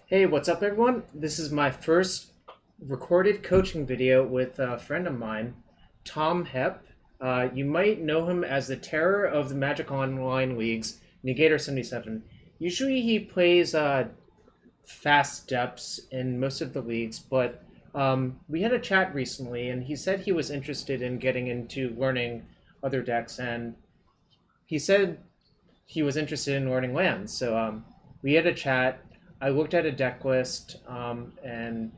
Hey, what's up, everyone? This is my first recorded coaching video with a friend of mine, Tom Hepp. You might know him as the terror of the Magic Online leagues, Negator77. Usually he plays fast depths in most of the leagues, but we had a chat recently, and he said he was interested in getting into learning other decks, and he said he was interested in learning lands. So we had a chat. I looked at a deck list, and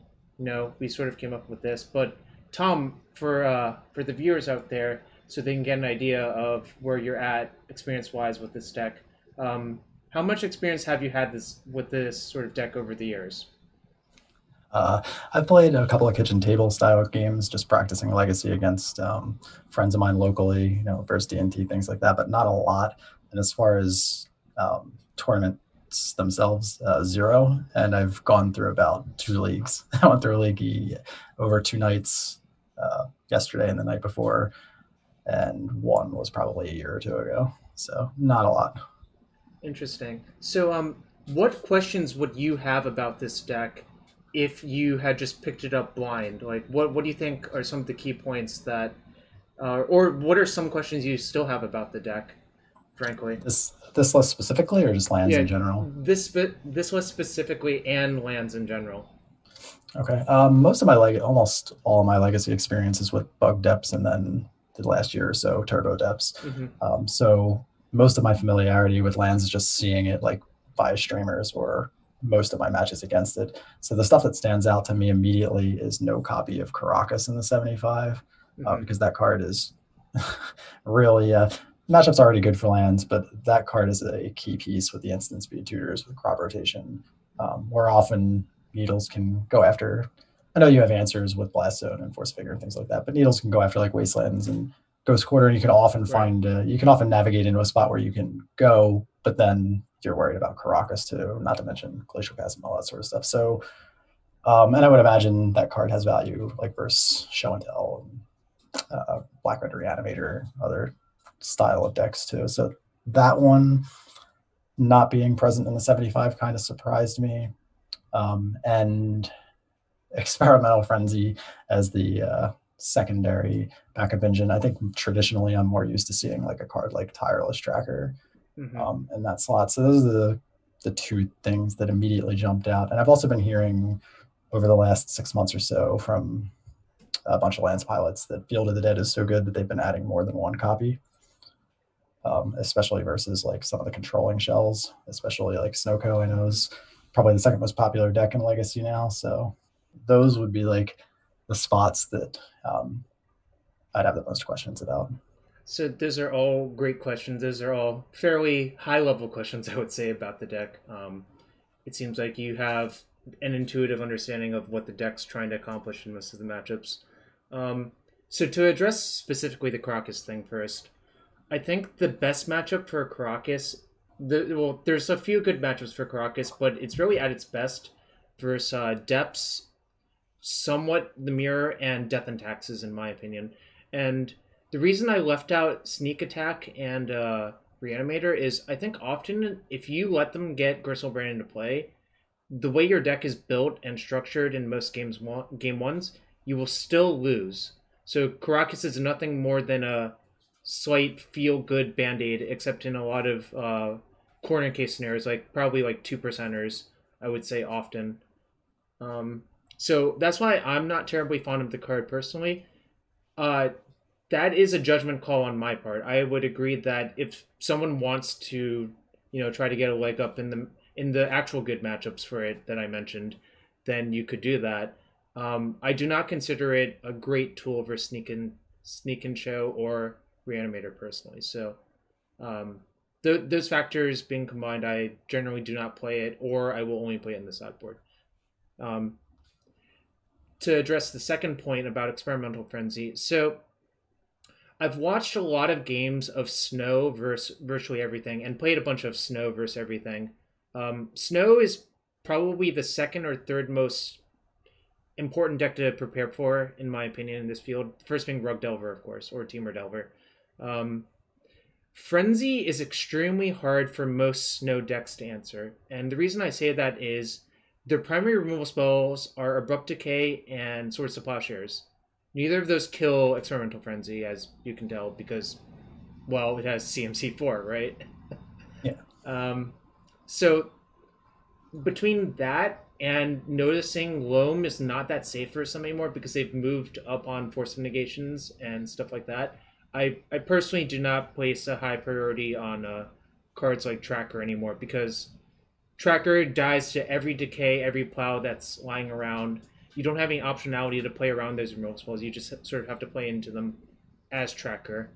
we sort of came up with this. But Tom, for the viewers out there, so they can get an idea of where you're at experience wise with this deck. How much experience have you had this with this sort of deck over the years? Uh, I've played a couple of kitchen table style games, just practicing Legacy against friends of mine locally, versus D&T, things like that, but not a lot. And as far as tournaments themselves, zero. And I've gone through about two leagues. I went through a league over two nights, yesterday and the night before, and one was probably a year or two ago. So not a lot. Interesting. So what questions would you have about this deck if you had just picked it up blind? Like, what do you think are some of the key points that, or what are some questions you still have about the deck? Frankly, This list specifically, or just lands yeah, in general? this list specifically and lands in general. Okay. Most of my almost all of my legacy experiences with bug depths, and then the last year or so turbo depths. Hmm. So most of my familiarity with lands is just seeing it like via streamers or most of my matches against it. So the stuff that stands out to me immediately is no copy of Caracas in the 75, Hmm. because that card is really matchup's already good for lands, but that card is a key piece with the instant speed tutors with crop rotation, where often needles can go after. I know you have answers with Blast Zone and Force Figure and things like that, but needles can go after like Wastelands and Ghost Quarter, and you can often Right. find you can often navigate into a spot where you can go, but then you're worried about Caracas too, not to mention Glacial Chasm, all that sort of stuff. So, and I would imagine that card has value like versus Show and Tell, Black Red Reanimator, other style of decks too. So that one not being present in the 75 kind of surprised me. And Experimental Frenzy as the secondary backup engine. I think traditionally I'm more used to seeing like a card like Tireless Tracker Hmm. in that slot. So those are the two things that immediately jumped out. And I've also been hearing over the last 6 months or so from a bunch of Lance pilots that Field of the Dead is so good that they've been adding more than one copy, especially versus like some of the controlling shells, especially like Snowco. I know is probably the second most popular deck in Legacy now. So those would be like the spots that I'd have the most questions about. So those are all great questions. Those are all fairly high level questions, I would say, about the deck. It seems like you have an intuitive understanding of what the deck's trying to accomplish in most of the matchups. Um, so to address specifically the Crocus thing first, I think the best matchup for Caracas, there's a few good matchups for Caracas, but it's really at its best versus Depths, somewhat the Mirror, and Death and Taxes, in my opinion. And the reason I left out Sneak Attack and Reanimator is I think often if you let them get Gristlebrand into play, the way your deck is built and structured in most game ones, you will still lose. So Caracas is nothing more than a slight feel good band aid, except in a lot of corner case scenarios, like probably like two percenters, I would say often. Um, so that's why I'm not terribly fond of the card personally. Uh, that is a judgment call on my part. I would agree that if someone wants to, try to get a leg up in the actual good matchups for it that I mentioned, then you could do that. I do not consider it a great tool for sneak and show or reanimator personally. So um, those factors being combined, I generally do not play it, or I will only play it in the sideboard. Um, to address the second point about experimental frenzy, so I've watched a lot of games of Snow versus virtually everything, and played a bunch of Snow versus everything. Snow is probably the second or third most important deck to prepare for, in my opinion, in this field. First being Rug Delver, of course, or Teamer Delver. Um, Frenzy is extremely hard for most Snow decks to answer, and the reason I say that is their primary removal spells are Abrupt Decay and Swords to Plowshares. Neither of those kill Experimental Frenzy, as you can tell, because, well, it has CMC4, right? Yeah. So between that and noticing Loam is not that safe for some anymore because they've moved up on Force of Negations and stuff like that, I personally do not place a high priority on cards like Tracker anymore because Tracker dies to every decay, every plow that's lying around. You don't have any optionality to play around those removal spells. You just sort of have to play into them as Tracker.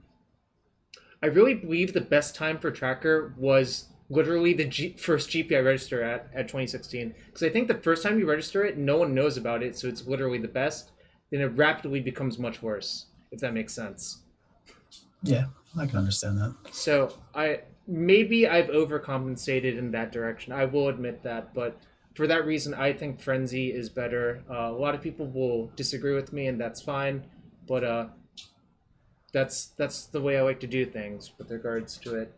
I really believe the best time for Tracker was literally the first GP I register at 2016. Because I think the first time you register it, no one knows about it, so it's literally the best. Then it rapidly becomes much worse, if that makes sense. Yeah, I can understand that. So I've overcompensated in that direction. I will admit that, but for that reason, I think Frenzy is better. A lot of people will disagree with me, and that's fine. But that's the way I like to do things with regards to it.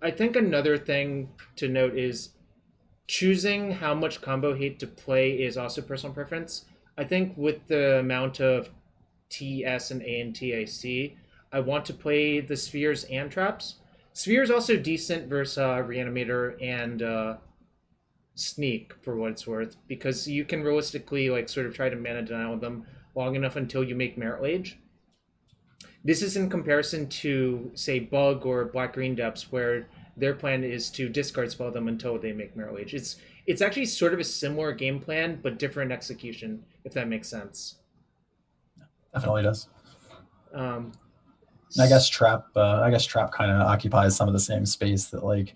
I think another thing to note is choosing how much combo hate to play is also personal preference. I think with the amount of TS and ANTAC, I want to play the spheres and traps. Spheres also decent versus Reanimator and Sneak for what it's worth because you can realistically like sort of try to mana denial them long enough until you make Merit Lage. This is in comparison to, say, Bug or Black Green Depths, where their plan is to discard spell them until they make Merit Lage. It's actually sort of a similar game plan, but different execution, if that makes sense. Definitely does. Um, I guess trap kind of occupies some of the same space that like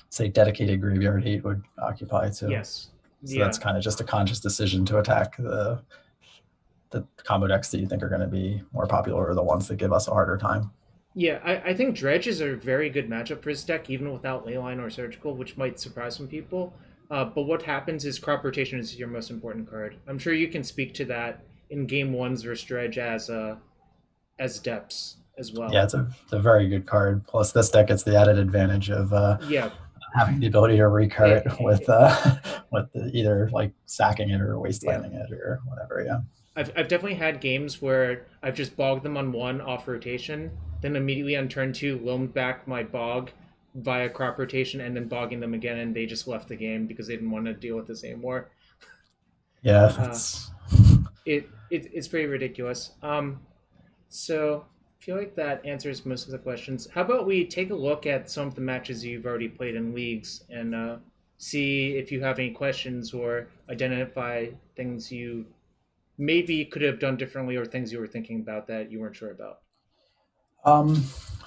say dedicated graveyard hate would occupy too. Yes. So that's kind of just a conscious decision to attack the combo decks that you think are going to be more popular or the ones that give us a harder time. Yeah, I think Dredge is a very good matchup for this deck, even without Leyline or Surgical, which might surprise some people. But what happens is Crop Rotation is your most important card. I'm sure you can speak to that in Game 1s versus Dredge as Depths as well. Yeah, it's a very good card. Plus, this deck gets the added advantage of having the ability to recur it with either like sacking it or wastelanding it or whatever. Yeah. I've definitely had games where I've just bogged them on one off rotation, then immediately on turn 2 loamed back my bog via crop rotation and then bogging them again, and they just left the game because they didn't want to deal with this anymore. Yeah, it's pretty ridiculous. So I feel like that answers most of the questions. How about we take a look at some of the matches you've already played in leagues and see if you have any questions or identify things you maybe could have done differently or things you were thinking about that you weren't sure about.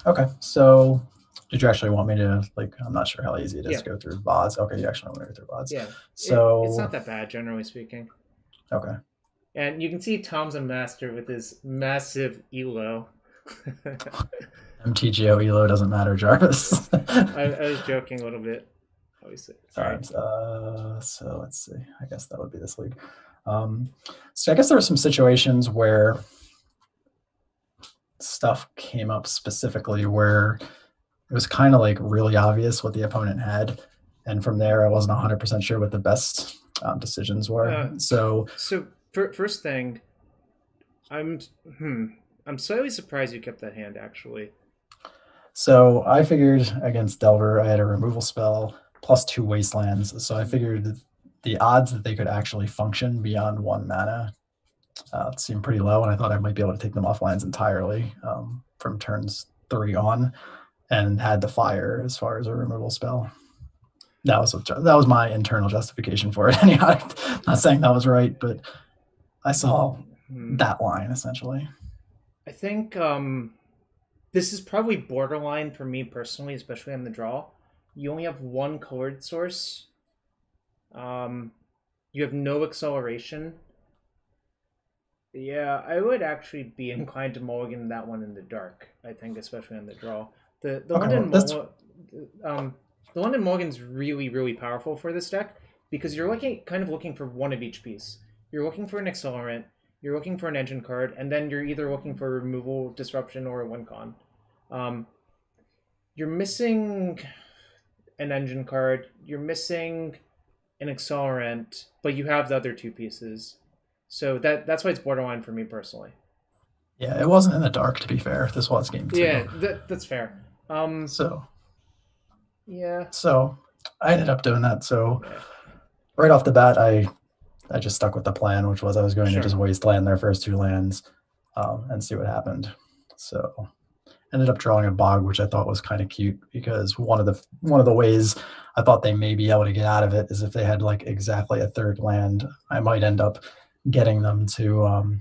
Okay, so did you actually want me to, like, I'm not sure how easy it is to go through VODs. Okay, you actually want me to go through VODs. Yeah, so it's not that bad, generally speaking. Okay. And you can see Tom's a master with his massive elo. MTGO elo doesn't matter, Jarvis. I was joking a little bit, obviously. Sorry. So let's see. I guess that would be this league. So I guess there were some situations where stuff came up specifically where it was kind of like really obvious what the opponent had, and from there I wasn't 100% sure what the best decisions were. So first thing, I'm slightly surprised you kept that hand actually. So I figured against Delver I had a removal spell plus 2 wastelands, so I figured the odds that they could actually function beyond 1 mana seemed pretty low, and I thought I might be able to take them off lands entirely from turns 3 on, and had the fire as far as a removal spell. That was my internal justification for it. Anyway, I'm not saying that was right, but I saw that line essentially. I think this is probably borderline for me personally, especially on the draw. You only have 1 colored source. You have no acceleration. Yeah, I would actually be inclined to mulligan that one in the dark. I think, especially on the draw. The London Mulligan's really, really powerful for this deck because you're looking for one of each piece. You're looking for an accelerant, you're looking for an engine card, and then you're either looking for removal, disruption, or a win-con. You're missing an engine card. You're missing an accelerant, but you have the other two pieces. So that's why it's borderline for me personally. Yeah, it wasn't in the dark, to be fair. This was game Yeah, 2. that's fair. So, Yeah, so I ended up doing that. So yeah, right off the bat, I just stuck with the plan, which was I was going to sure. just wasteland their first 2 lands, and see what happened. So ended up drawing a bog, which I thought was kind of cute because one of the ways I thought they may be able to get out of it is if they had like exactly a third land, I might end up getting them to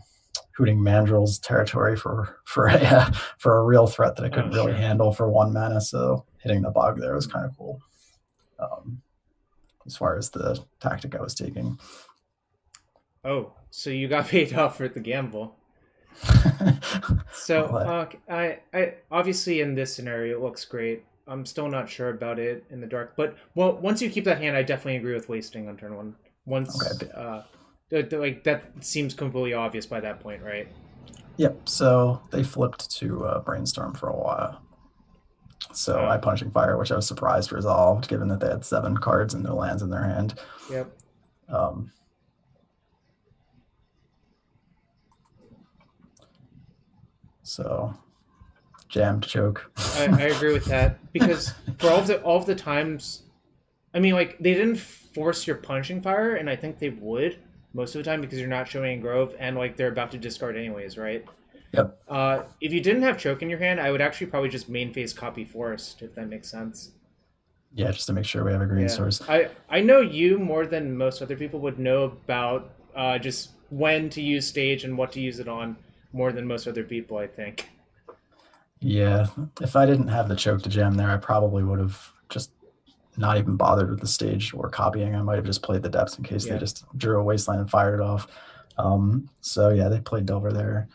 Hooting Mandrill's territory for a real threat that I Oh, couldn't really sure. handle for 1 mana. So hitting the bog there was kind of cool. Um, as far as the tactic I was taking. Oh, so you got paid off for the gamble. So, Well, I obviously in this scenario it looks great. I'm still not sure about it in the dark, but well, once you keep that hand, I definitely agree with wasting on turn one. Once, okay. like that seems completely obvious by that point, right? Yep. So they flipped to Brainstorm for a while. So I Oh, Punching Fire, which I was surprised resolved, given that they had 7 cards and no lands in their hand. yep. Um, so jammed choke. I agree with that because for all of the times, I mean, like they didn't force your punching fire, and I think they would most of the time because you're not showing a grove, and like they're about to discard anyways, right? Yep. If you didn't have choke in your hand, I would actually probably just main phase copy forest if that makes sense. Yeah, just to make sure we have a green Yeah, source. I know you more than most other people would know about just when to use stage and what to use it on more than most other people. I think. Yeah, if I didn't have the choke to jam there, I probably would have just not even bothered with the stage or copying. I might have just played the depths in case they Yeah. just drew a wasteland and fired it off. So yeah, they played Delver there.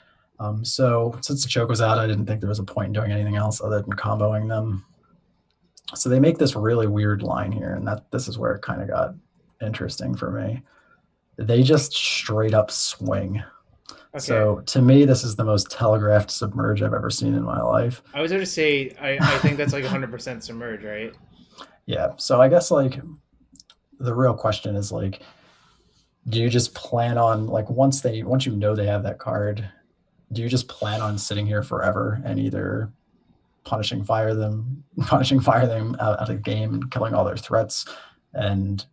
So since the choke was out, I didn't think there was a point in doing anything else other than comboing them. So they make this really weird line here, and that this is where it kind of got interesting for me. They just straight up swing. Okay. So to me, this is the most telegraphed submerge I've ever seen in my life. I was going to say I think that's like 100% submerge, right? Yeah. So I guess like the real question is like, do you just plan on like once you know they have that card, do you just plan on sitting here forever and either punishing fire them out of the game and killing all their threats and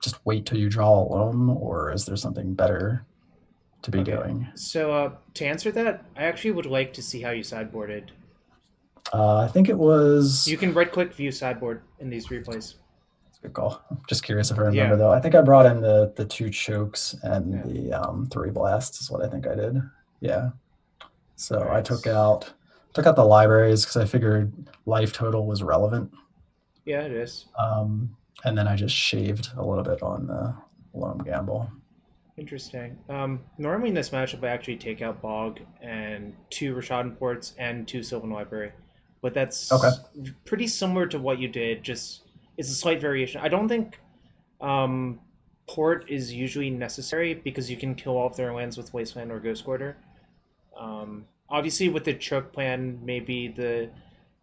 just wait till you draw a loam, or is there something better to be Okay. doing? So to answer that, I actually would like to see how you sideboarded. I think it was. You can right click view sideboard in these replays. That's a good call. I'm just curious if I remember Yeah. though. I think I brought in the 2 chokes and Yeah. the 3 blasts is what I think I did. Yeah. All So I right. took out the libraries because I figured life total was relevant. Yeah, it is. And then I just shaved a little bit on the loam gamble. Interesting. Normally in this matchup, I actually take out Bog and 2 Rashadan ports and 2 Sylvan Library, but Okay. that's pretty similar to what you did. Just it's a slight variation. I don't think um, port is usually necessary because you can kill all of their lands with Wasteland or Ghost Quarter. Obviously, with the choke plan, maybe the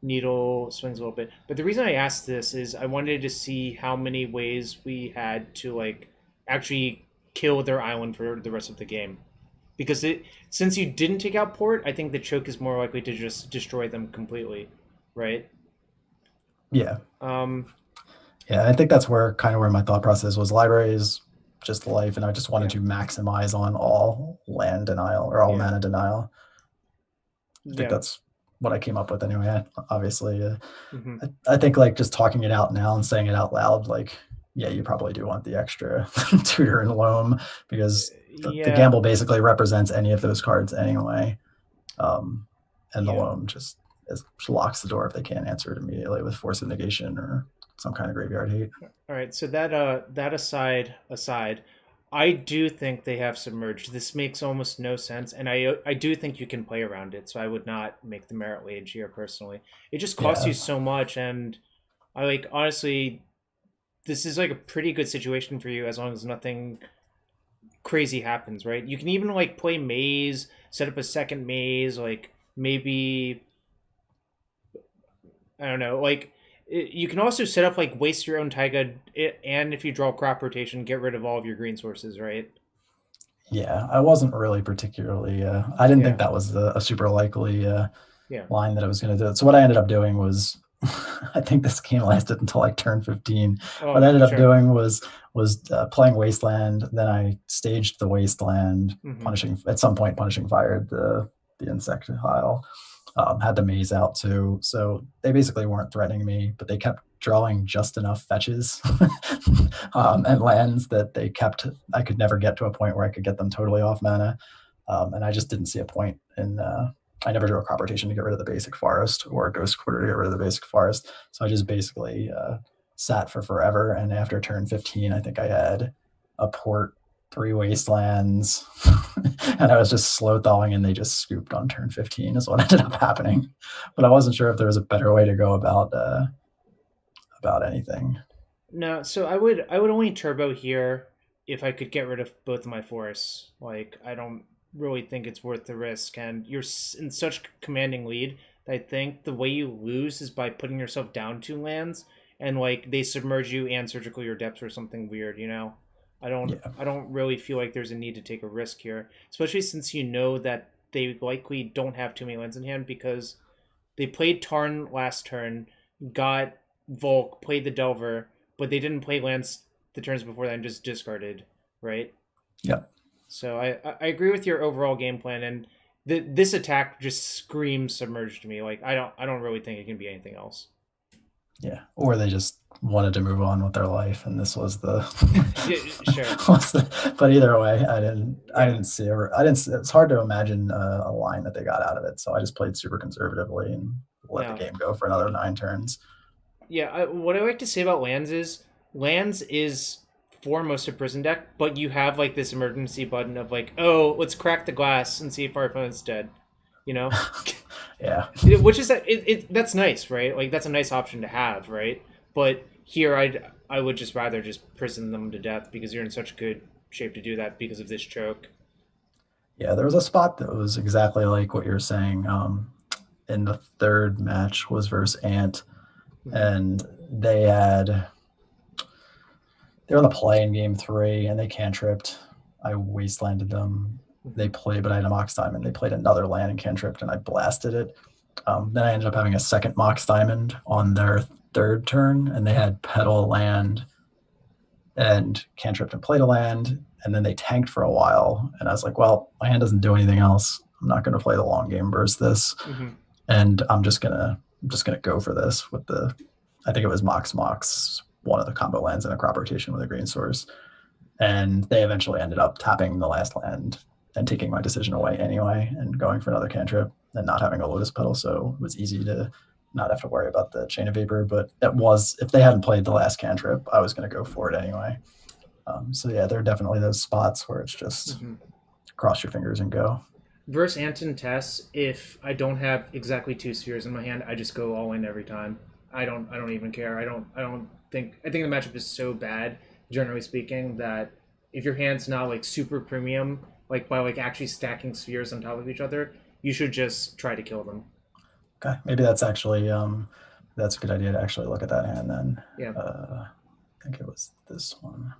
needle swings a little bit. But the reason I asked this is I wanted to see how many ways we had to like actually kill their island for the rest of the game. Because since you didn't take out port, I think the choke is more likely to just destroy them completely, right? Yeah. Um, Yeah. I think that's where my thought process was. Libraries, just life, and I just wanted yeah, to maximize on all land denial or all yeah, mana denial. I think yeah. that's what I came up with anyway. Obviously, Hmm. I think like just talking it out now and saying it out loud, like, yeah, you probably do want the extra tutor and loam because the Yeah, gamble basically represents any of those cards anyway. Um, and the yeah. loam just locks the door if they can't answer it immediately with force of negation or some kind of graveyard hate. All right. So that aside, I do think they have submerged. This makes almost no sense, and I do think you can play around it. So I would not make the merit wage here personally. It just costs you Yeah, so much, and I like honestly, this is like a pretty good situation for you as long as nothing crazy happens, right? You can even like play maze, set up a second maze, like maybe I don't know, like You can also set up like waste your own taiga, and if you draw crop rotation, get rid of all of your green sources, right? Yeah, I wasn't really particularly. I didn't think Yeah, that was a super likely yeah. line that I was going to do it. So what I ended up doing was, I think this game lasted until like turn 15. What I Oh, ended up sure. doing was playing Wasteland. Then I staged the Wasteland, Hmm. punishing at some point punishing fired the insectile. Had the maze out too, so they basically weren't threatening me, but they kept drawing just enough fetches and lands that they kept. I could never get to a point where I could get them totally off mana, and I just didn't see a point in. I never drew a crop rotation to get rid of the basic forest or a ghost quarter to get rid of the basic forest, so I just basically sat for forever. And after turn 15, I think I had a port, three wastelands, and I was just slow thawing, and they just scooped on turn 15 is what ended up happening. But I wasn't sure if there was a better way to go about anything. No, so I would only turbo here if I could get rid of both of my forests. Like I don't really think it's worth the risk, and you're in such commanding lead that I think the way you lose is by putting yourself down 2 lands, and like they submerge you and surgical your depths or something weird. I don't Yeah, I don't really feel like there's a need to take a risk here, especially since you know that they likely don't have too many lands in hand because they played Tarn last turn, got Volk, played the Delver, but they didn't play Lance the turns before that and just discarded, right? yeah, So I agree with your overall game plan, and this attack just screams submerged to me. Like I don't really think it can be anything else. yeah. Or they just wanted to move on with their life, and this was the, Yeah, sure. was the. But either way, I didn't. I Yeah. didn't see. I didn't. See, it's hard to imagine a line that they got out of it. So I just played super conservatively and let the No. game go for another 9 turns. Yeah. What I like to say about lands is foremost a prison deck, but you have like this emergency button of like, oh, let's crack the glass and see if our opponent's dead. You know. Yeah, Which is that that's nice, right? Like that's a nice option to have, right? But here I would just rather just prison them to death because you're in such good shape to do that because of this choke. yeah. There was a spot that was exactly like what you're saying. In the third match was versus Ant, Hmm. and they had they were on the play in game 3, and they cantripped. I wastelanded them. They Hmm. played, but I had a Mox Diamond. They played another land and cantripped, and I blasted it. Then I ended up having a second Mox Diamond on their third turn, and they had Petal Land and cantripped and played a land, and then they tanked for a while. And I was like, well, my hand doesn't do anything else. I'm not going to play the long game versus this, Hmm. and I'm just gonna go for this with the. I think it was Mox, one of the combo lands in a crop rotation with a green source, and they eventually ended up tapping the last land and taking my decision away anyway, and going for another cantrip and not having a lotus petal. So it was easy to not have to worry about the chain of vapor. But it was, if they hadn't played the last cantrip, I was going to go for it anyway. So yeah, there are definitely those spots where it's just Hmm. cross your fingers and go. Versus Anton Tess, if I don't have exactly 2 spheres in my hand, I just go all in every time. I don't even care. I think the matchup is so bad, generally speaking, that if your hand's not like super premium, like by like actually stacking spheres on top of each other, you should just try to kill them. Okay, maybe that's a good idea to actually look at that hand then. Yeah. I think it was this one.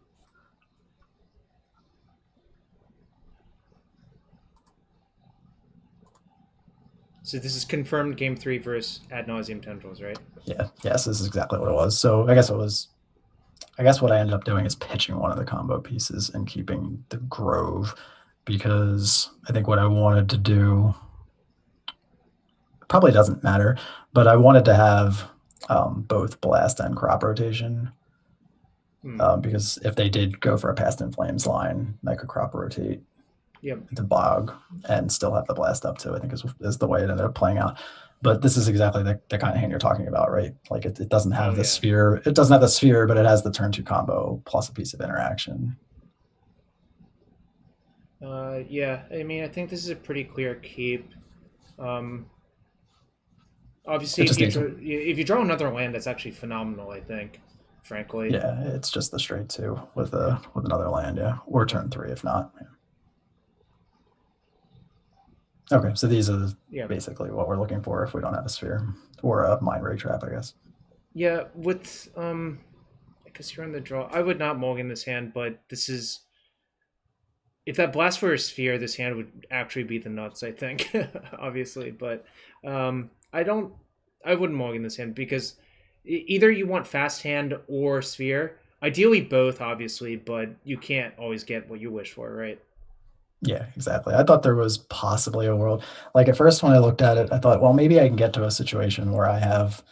So this is confirmed game 3 versus ad nauseum tendrils, right? Yeah, yes, this is exactly what it was. So I guess it was. I guess what I ended up doing is pitching one of the combo pieces and keeping the Grove, because I think what I wanted to do probably doesn't matter, but I wanted to have both blast and crop rotation, Hmm. because if they did go for a past in flames line, I could crop rotate Yep. into bog and still have the blast up too. I think is the way it ended up playing out. But this is exactly the kind of hand you're talking about, right? Like it doesn't Oh have the yeah. sphere. It doesn't have the sphere, but it has the turn 2 combo plus a piece of interaction. Yeah. I mean, I think this is a pretty clear keep. Um, It Obviously, just needs, if you draw another land, that's actually phenomenal. I think, frankly. yeah, it's just the straight 2 with another land, yeah, or Hmm. turn 3 if not. Yeah. Okay, so these are Yeah. basically what we're looking for if we don't have a sphere or a mind ray trap, I guess. Yeah, with I guess you're on the draw. I would not mulligan this hand, but this is if that blast for a sphere, this hand would actually be the nuts, I think, obviously. But I don't, I wouldn't mulligan this hand because either you want fast hand or sphere. Ideally, both, obviously, but you can't always get what you wish for, right? Yeah, exactly. I thought there was possibly a world. Like at first when I looked at it, I thought, well, maybe I can get to a situation where I have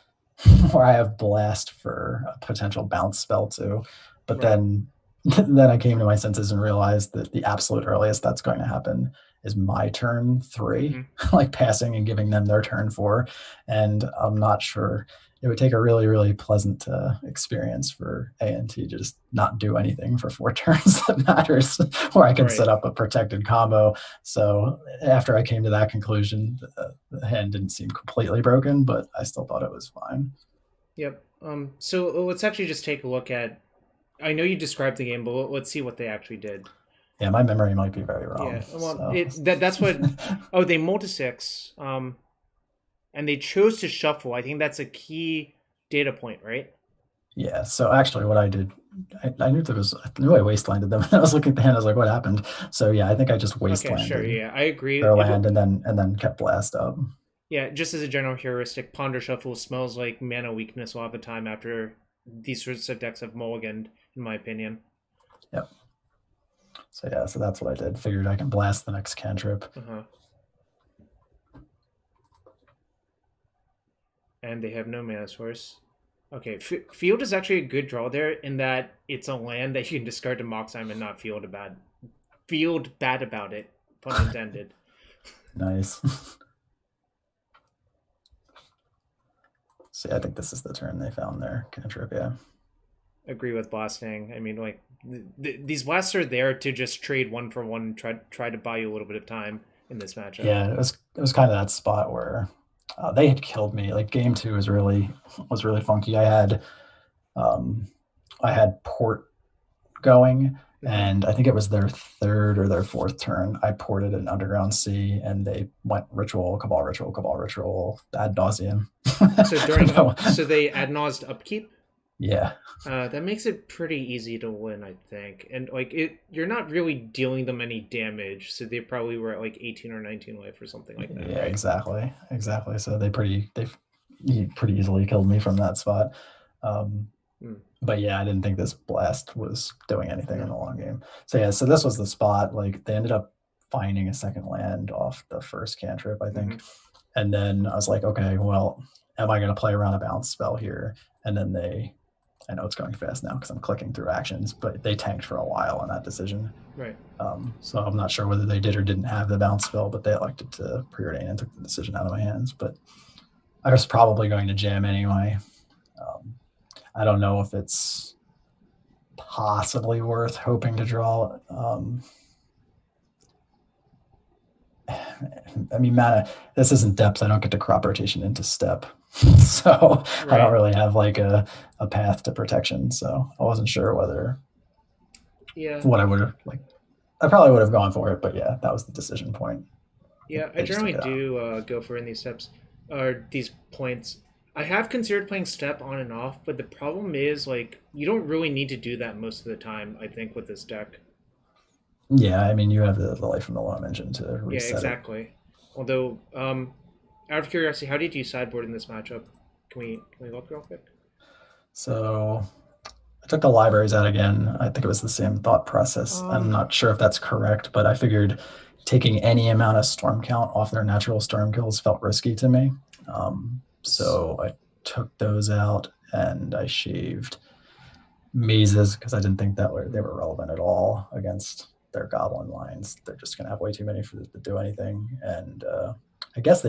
where I have blast for a potential bounce spell too. But Right. then then I came to my senses and realized that the absolute earliest that's going to happen is my turn 3, Mm-hmm. like passing and giving them their turn 4. And I'm not sure it would take a really, really pleasant experience for A&T to just not do anything for 4 turns that matters, where I can Right. set up a protected combo. So after I came to that conclusion, the hand didn't seem completely broken, but I still thought it was fine. Yep. So let's actually just take a look at. I know you described the game, but let's see what they actually did. Yeah, my memory might be very wrong. Yeah. Well, So that's what. Oh, they multi six. And they chose to shuffle. I think that's a key data point, right? yeah. So actually, what I did, I knew there was, I knew I wastelanded them. I was looking at the hand. I was like, "What happened?" So yeah, I think I just Okay, sure. wastelanded Yeah, I agree. their land and then kept blast up. Yeah, just as a general heuristic, Ponder Shuffle smells like mana weakness a lot of the time after these sorts of decks have mulliganed, in my opinion. Yep. So yeah, so that's what I did. Figured I can blast the next cantrip. Uh-huh. And they have no mana source. Okay, Field is actually a good draw there in that it's a land that you can discard to Moxheim and not feel bad about it, pun intended. Nice. See, I think this is the turn they found their cantrip. Yeah. Agree with blasting. I mean, like these blasts are there to just trade one for one, and try to buy you a little bit of time in this matchup. Yeah, it was kind of that spot where they had killed me. Like game 2 was really funky. Um, I had port going, Mm-hmm. and I think it was their third or their fourth turn. I ported an underground sea, and they went ritual, cabal ritual, ad nauseum. So so they ad naused upkeep. Yeah, That makes it pretty easy to win, I think. And like you're not really dealing them any damage, so they probably were at like 18 or 19 life or something like that, yeah, right? exactly. So he pretty easily killed me from that spot. Um, Hmm. but yeah, I didn't think this blast was doing anything in No. the long game. So yeah, so this was the spot. Like they ended up finding a second land off the first cantrip, I Mm-hmm. think. And then I was like, okay, well, am I going to play around a bounce spell here? And then I know it's going fast now because I'm clicking through actions, but they tanked for a while on that decision. Right. So I'm not sure whether they did or didn't have the bounce spell, but they elected to preordain and took the decision out of my hands. But I was probably going to jam anyway. Um, I don't know if it's possibly worth hoping to draw. I mean, mana. This isn't depth. I don't get to crop rotation into step, so I don't Right. really have like a path to protection. So I wasn't sure whether Yeah. what I would have like. I probably would have gone for it, but yeah, that was the decision point. Yeah. I They just generally took it out. do go for in these steps or these points. I have considered playing step on and off, but the problem is like you don't really need to do that most of the time. I think with this deck. Yeah, I mean, you have the life from the loam engine to Yeah. reset it. Exactly. Although, out of curiosity, how did you sideboard in this matchup? Can we look real quick? So I took the libraries out again. I think it was the same thought process. I'm Um. not sure if that's correct, but I figured taking any amount of storm count off their natural storm kills felt risky to me. So I took those out and I shaved mazes because I didn't think that they were relevant at all against their goblin lines. They're just going to have way too many for to do anything. And I guess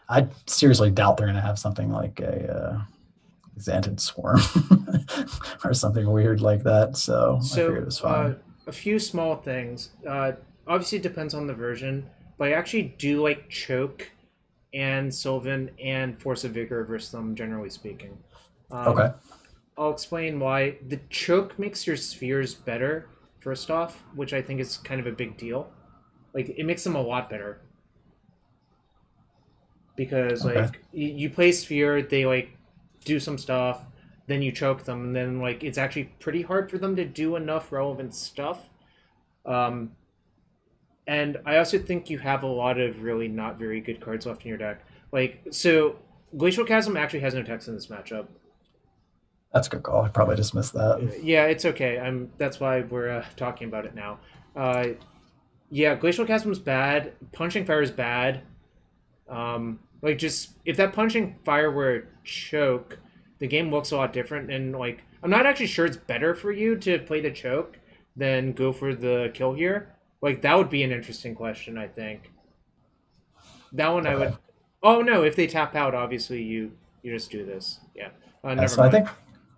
I seriously doubt they're going to have something like a Xanted Swarm or something weird like that. So I figured it So, was fine. a few small things. Obviously, it depends on the version, but I actually do like Choke and Sylvan and Force of Vigor versus them, generally speaking. Okay. I'll explain why. The Choke makes your spheres better, first off, which I think is kind of a big deal. Like, it makes them a lot better. Because, Okay. like, you play Sphere, they, like, do some stuff, then you choke them, and then like it's actually pretty hard for them to do enough relevant stuff. Um, and I also think you have a lot of really not very good cards left in your deck. Like so, Glacial Chasm actually has no text in this matchup. That's a good call. I probably just missed that. Yeah, it's okay. I'm. That's why we're talking about it now. Uh, yeah, Glacial Chasm's bad. Punching Fire is bad. Like just if that Punching Fire were a choke, the game looks a lot different. And like I'm not actually sure it's better for you to play the choke than go for the kill here. Like that would be an interesting question. I think that one I Okay. would. Oh no! If they tap out, obviously you just do this. Yeah. Yeah, Never mind.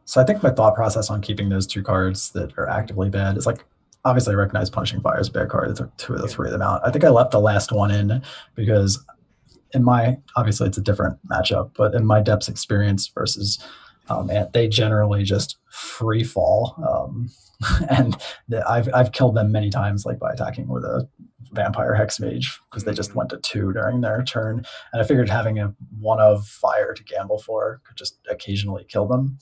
so I think my thought process on keeping those two cards that are Mhm. actively bad is like obviously I recognize Punching Fire is a bad card. I took two of the Yeah. three of them out. I think I left the last one in because in my obviously it's a different matchup, but in my depths experience versus they generally just free fall. And I've killed them many times, like by attacking with a vampire hex mage because they just Mhm. went to two during their turn, and I figured having a one of fire to gamble for could just occasionally kill them.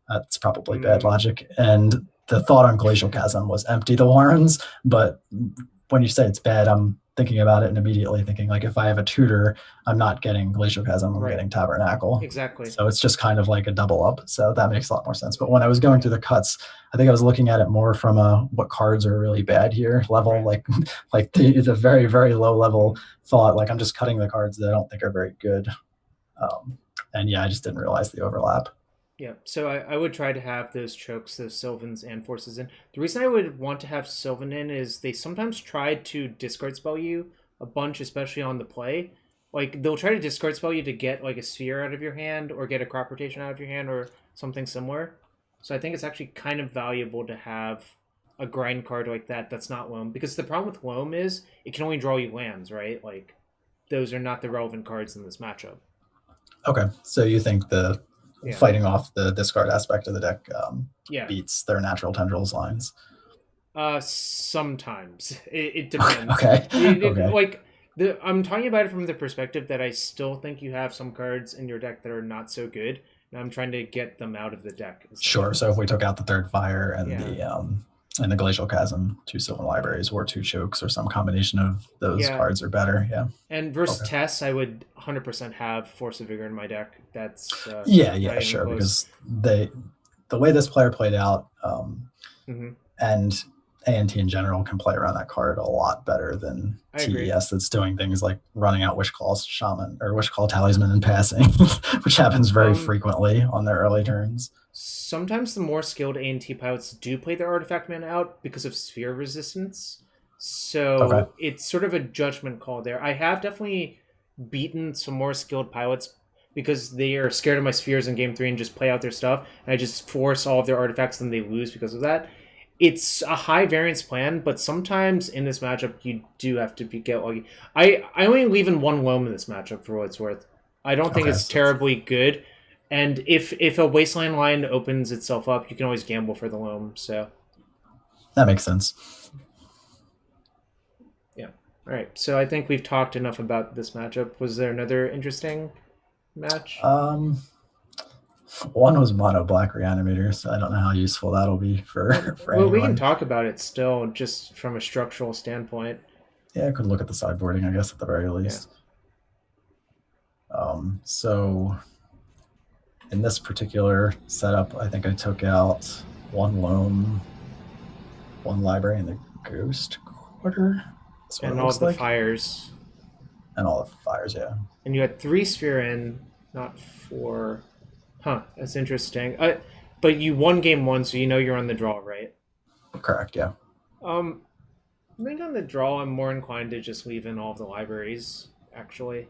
That's probably bad Mm. logic. And the thought on Glacial Chasm was empty the warrens, but when you say it's bad, I'm thinking about it and immediately thinking like if I have a tutor, I'm not getting Glacial Chasm, I'm Right. getting Tabernacle. Exactly. So it's just kind of like a double up. So that makes a lot more sense. But when I was going Yeah. through the cuts, I think I was looking at it more from a what cards are really bad here level, Right. like the very very low level Mhm. thought. Like I'm just cutting the cards that I don't think are very good. And yeah, I just didn't realize the overlap. Yeah, so I would try to have those chokes, those Sylvans and Forces in. The reason I would want to have Sylvan in is they sometimes try to discard spell you a bunch, especially on the play. Like they'll try to discard spell you to get like a sphere out of your hand or get a crop rotation out of your hand or something similar. So I think it's actually kind of valuable to have a grind card like that that's not Loam. Because the problem with Loam is it can only draw you lands, right? Like those are not the relevant cards in this matchup. Okay, so you think the Yeah. fighting off the discard aspect of the deck Yeah. beats their natural tendrils lines? Sometimes it depends. Okay, It okay, like the I'm talking about it from the perspective that I still think you have some cards in your deck that are not so good, and I'm trying to get them out of the deck sure. essentially. So if we took out the third fire Yeah, and the glacial chasm, two Sylvan libraries or two chokes or some combination of those yeah. cards are better. Yeah. And versus Okay. Tess, I would 100% have Force of Vigor in my deck. That's Yeah, not yeah, even sure. close. Because the way this player played out, Hmm. and A&T in general can play around that card a lot better than I agree. TES that's doing things like running out Wish Call Shaman or Wish Call Talisman and passing, which happens very Um, frequently on their early turns. Sometimes the more skilled A&T pilots do play their artifact mana out because of sphere resistance. Okay. So it's sort of a judgment call there. I have definitely beaten some more skilled pilots because they are scared of my spheres in game three and just play out their stuff. And I just force all of their artifacts and they lose because of that. It's a high variance plan, but sometimes in this matchup you do have to get lucky. I only leave in one loam in this matchup for what it's worth. I don't think Okay. it's So terribly good, and if a wasteland line opens itself up, you can always gamble for the loam. So that makes sense. yeah. All right. So I think we've talked enough about this matchup. Was there another interesting match? One was mono black reanimator, so I don't know how useful that'll be for Well, we can anyone. talk about it still, just from a structural standpoint. Yeah, I could look at the sideboarding, I guess, at the very Yeah. least. So in this particular setup, I think I took out one loam, one library, and the ghost quarter. That's what And it all of looks the like. fires. And all the fires, yeah. And you had three sphere in, not four. Huh, that's interesting. But you won game one, so you know you're on the draw, right? Correct, yeah. Um, I think on the draw, I'm more inclined to just leave in all of the libraries, actually.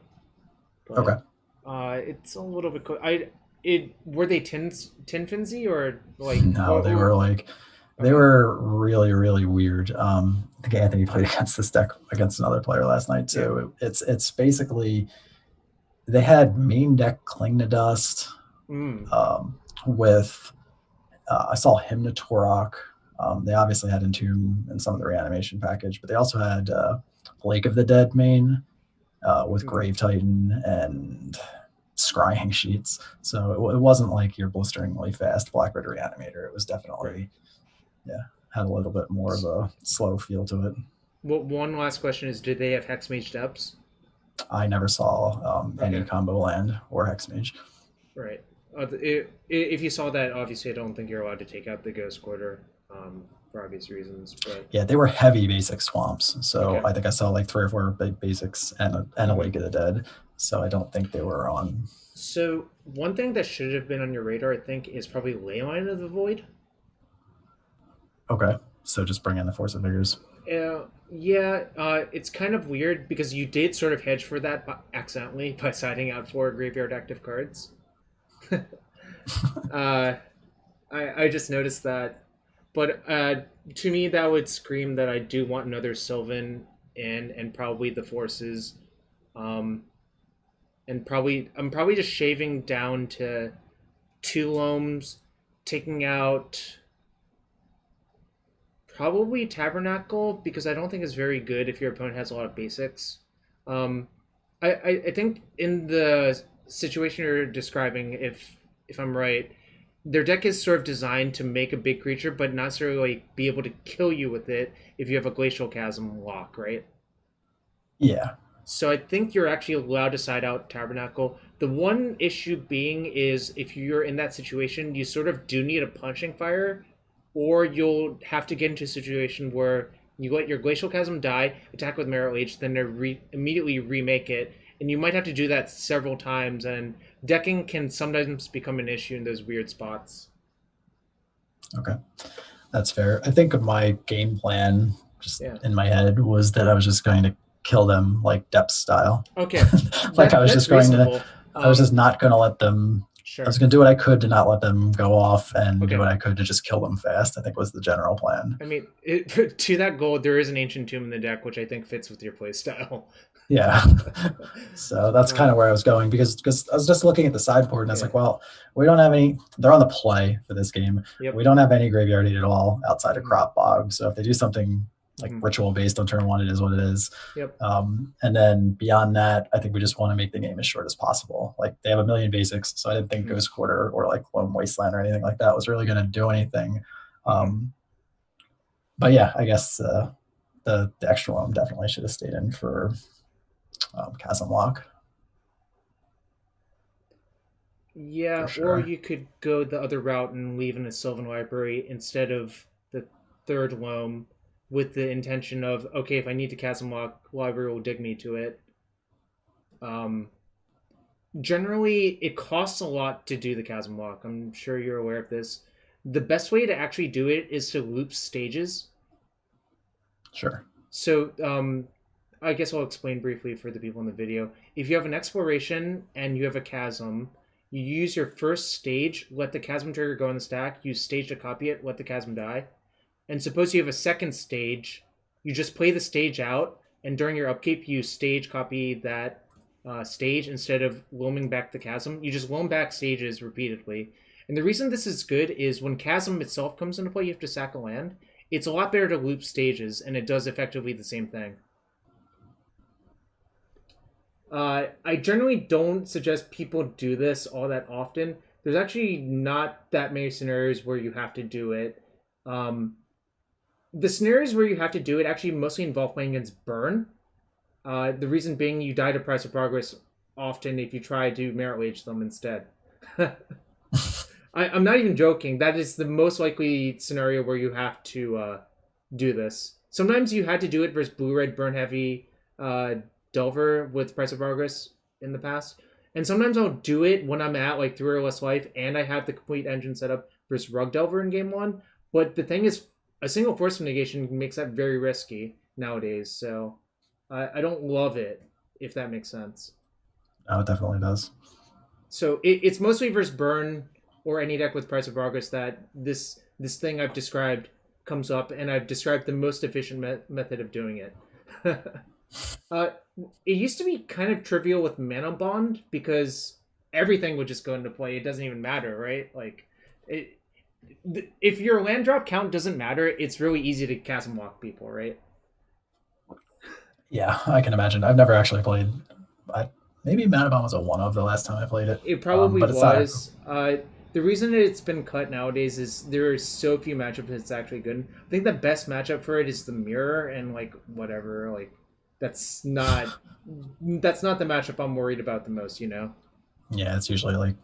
Okay. But it's a little bit. I it were they tin finsy or like No, they were like they okay, were really, really weird. I think Anthony played against this deck against another player last night yeah. too. It's basically they had main deck Cling to Dust, Mm. with I saw Hymnatorok. They obviously had Entomb in some of the reanimation package, but they also had Lake of the Dead main with Mm-hmm. Grave Titan and scrying sheets. So it wasn't like your blisteringly fast Blackbird Reanimator. It was Right. definitely, yeah, had a little bit more of a slow feel to it. Well, one last question is, did they have Hexmage depths? I never saw any Okay. combo land or Hexmage. Right. If you saw that, obviously, I don't think you're allowed to take out the Ghost Quarter for obvious reasons. But Yeah, they were heavy basic swamps. So okay. I think I saw like 3 or 4 basics and a Hmm. Lake of the Dead. So I don't think they were on. So one thing that should have been on your radar, I think, is probably Leyline of the Void. Okay. So just bring in the Force of Figures. Yeah, it's kind of weird because you did sort of hedge for that accidentally by siding out 4 graveyard active cards. uh, I just noticed that, but to me that would scream that I do want another Sylvan and probably the forces, um, and probably I'm probably just shaving down to 2 loams, taking out probably Tabernacle because I don't think it's very good if your opponent has a lot of basics. Um, I think in the situation you're describing, if I'm right, their deck is sort of designed to make a big creature, but not necessarily be able to kill you with it if you have a Glacial Chasm lock, right? Yeah. So I think you're actually allowed to side out Tabernacle. The one issue being is if you're in that situation, you sort of do need a punching fire, or you'll have to get into a situation where you let your Glacial Chasm die, attack with Merit Leech, then immediately remake it, and you might have to do that several times. And decking can sometimes become an issue in those weird spots. Okay. That's fair. I think my game plan, just Yeah. in my head, was that I was just going to kill them like depth style. Okay. Like I was That's just going to, reasonable. I was just not going to let them. I was Sure. going to do what I could to not let them go off and do Okay. what I could to just kill them fast. I think was the general plan. I mean, to that goal, there is an Ancient Tomb in the deck, which I think fits with your playstyle. Yeah. So that's kind uh, of where I was going because I was just looking at the sideboard and I was yeah. like, well, we don't have any. They're on the play for this game. Yep. We don't have any graveyard hate at all outside of Mm-hmm. Crop Bog. So if they do something like Mm-hmm. ritual based on turn one, it is what it is. Yep. And then beyond that, I think we just want to make the game as short as possible. Like they have a million basics, so I didn't think Mm-hmm. Ghost Quarter or like Lone Wasteland or anything like that was really going to do anything. Mm-hmm. But yeah, I guess the extra one definitely should have stayed in for Chasm Lock for Yeah, or sure. you could go the other route and leave in a Sylvan Library instead of the third loam with the intention of, okay, if I need to Chasm Lock, Library will dig me to it. Um, Generally, it costs a lot to do the Chasm Lock. I'm sure you're aware of this. The best way to actually do it is to loop stages. Sure. So, I guess I'll explain briefly for the people in the video. If you have an exploration and you have a chasm, you use your first stage, let the chasm trigger go on the stack, use stage to copy it, let the chasm die. And suppose you have a second stage, you just play the stage out, and during your upkeep, you stage copy that stage instead of loaming back the chasm. You just loam back stages repeatedly. And the reason this is good is when chasm itself comes into play, you have to sack a land. It's a lot better to loop stages, and it does effectively the same thing. I generally don't suggest people do this all that often. There's actually not that many scenarios where you have to do it. Um, the scenarios where you have to do it actually mostly involve playing against burn. The reason being you die to price of progress often if you try to merit wage them instead. I'm not even joking. That is the most likely scenario where you have to do this. Sometimes you had to do it versus blue red burn heavy Delver with Price of Progress in the past. And sometimes I'll do it when I'm at like 3 or less life and I have the complete engine set up versus Rug Delver in game one. But the thing is, a single force negation makes that very risky nowadays. So I don't love it, if that makes sense. No, it definitely does. So it's mostly versus burn or any deck with Price of Progress that this thing I've described comes up, and I've described the most efficient method of doing it. uh, it used to be kind of trivial with Mana Bond because everything would just go into play. It doesn't even matter, right? Like, if your land drop count doesn't matter, it's really easy to cast and walk people, right? Yeah, I can imagine. I've never actually played. I Maybe Manabon was a one of the last time I played it, It probably but it's not. was. The reason that it's been cut nowadays is there are so few matchups that's actually good. I think the best matchup for it is the mirror and like whatever. Like that's not the matchup I'm worried about the most. You know. Yeah, it's usually like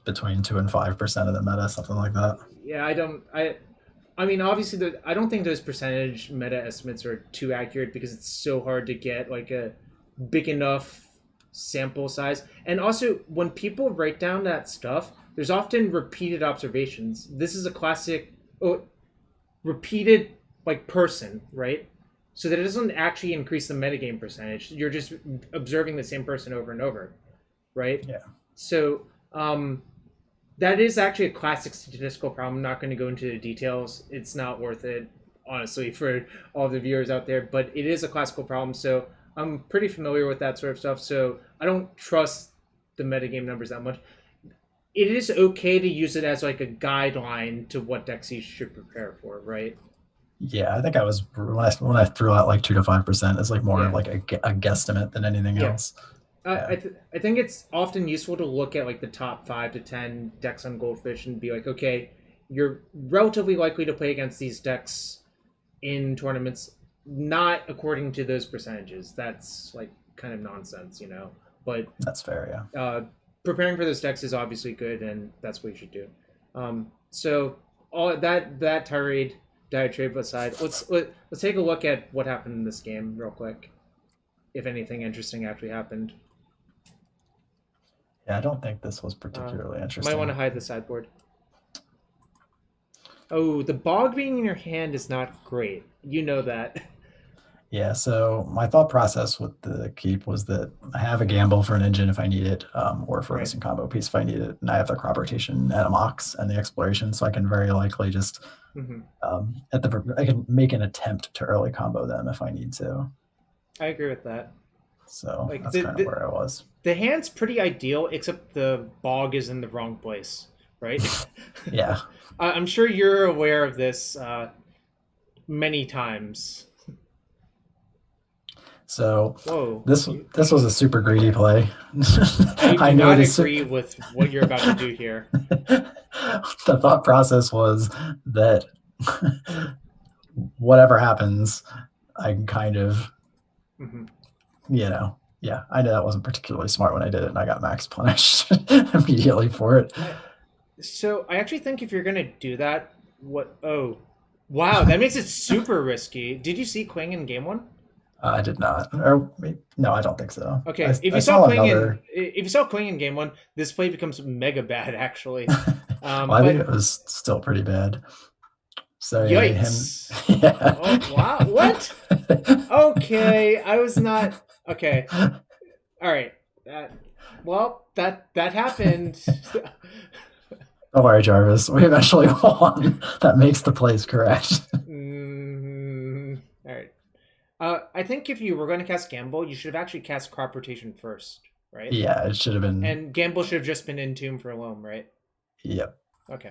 between 2 and 5% of the meta, something like that. Yeah, I don't. I mean, obviously, I don't think those percentage meta estimates are too accurate because it's so hard to get like a big enough sample size. And also, when people write down that stuff, there's often repeated observations. This is a classic repeated like person, right? So that it doesn't actually increase the metagame percentage. You're just observing the same person over and over, right? Yeah. So that is actually a classic statistical problem. I'm not going to go into the details. It's not worth it, honestly, for all the viewers out there. But it is a classical problem. So I'm pretty familiar with that sort of stuff. So I don't trust the metagame numbers that much. It is okay to use it as like a guideline to what decks you should prepare for, right? Yeah, I think I was when I threw out like 2 to 5%. It's like more Yeah. like a guesstimate than anything Yeah. else. Yeah. I think it's often useful to look at like the top 5 to 10 decks on Goldfish and be like, okay, you're relatively likely to play against these decks in tournaments, not according to those percentages. That's like kind of nonsense, you know. But That's fair. Yeah. preparing for those decks is obviously good, and that's what you should do. So all that tirade diatribe aside, let's take a look at what happened in this game real quick. If anything interesting actually happened. Yeah, I don't think this was particularly interesting. Might want to hide the sideboard. Oh, the bog being in your hand is not great. You know that. Yeah, so my thought process with the keep was that I have a gamble for an engine if I need it, or for a Right. missing combo piece if I need it, and I have the crop rotation and a mox and the exploration, so I can very likely just I can make an attempt to early combo them if I need to. I agree with that. So Like that's kind of where I was. the hand's pretty ideal, except the bog is in the wrong place, right? Yeah. I'm sure you're aware of this many times. So Whoa. this was a super greedy play. I do not agree with what you're about to do here. The thought process was that whatever happens, I can kind of, yeah, I know that wasn't particularly smart when I did it, and I got max punished immediately for it. So I actually think if you're gonna do that, oh, wow, that makes it super risky. Did you see Quing in game one? I did not. Or no, I don't think so. Okay, if you saw Quing in game one, this play becomes mega bad. Actually, well, I think it was still pretty bad. So yikes! Yeah. Oh, wow! What? Okay, I was not okay. All right. That happened. Don't worry, Jarvis. We eventually won. That makes the plays correct. All right. I think if you were going to cast Gamble, you should have actually cast Crop Rotation first, right? Yeah, it should have been. And Gamble should have just been Entomb for Loam, right? Yep. Okay.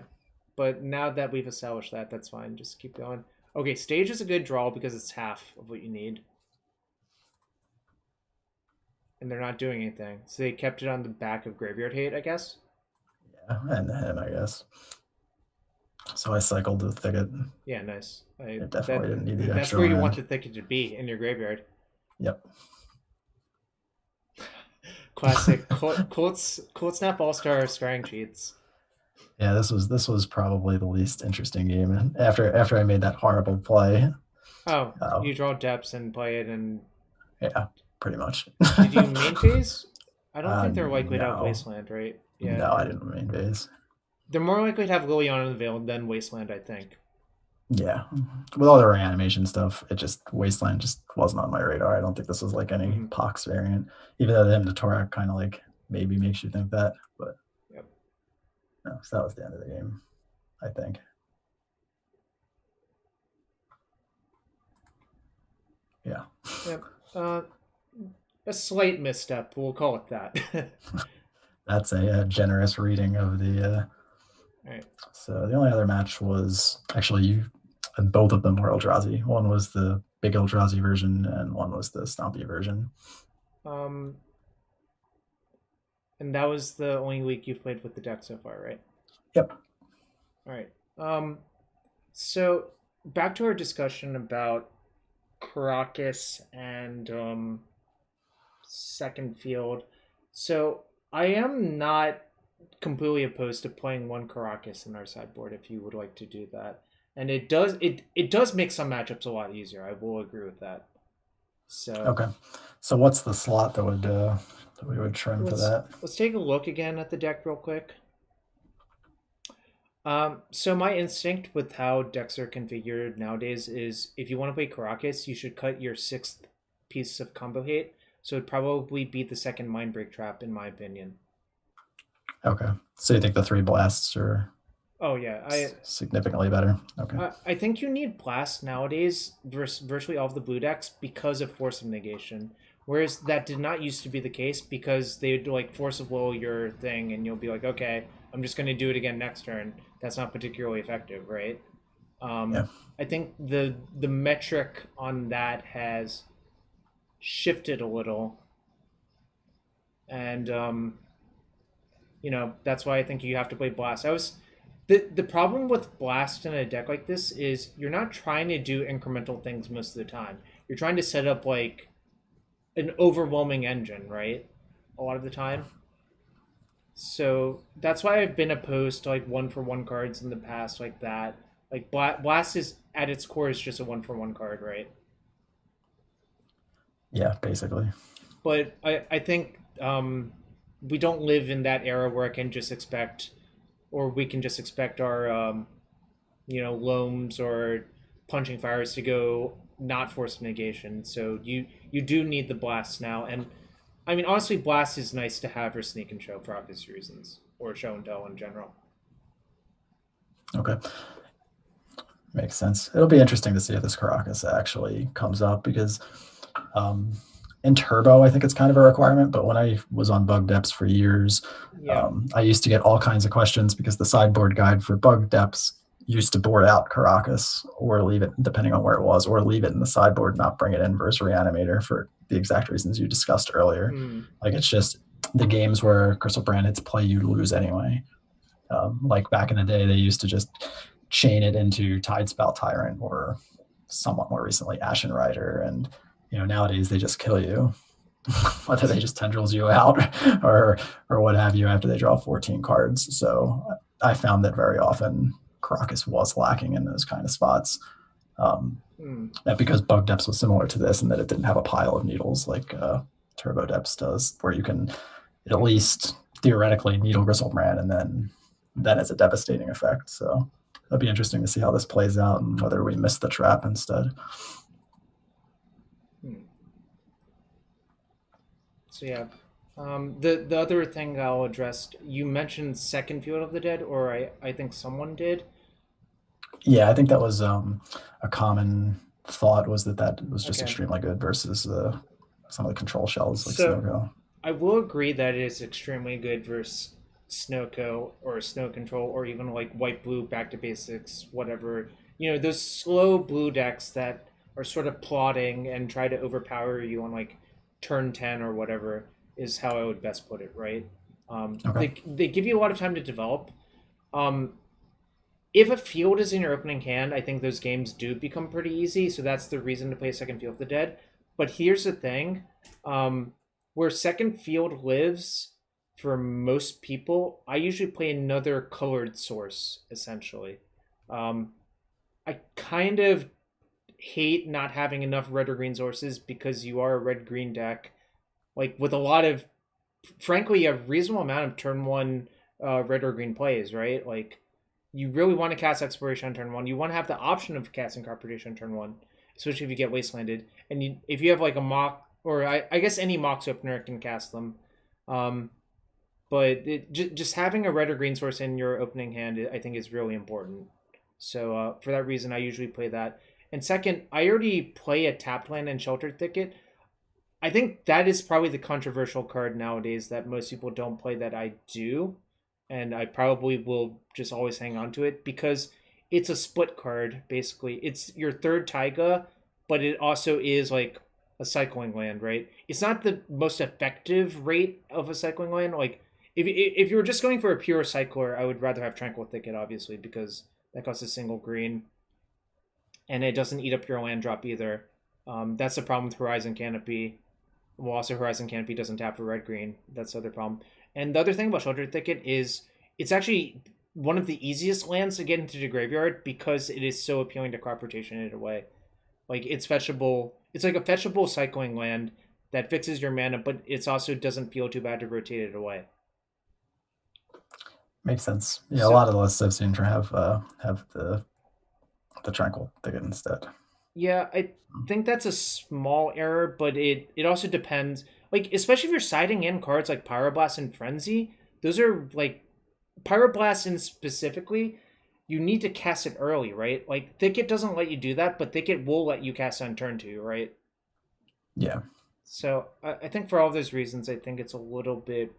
But now that we've established that, that's fine. Just keep going. Okay, Stage is a good draw because it's half of what you need. And they're not doing anything. So they kept it on the back of Graveyard Hate, I guess? Yeah, and the him, I guess. So I cycled the Thicket. Yeah, nice. It definitely didn't need the extra. That's where you want the Thicket to be, in your graveyard. Yep. Classic. Cold Snap All-Star scrying cheats. Yeah, this was probably the least interesting game. After I made that horrible play. Oh, you draw depths and play it, and yeah, pretty much. Did you main phase? I don't think they're likely to have Wasteland, right? Yeah. No, I didn't main phase. They're more likely to have Liliana in the Veil than Wasteland, I think. Yeah, with all the reanimation stuff, Wasteland just wasn't on my radar. I don't think this was like any Pox variant, even though the Hymn to Torak kind of like maybe makes you think that, but no. So that was the end of the game, I think. Yeah. Yep. A slight misstep, we'll call it that. That's a generous reading of the. All right. So the only other match was actually and both of them were Eldrazi. One was the big Eldrazi version, and one was the Stompy version. And that was the only week you've played with the deck so far, right? Yep. All right. So back to our discussion about Caracas and second field. So I am not completely opposed to playing one Caracas in our sideboard if you would like to do that. And it does make some matchups a lot easier. I will agree with that. So Okay. So what's the slot that we would trim for that? let's take a look again at the deck real quick. So my instinct with how decks are configured nowadays is if you want to play Caracas, you should cut your sixth piece of combo hate. So it'd probably be the second Mind Break Trap, in my opinion. Okay. So you think the 3 blasts are Oh yeah, significantly better? Okay. I think you need blast nowadays versus virtually all of the blue decks because of Force of Negation. Whereas that did not used to be the case because they'd like Force of Will your thing and you'll be like, okay, I'm just going to do it again next turn. That's not particularly effective, right? Yeah. I think the metric on that has shifted a little. And, that's why I think you have to play Blast. The problem with Blast in a deck like this is you're not trying to do incremental things most of the time. You're trying to set up like an overwhelming engine, right? A lot of the time. So that's why I've been opposed to like 1-for-1 cards in the past like that. Like Blast is at its core is just a 1-for-1 card, right? Yeah, basically. But I think we don't live in that era where I can just expect, or we can just expect our loams or punching fires to go not force negation. So you do need the blast now, and I mean honestly, blast is nice to have for sneak and show for obvious reasons, or show and tell in general. Okay. Makes sense. It'll be interesting to see if this Caracas actually comes up because in Turbo, I think it's kind of a requirement, but when I was on Bug Depths for years, I used to get all kinds of questions because the sideboard guide for Bug Depths used to board out Caracas or leave it, depending on where it was, or leave it in the sideboard, not bring it in versus Reanimator for the exact reasons you discussed earlier. Like it's just the games where Crystal Brand hits play, you lose anyway. Like back in the day, they used to just chain it into Tidespell Tyrant or somewhat more recently Ashen Rider, and nowadays they just kill you. Whether they just tendrils you out or what have you after they draw 14 cards. So I found that very often Caracas was lacking in those kind of spots. That because Bug Depths was similar to this and that it didn't have a pile of needles like Turbo Depths does, where you can at least theoretically needle Gristlebrand and then it's a devastating effect. So it'll be interesting to see how this plays out and whether we miss the trap instead. So yeah, the other thing I'll address, you mentioned second Field of the Dead, or I think someone did. Yeah, I think that was a common thought, was that was just extremely good versus some of the control shells like Snowco. I will agree that it is extremely good versus Snowco or Snow Control or even like White Blue Back to Basics, whatever. Those slow blue decks that are sort of plotting and try to overpower you on like turn 10 or whatever is how I would best put it, right? They give you a lot of time to develop. If a field is in your opening hand, I think those games do become pretty easy, so that's the reason to play second Field of the Dead. But here's the thing, where second field lives for most people, I usually play another colored source, essentially. I kind of hate not having enough red or green sources because you are a red-green deck, like with a lot of, frankly, a reasonable amount of turn one red or green plays, right? Like you really want to cast Exploration on turn one. You want to have the option of casting Corporation on turn one, especially if you get Wastelanded. And if you have like a Mox, or I guess any Mox opener can cast them. But just having a red or green source in your opening hand, I think is really important. So for that reason, I usually play that. And second, I already play a tapped land and Sheltered Thicket. I think that is probably the controversial card nowadays that most people don't play that I do. And I probably will just always hang on to it because it's a split card, basically. It's your third Taiga, but it also is like a cycling land, right? It's not the most effective rate of a cycling land. Like if you were just going for a pure cycler, I would rather have Tranquil Thicket, obviously, because that costs a single green, and it doesn't eat up your land drop either. That's the problem with Horizon Canopy. Well, also Horizon Canopy doesn't tap for red green. That's the other problem. And the other thing about Shelter Thicket is it's actually one of the easiest lands to get into the graveyard because it is so appealing to crop rotation in a way. Like it's fetchable. It's like a fetchable cycling land that fixes your mana, but it also doesn't feel too bad to rotate it away. Makes sense. Yeah, a lot of the lists I've seen have the Tranquil Thicket instead. Yeah, I think that's a small error, but it also depends. Like, especially if you're siding in cards like Pyroblast and Frenzy, those are like Pyroblast in specifically, you need to cast it early, right? Like Thicket doesn't let you do that, but Thicket will let you cast on turn 2, right? Yeah. So I think for all those reasons, I think it's a little bit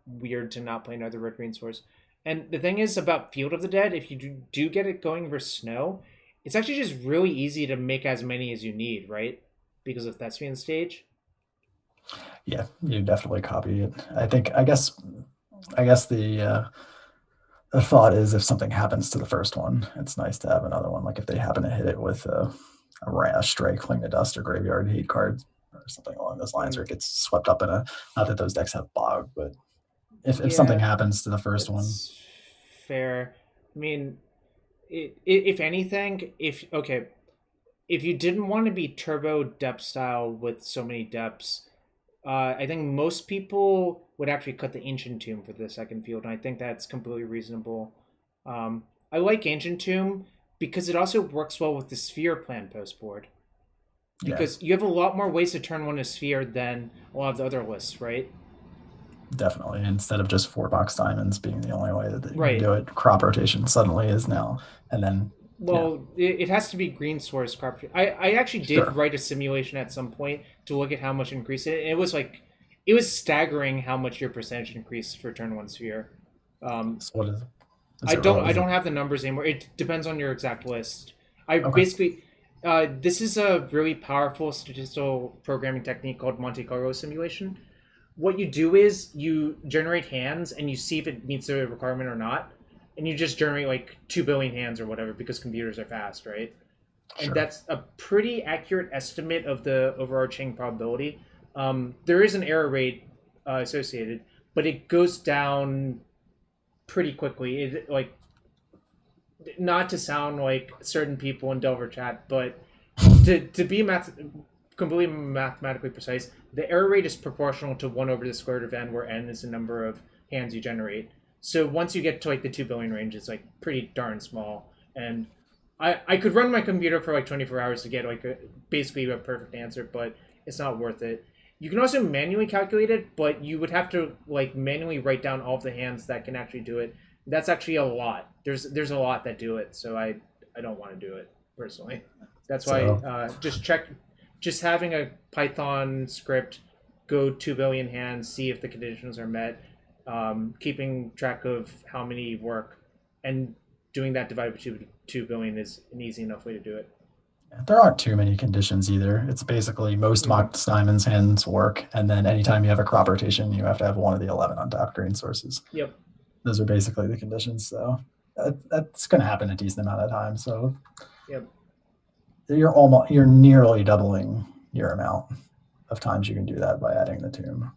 weird to not play another red green source. And the thing is about Field of the Dead, if you do get it going for snow, it's actually just really easy to make as many as you need, right? Because of Thespian Stage. Yeah, you definitely copy it. I guess the thought is if something happens to the first one, it's nice to have another one. Like if they happen to hit it with a stray, Cling to Dust, or Graveyard Hate card or something along those lines, or it gets swept up in a. Not that those decks have Bog, but if something happens to the first one, fair. I mean, if anything, if you didn't want to be turbo depth style with so many depths, I think most people would actually cut the Ancient Tomb for the second field, and I think that's completely reasonable. I like Ancient Tomb because it also works well with the Sphere plan post board. Because you have a lot more ways to turn one a Sphere than a lot of the other lists, right? Definitely. Instead of just 4-box diamonds being the only way that you can do it, crop rotation suddenly is now. And then it has to be green source crop. I actually did write a simulation at some point to look at how much increase it. And it was staggering how much your percentage increased for turn 1 Sphere. So what is it? I don't have the numbers anymore. It depends on your exact list. Basically this is a really powerful statistical programming technique called Monte Carlo simulation. What you do is you generate hands and you see if it meets the requirement or not. And you just generate like 2 billion hands or whatever because computers are fast, right? Sure. And that's a pretty accurate estimate of the overarching probability. There is an error rate associated, but it goes down pretty quickly. It like, not to sound like certain people in Delver chat, but to be completely mathematically precise, the error rate is proportional to 1 over the square root of n, where n is the number of hands you generate. So once you get to like the 2 billion range, it's like pretty darn small. And I could run my computer for like 24 hours to get like basically a perfect answer, but it's not worth it. You can also manually calculate it, but you would have to like manually write down all of the hands that can actually do it. That's actually a lot. There's a lot that do it, so I don't want to do it personally. That's why just having a Python script go 2 billion hands, see if the conditions are met, keeping track of how many work, and doing that divided by 2 billion is an easy enough way to do it. There aren't too many conditions either. It's basically most mock diamonds hands work, and then anytime you have a crop rotation, you have to have one of the 11 untapped green sources. Yep. Those are basically the conditions. So that's going to happen a decent amount of time. So yep. You're nearly doubling your amount of times you can do that by adding the tomb.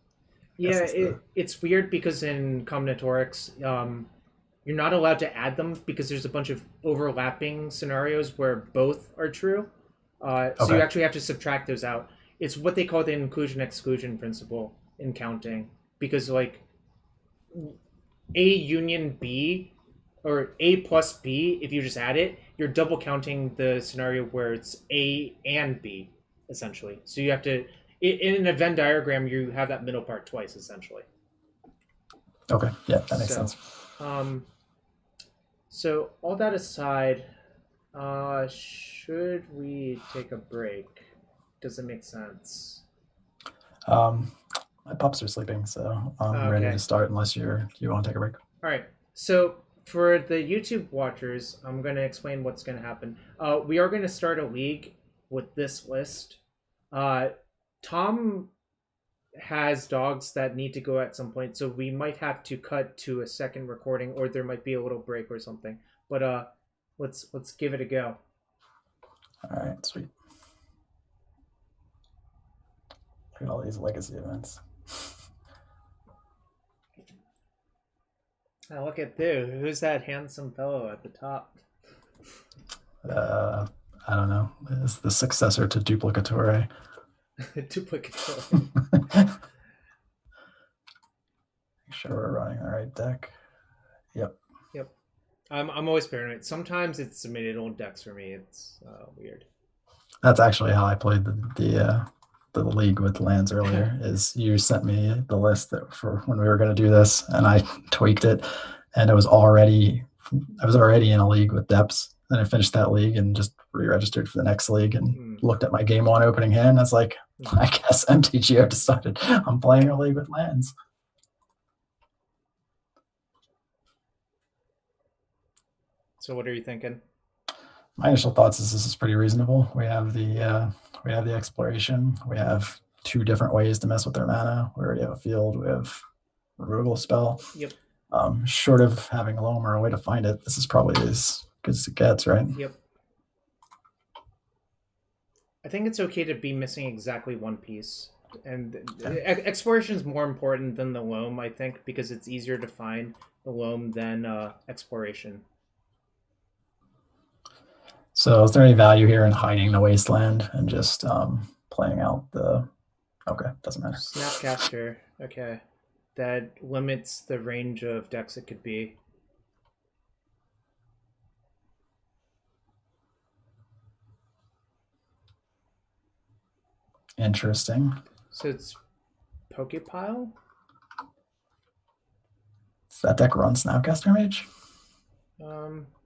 Yeah, it's weird because in combinatorics, you're not allowed to add them because there's a bunch of overlapping scenarios where both are true. So you actually have to subtract those out. It's what they call the inclusion-exclusion principle in counting. Because like A union B or A plus B, if you just add it, you're double counting the scenario where it's A and B, essentially. So you have to, in a Venn diagram, you have that middle part twice, essentially. Okay, yeah, that makes sense. So all that aside, should we take a break? Does it make sense? My pups are sleeping, so I'm ready to start unless you want to take a break. All right. So for the YouTube watchers, I'm going to explain what's going to happen. We are going to start a league with this list. Tom has dogs that need to go at some point, so we might have to cut to a second recording, or there might be a little break or something. But let's give it a go. All right, sweet. Look at all these legacy events. Now look at this. Who's that handsome fellow at the top? I don't know. Is the successor to Duplicatore? Duplicate. Make sure we're running the right deck. Yep. Yep. I'm always paranoid. Sometimes it's submitted old decks for me. It's weird. That's actually how I played the league with lands earlier. Is you sent me the list that for when we were going to do this, and I tweaked it, and I was already in a league with Depths. Then I finished that league and just re-registered for the next league and looked at my game one opening hand. And I was like, I guess MTGO decided I'm playing a league with lands. So what are you thinking? My initial thoughts is this is pretty reasonable. We have the exploration. We have two different ways to mess with their mana. We already have a field. We have removal spell. Yep. Short of having a loam or a way to find it, this is probably as good as it gets, right? Yep. I think it's okay to be missing exactly one piece. And exploration is more important than the loam, I think, because it's easier to find the loam than exploration. So is there any value here in hiding the wasteland and just playing out the... Okay, doesn't matter. Snapcaster, okay. That limits the range of decks it could be. Interesting. So it's Pokepile? Does that deck run Snapcaster Mage? I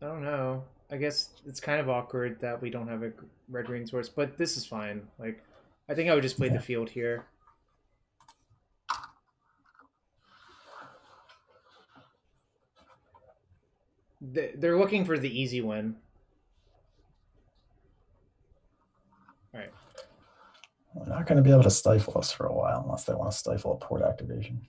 don't know. I guess it's kind of awkward that we don't have a red-green source, but this is fine. Like, I think I would just play the field here. They're looking for the easy win. All right. We're not going to be able to stifle us for a while unless they want to stifle a port activation.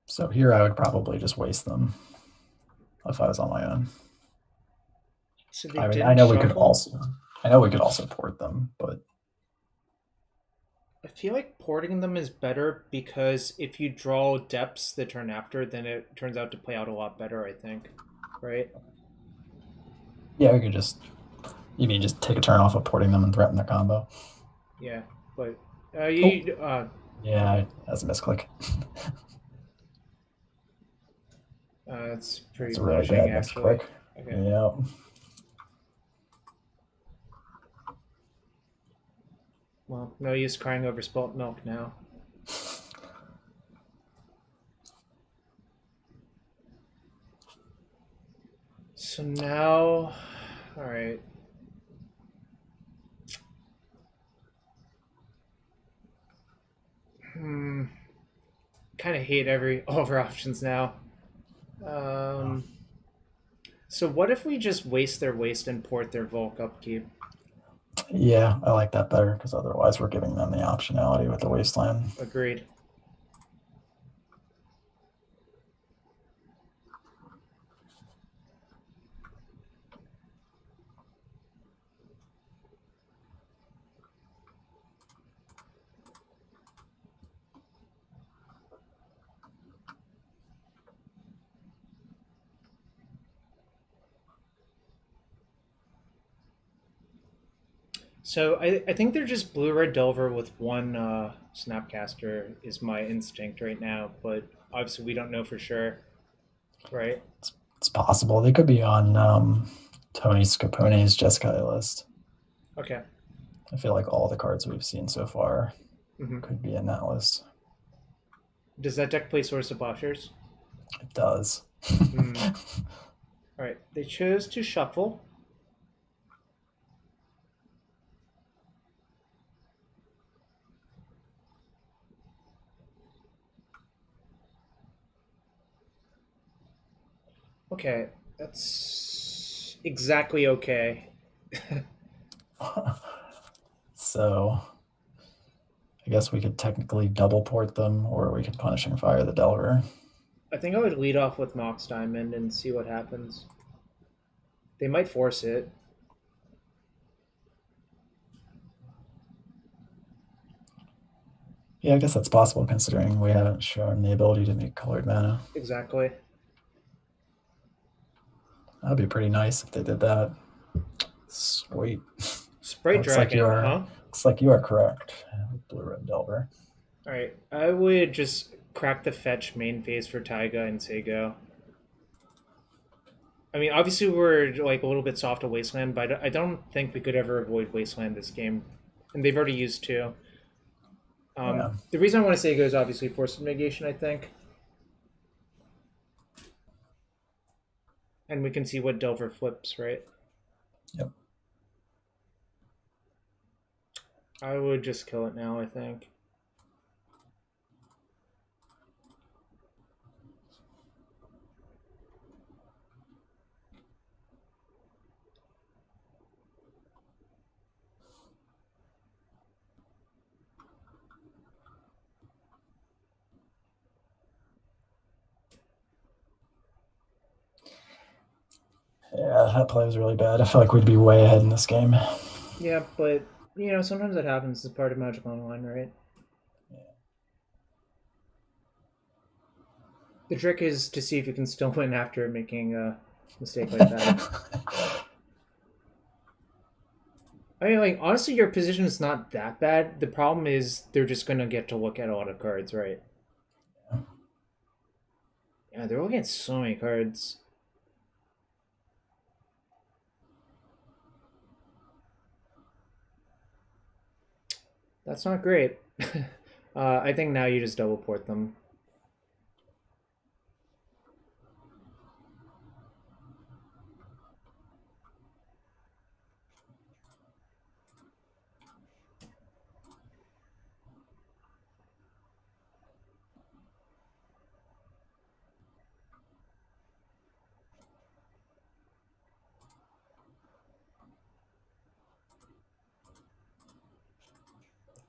So here I would probably just waste them if I was on my own. So I mean, I know we could also port them, but I feel like porting them is better because if you draw depths the turn after, then it turns out to play out a lot better, I think. Right? Yeah, we could just... You mean just take a turn off of porting them and threaten their combo? Yeah, but... yeah, that's a misclick. It's pretty It's a really bad actually. misclick. Okay. Yeah. Well, no use crying over spilt milk now. So now... Alright. Kind of hate all of our options now. So what if we just waste their waste and port their Volk upkeep? Yeah, I like that better because otherwise we're giving them the optionality with the wasteland. Agreed. So I think they're just blue-red Delver with one Snapcaster is my instinct right now, but obviously we don't know for sure, right? It's possible. They could be on Tony Scapone's Jeskai list. Okay. I feel like all the cards we've seen so far could be in that list. Does that deck play Source of Boshers? It does. All right. They chose to shuffle. Okay, that's exactly okay. So I guess we could technically double port them, or we could Punishing Fire the Delver. I think I would lead off with Mox Diamond and see what happens. They might force it. Yeah, I guess that's possible considering we haven't shown the ability to make colored mana. Exactly. That'd be pretty nice if they did that. Sweet. Sprite Dragon, huh? Looks like you are correct. Blue Red Delver. Alright, I would just crack the fetch main phase for Taiga and say go. I mean, obviously we're like a little bit soft to Wasteland, but I don't think we could ever avoid Wasteland this game. And they've already used two. Yeah. The reason I want to say go is obviously Force of Negation, I think. And we can see what Delver flips, right? Yep. I would just kill it now, I think. Yeah, that play was really bad. I feel like we'd be way ahead in this game. Yeah, but, you know, sometimes that happens as part of Magic Online, right? Yeah. The trick is to see if you can still win after making a mistake like that. I mean, like, honestly, your position is not that bad. The problem is they're just going to get to look at a lot of cards, right? Yeah, they're looking at so many cards. That's not great. I think now you just double port them.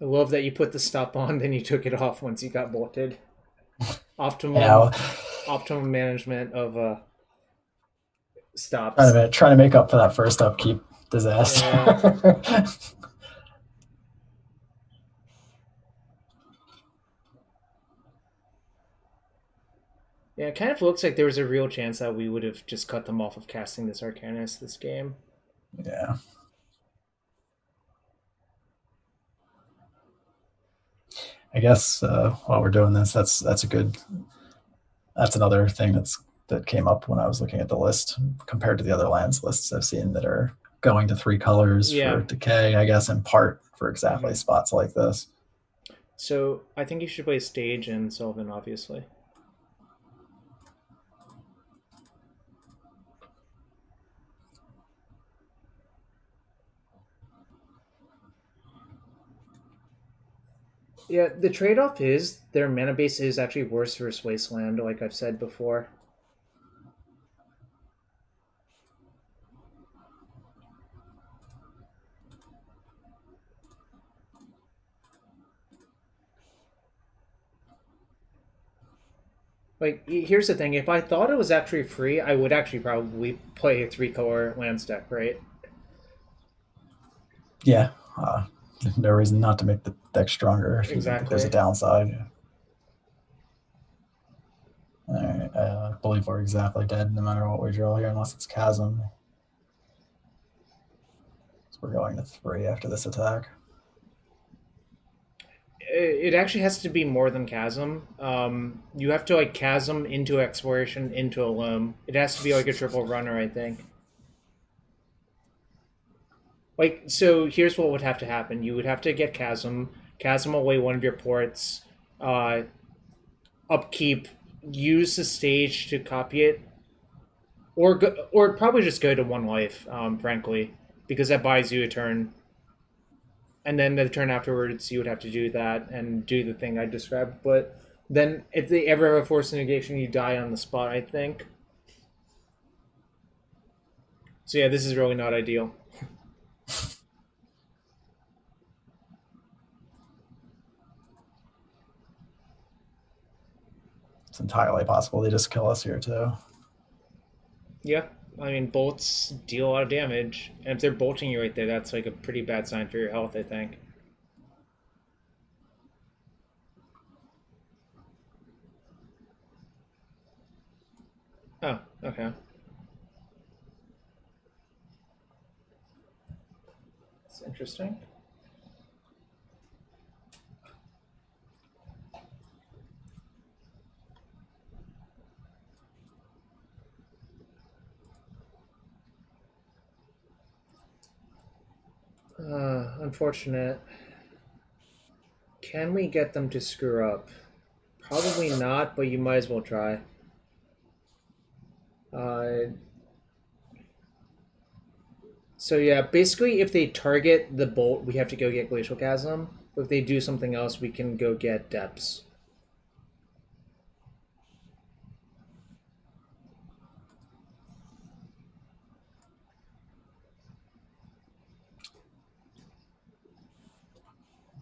I love that you put the stop on, then you took it off once you got bolted. Optimum management of stops. Trying to make up for that first upkeep disaster. Yeah. Yeah, it kind of looks like there was a real chance that we would have just cut them off of casting this Arcanist this game. Yeah. I guess while we're doing this, that's another thing that came up when I was looking at the list compared to the other lands lists I've seen that are going to 3 colors for decay, I guess in part for exactly spots like this. So I think you should play Stage and Sylvan, obviously. Yeah, the trade-off is their mana base is actually worse versus Wasteland, like I've said before. Like, here's the thing. If I thought it was actually free, I would actually probably play a 3-color lands deck, right? Yeah. No reason not to make the deck stronger if exactly. There's a downside. All right, I believe we're exactly dead no matter what we draw here, unless it's Chasm. So we're going to 3 after this attack. It actually has to be more than Chasm. You have to like Chasm into Exploration into a Loam. It has to be like a triple runner, I think. Like, so here's what would have to happen. You would have to get Chasm away one of your ports, upkeep, use the stage to copy it, or probably just go to 1 life, frankly, because that buys you a turn. And then the turn afterwards, you would have to do that and do the thing I described. But then if they ever have a Force of Negation, you die on the spot, I think. So yeah, this is really not ideal. It's entirely possible they just kill us here too. Yeah, I mean bolts deal a lot of damage, and if they're bolting you right there, that's like a pretty bad sign for your health, I think. Oh, okay. That's interesting. Unfortunate. Can we get them to screw up? Probably not, but you might as well try. Uh, so yeah, basically, if they target the bolt, we have to go get Glacial Chasm. But if they do something else, we can go get Depths.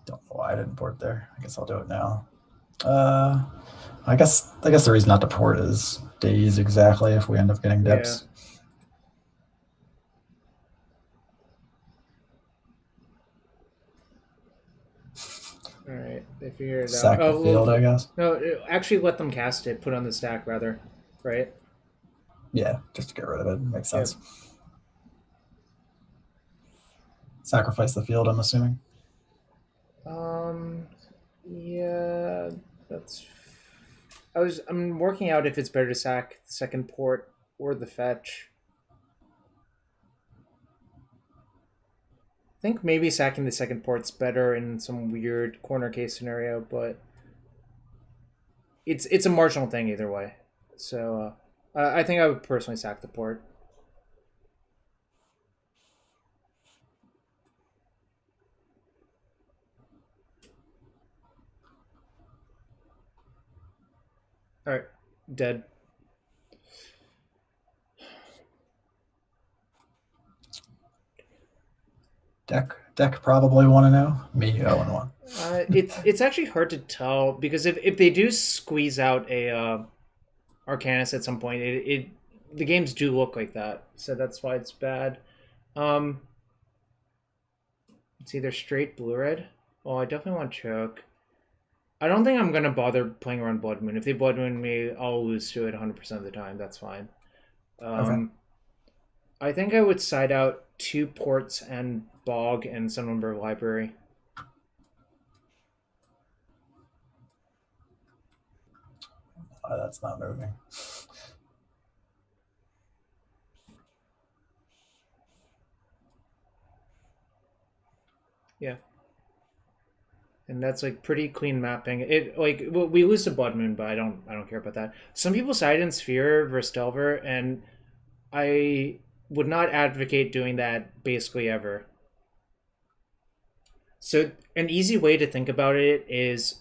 Don't know why I didn't port there. I guess I'll do it now. I guess the reason not to port is days exactly if we end up getting dips. All right, they figured it Sack out. the field, I guess. No, actually, let them cast it. Put on the stack rather, right? Yeah, just to get rid of it. Makes sense. Yep. Sacrifice the field, I'm assuming. Yeah, that's. I'm working out if it's better to sack the second port or the fetch. I think maybe sacking the second port's better in some weird corner case scenario, but it's a marginal thing either way. So I think I would personally sack the port. All right, dead. Deck probably want to know. Me 0-1. It's actually hard to tell because if they do squeeze out a Arcanist at some point, the games do look like that, so that's why it's bad. It's either straight blue red. Oh, I definitely want choke. I don't think I'm gonna bother playing around Blood Moon. If they Blood Moon me, I'll lose to it 100% of the time. That's fine. Okay. I think I would side out 2 ports and Bog and some number of library. Oh, that's not moving. Yeah. And that's like pretty clean mapping. It like we lose to Blood Moon, but I don't care about that. Some people side in Sphere versus Delver, and I would not advocate doing that basically ever. So an easy way to think about it is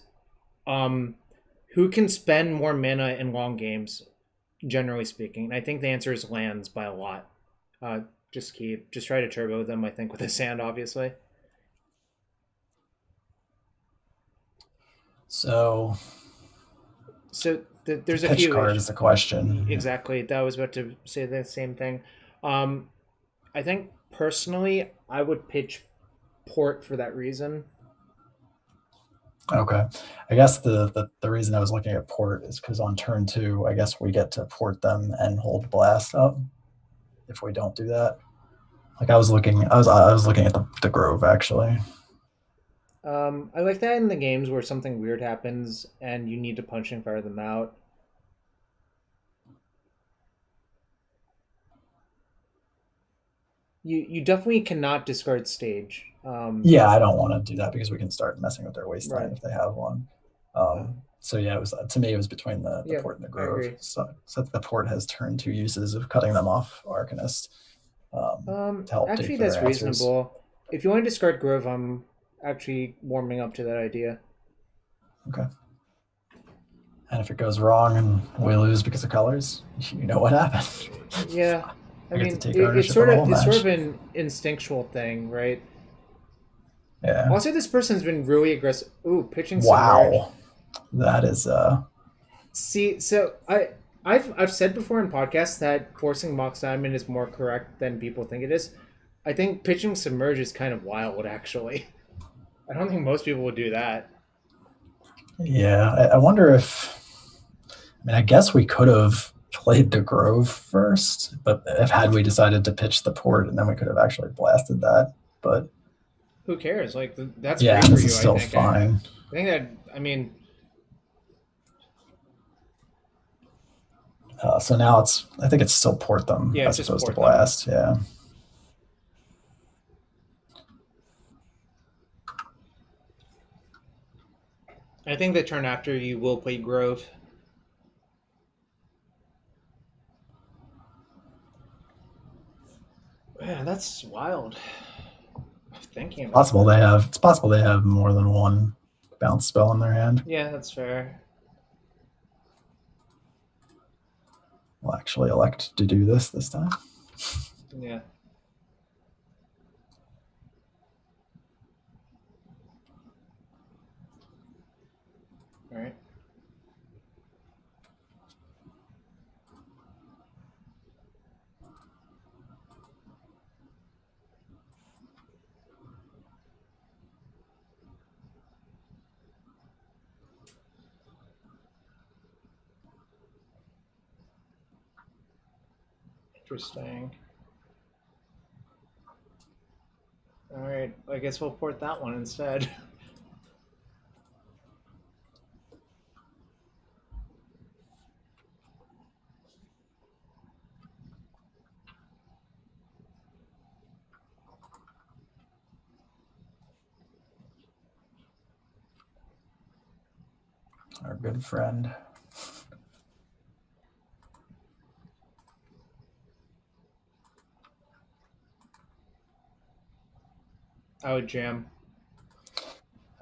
who can spend more mana in long games, generally speaking. And I think the answer is lands by a lot. Just try to turbo them, I think, with a sand, obviously. So there's a pitch few card is the question. Exactly. That was about to say the same thing. I think personally, I would pitch port for that reason. Okay. I guess the reason I was looking at port is because on turn 2, I guess we get to port them and hold blast up if we don't do that. Like I was looking at the Grove actually. I like that in the games where something weird happens and you need to punch and fire them out. You definitely cannot discard stage. Yeah, I don't want to do that because we can start messing with their waistline Right. if they have one. So yeah, it was to me it was between the port and the Grove. So the port has turn 2 uses of cutting them off Arcanist. To help actually, that's reasonable. If you want to discard Grove, I'm actually warming up to that idea. Okay. And if it goes wrong and we lose because of colors, you know what happened. Yeah. I mean, it's sort of an instinctual thing, right? Yeah. Also, this person's been really aggressive. Ooh, pitching. Wow, that is See, so I've said before in podcasts that forcing Mox Diamond is more correct than people think it is. I think pitching Submerge is kind of wild, actually. I don't think most people would do that. Yeah, I wonder if. I mean, I guess we could have played the Grove first, but if had we decided to pitch the port, and then we could have actually blasted that. But Who cares? Like that's yeah, great for this is you. I still think. fine. I think that. I mean, So now it's. I think it's still port them yeah, as just opposed to port them. blast. Yeah. I think the turn after you will play Grove. Man, that's wild. Thinking about Possible that. they have. It's possible they have more than one bounce spell in their hand. Yeah, that's fair. We'll actually elect to do this time. Yeah. All right. Interesting. All right. I guess we'll port that one instead. Our good friend. I would jam.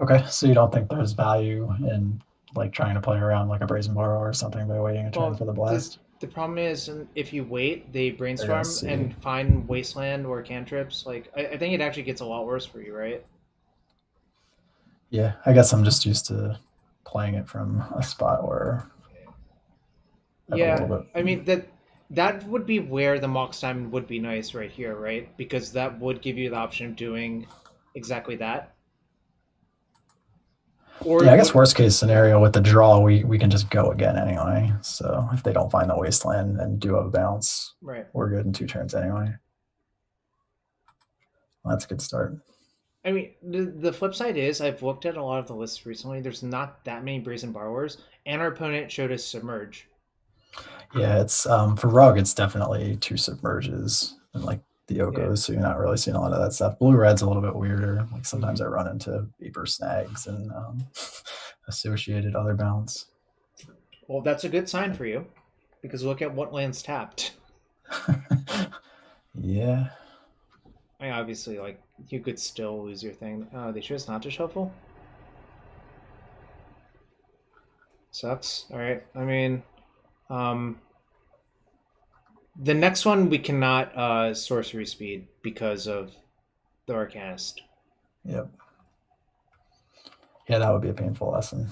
Okay, so you don't think there's value in like trying to play around like a brazen borrow or something by waiting a turn Well, for the blast? the problem is if you wait, they They're gonna brainstorm see. and find wasteland or cantrips. Like I think it actually gets a lot worse for you, right? Yeah, I guess I'm just used to playing it from a spot where I have a little Yeah. bit. I mean that would be where the Mox Diamond would be nice right here, right? Because that would give you the option of doing exactly that. Or Yeah, it I guess would. worst case scenario with the draw, we can just go again anyway. So if they don't find the wasteland and do a bounce, Right. we're good in 2 turns anyway. Well, that's a good start. I mean, the flip side is I've looked at a lot of the lists recently. There's not that many Brazen Borrowers, and our opponent showed us Submerge. Yeah, it's for Rug, it's definitely 2 submerges and like the Yeah. Yokos, so you're not really seeing a lot of that stuff. Blue red's a little bit weirder. Like sometimes Mhm. I run into Beeper snags and associated other bounds. Well, that's a good sign for you, because look at what lands tapped. Yeah. I mean, obviously, like you could still lose your thing. They chose not to shuffle. Sucks. All right. I mean, um, the next one we cannot sorcery speed because of the Arcanist. Yep. Yeah, that would be a painful lesson.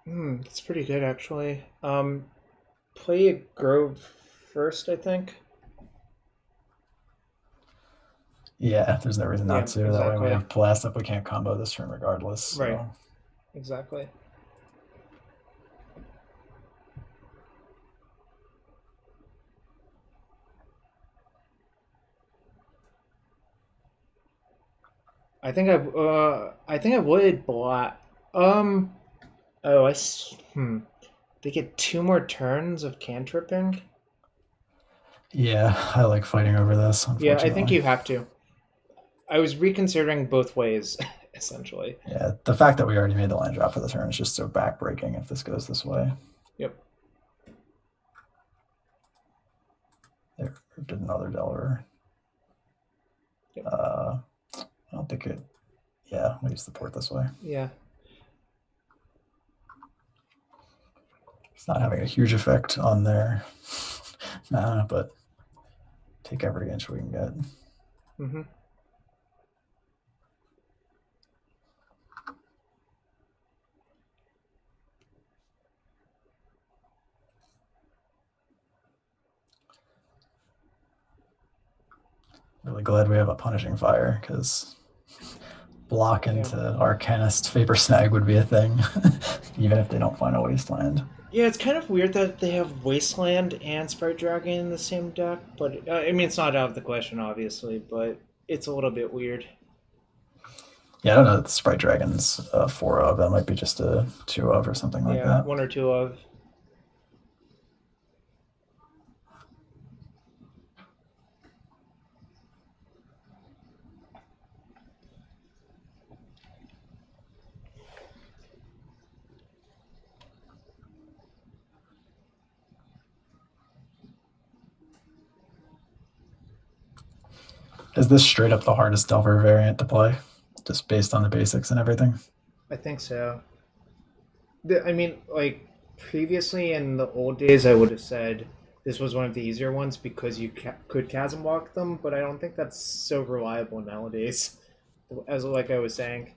That's pretty good actually. Play a Grove first, I think. Yeah, there's no reason not Yeah, to. That way we exactly. have blast up. We can't combo this turn regardless. Right. So Exactly. I think I would black. Um. Oh, They get 2 more turns of cantripping. yeah, I like fighting over this, Yeah, I think unfortunately. you have to. I was reconsidering both ways, essentially. Yeah, the fact that we already made the land drop for the turn is just so backbreaking if this goes this way. Yep. There did another Delver. Yep. I don't think it. Yeah, we use the port this way. Yeah. It's not having a huge effect on their mana, but take every inch we can get. Mm-hmm. Really glad we have a punishing fire because block into Arcanist Vapor Snag would be a thing, even if they don't find a wasteland. Yeah, it's kind of weird that they have Wasteland and Sprite Dragon in the same deck, but I mean, it's not out of the question, obviously, but it's a little bit weird. Yeah, I don't know that the Sprite Dragon's 4 of. That might be just a 2 of or something like that. One or two of. Is this straight up the hardest Delver variant to play, just based on the basics and everything? I think so. I mean, like, previously in the old days, I would have said this was one of the easier ones because you could Chasm Walk them, but I don't think that's so reliable nowadays, as like I was saying.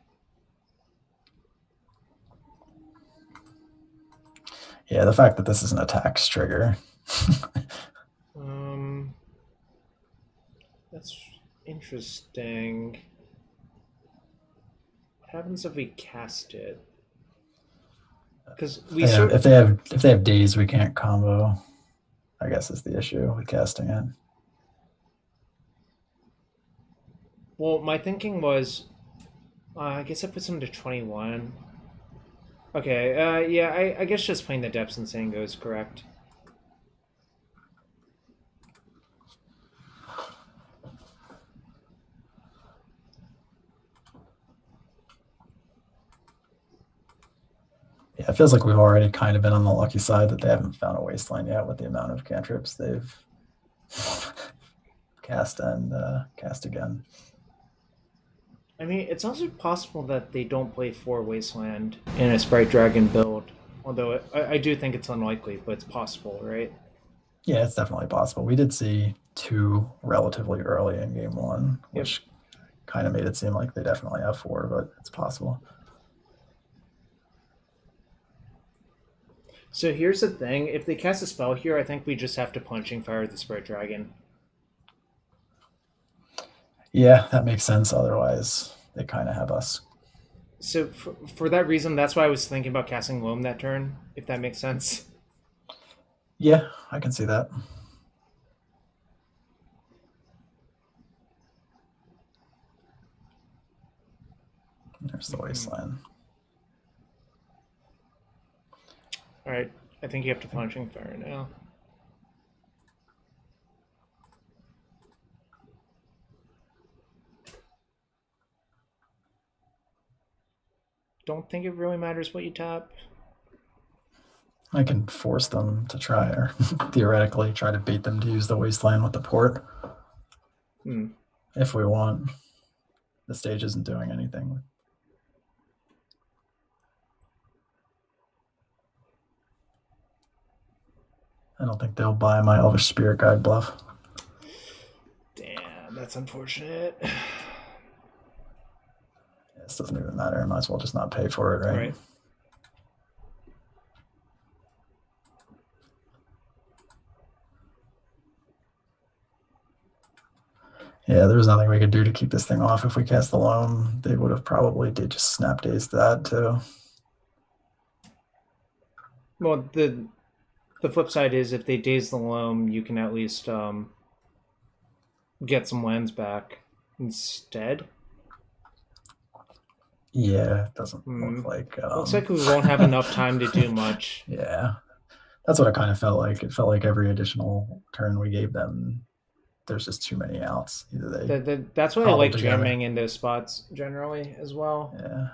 Yeah, the fact that this is an attacks trigger. That's interesting. What happens if we cast it? Because if they have days we can't combo, I guess is the issue with casting it. Well, my thinking was, I guess I put some to 21. Okay, yeah, I guess just playing the Depths and Sango is correct. Yeah, it feels like we've already kind of been on the lucky side that they haven't found a wasteland yet with the amount of cantrips they've cast and cast again. I mean, it's also possible that they don't play 4 Wasteland in a Sprite Dragon build. Although I do think it's unlikely, but it's possible, right? Yeah, it's definitely possible. We did see 2 relatively early in game 1, which kind of made it seem like they definitely have 4, but it's possible. So here's the thing. If they cast a spell here, I think we just have to Punching Fire the Sprite Dragon. Yeah, that makes sense. Otherwise, they kind of have us. So for that reason, that's why I was thinking about casting Loam that turn, if that makes sense. Yeah, I can see that. There's the wasteland. All right, I think you have to Punching Fire now. Don't think it really matters what you tap. I can force them to try, or theoretically try to bait them to use the wasteland with the port. If we want. The stage isn't doing anything. I don't think they'll buy my Elvish Spirit Guide bluff. Damn, that's unfortunate. This doesn't even matter. I might as well just not pay for it, right? Yeah, there was nothing we could do to keep this thing off. If we cast the Loam, they would have probably did just snap dazed that too. Well, the flip side is if they daze the Loam, you can at least get some lands back instead. Yeah, it doesn't look like... looks like we won't have enough time to do much. Yeah, that's what it kind of felt like. It felt like every additional turn we gave them, there's just too many outs. Either they That's why I cobble like together. jamming in those spots generally as well. Yeah.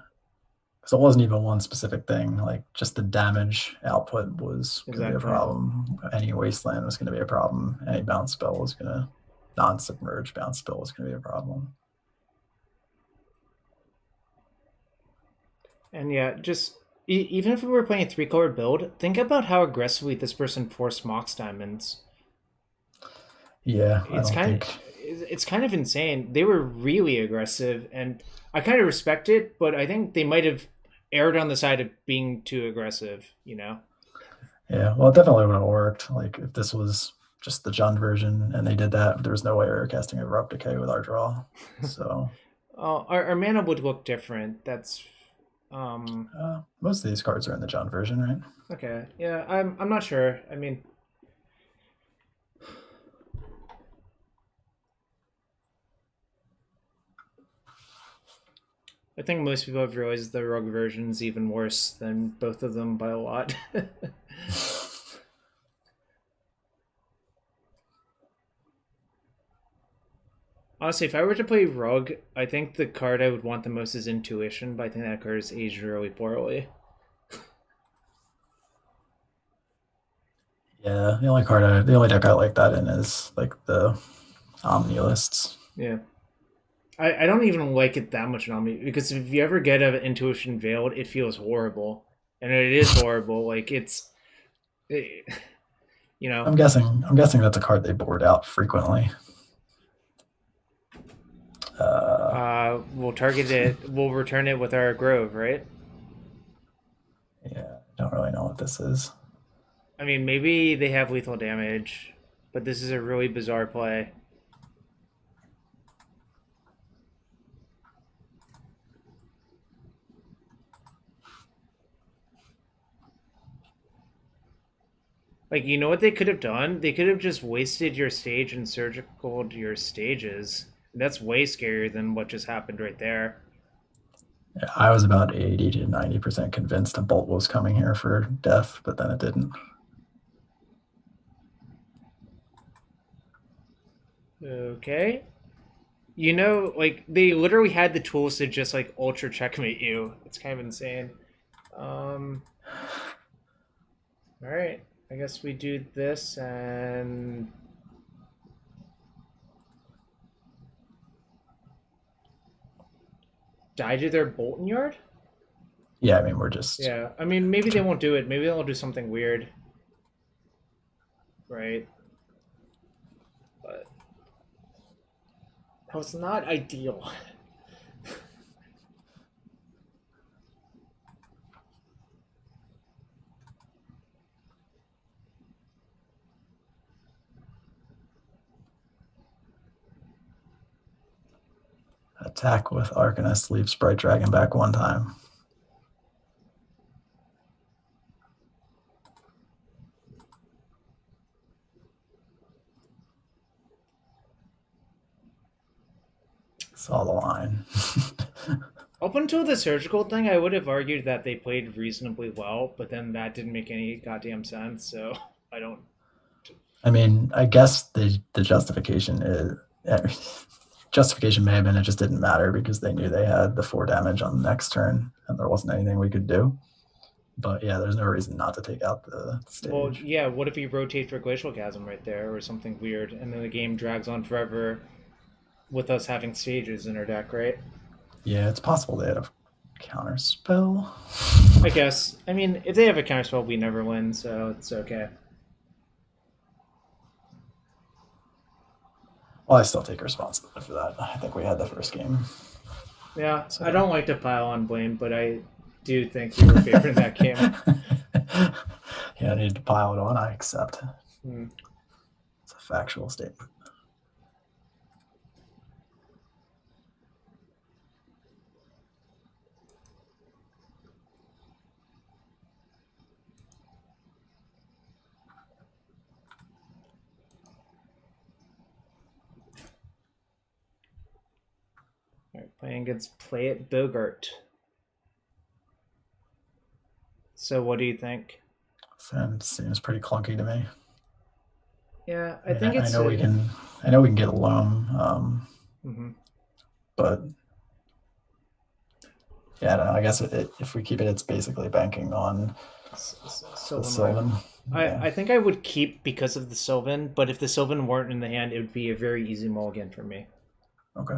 So it wasn't even one specific thing. Like just the damage output was going to be a Exactly. problem. Any wasteland was going to be a problem. Any bounce spell was going to non-submerged bounce spell was going to be a problem. And yeah, just even if we were playing a 3-color build, think about how aggressively this person forced Mox Diamonds. Yeah, I It's don't kind of think. it's kind of insane. They were really aggressive, and I kind of respect it, but I think they might have erred on the side of being too aggressive. You know. Yeah, well, it definitely would have worked. Like if this was just the Jund version and they did that, there was no way we were casting Abrupt Decay with our draw. So Our mana would look different. That's most of these cards are in the Jund version, right? okay. Yeah, I'm not sure. I mean, I think most people have realized the Rogue version's even worse than both of them by a lot. Honestly, if I were to play Rogue, I think the card I would want the most is Intuition, but I think that card is aged really poorly. Yeah, the only deck I like that in is like the Omni lists. Yeah. I don't even like it that much on me because if you ever get an Intuition Veiled, it feels horrible. And it is horrible. Like, it, you know, I'm guessing that's a card they board out frequently. Uh, we'll target it, we'll return it with our Grove, right? yeah, I don't really know what this is. I mean, maybe they have lethal damage, but this is a really bizarre play. Like, you know what they could have done? They could have just wasted your stage and surgicaled your stages. That's way scarier than what just happened right there. Yeah, I was about 80 to 90% convinced a bolt was coming here for death, but then it didn't. Okay. You know, like, they literally had the tools to just, like, ultra checkmate you. It's kind of insane. Um, alright. I guess we do this and die to their Bolton Yard? Yeah, I mean we're just Yeah. I mean, maybe they won't do it. Maybe they'll do something weird. Right? But that was not ideal. attack with Arcanist, leave Sprite Dragon back one time. Saw the line. Up until the surgical thing, I would have argued that they played reasonably well, but then that didn't make any goddamn sense. So I don't. I mean, I guess the justification is justification may have been it just didn't matter because they knew they had the 4 damage on the next turn and there wasn't anything we could do. But yeah, there's no reason not to take out the Well, stage. yeah. What if you rotate for Glacial Chasm right there, or something weird, and then the game drags on forever with us having stages in our deck, right? Yeah, it's possible they had a counter spell. I guess. I mean, if they have a counterspell, we never win, so it's okay. Well, I still take responsibility for that. I think we had the first game. Yeah, So. I don't like to pile on blame, but I do think you were favoring that game. Yeah, I needed to pile it on. I accept. Hmm. It's a factual statement. All right, playing against Play It Bogart. So, what do you think? So it seems pretty clunky to me. Yeah, I I mean, think I it's know we a, can I know we can get loam, but yeah, I don't know. I guess if we keep it, it's basically banking on the Sylvan. Yeah. I think I would keep because of the Sylvan, but if the Sylvan weren't in the hand, it would be a very easy mulligan for me. Okay.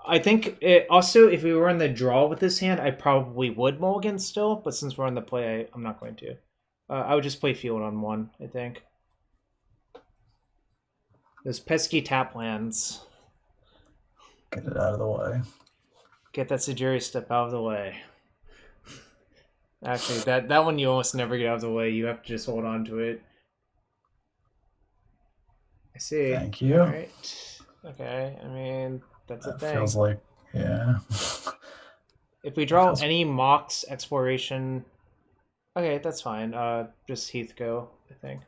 I think also, if we were in the draw with this hand, I probably would mulligan still, but since we're on the play, I'm not going to. I would just play field on 1, I think. Those pesky tap lands. Get it out of the way. Get that Sajiri step out of the way. Actually, that one you almost never get out of the way. You have to just hold on to it. I see. Thank you. All right. Okay. I mean, that's a thing. Feels like, yeah. If we draw any Mox exploration, okay, that's fine. Just Heath go, I think.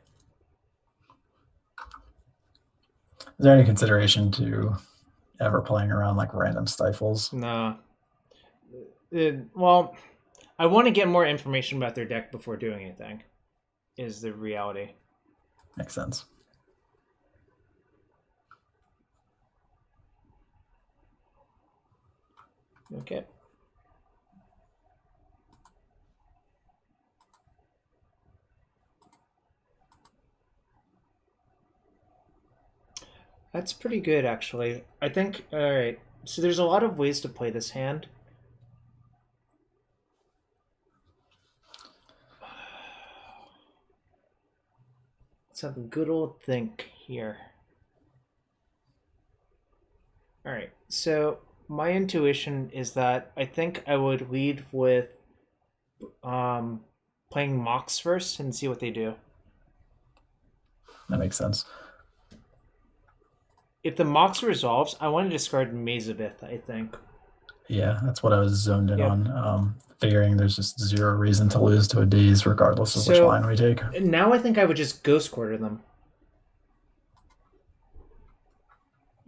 Is there any consideration to ever playing around like random stifles? No. Well, I want to get more information about their deck before doing anything, is the reality. Makes sense. Okay. That's pretty good, actually. I think, alright, so there's a lot of ways to play this hand. Let's have a good old think here. Alright, so my intuition is that I think I would lead with playing Mox first and see what they do. That makes sense. If the Mox resolves, I want to discard Mazabith, I think. Yeah, that's what I was zoned in on. Figuring there's just zero reason to lose to a Daze regardless of which line we take. Now I think I would just Ghost Quarter them.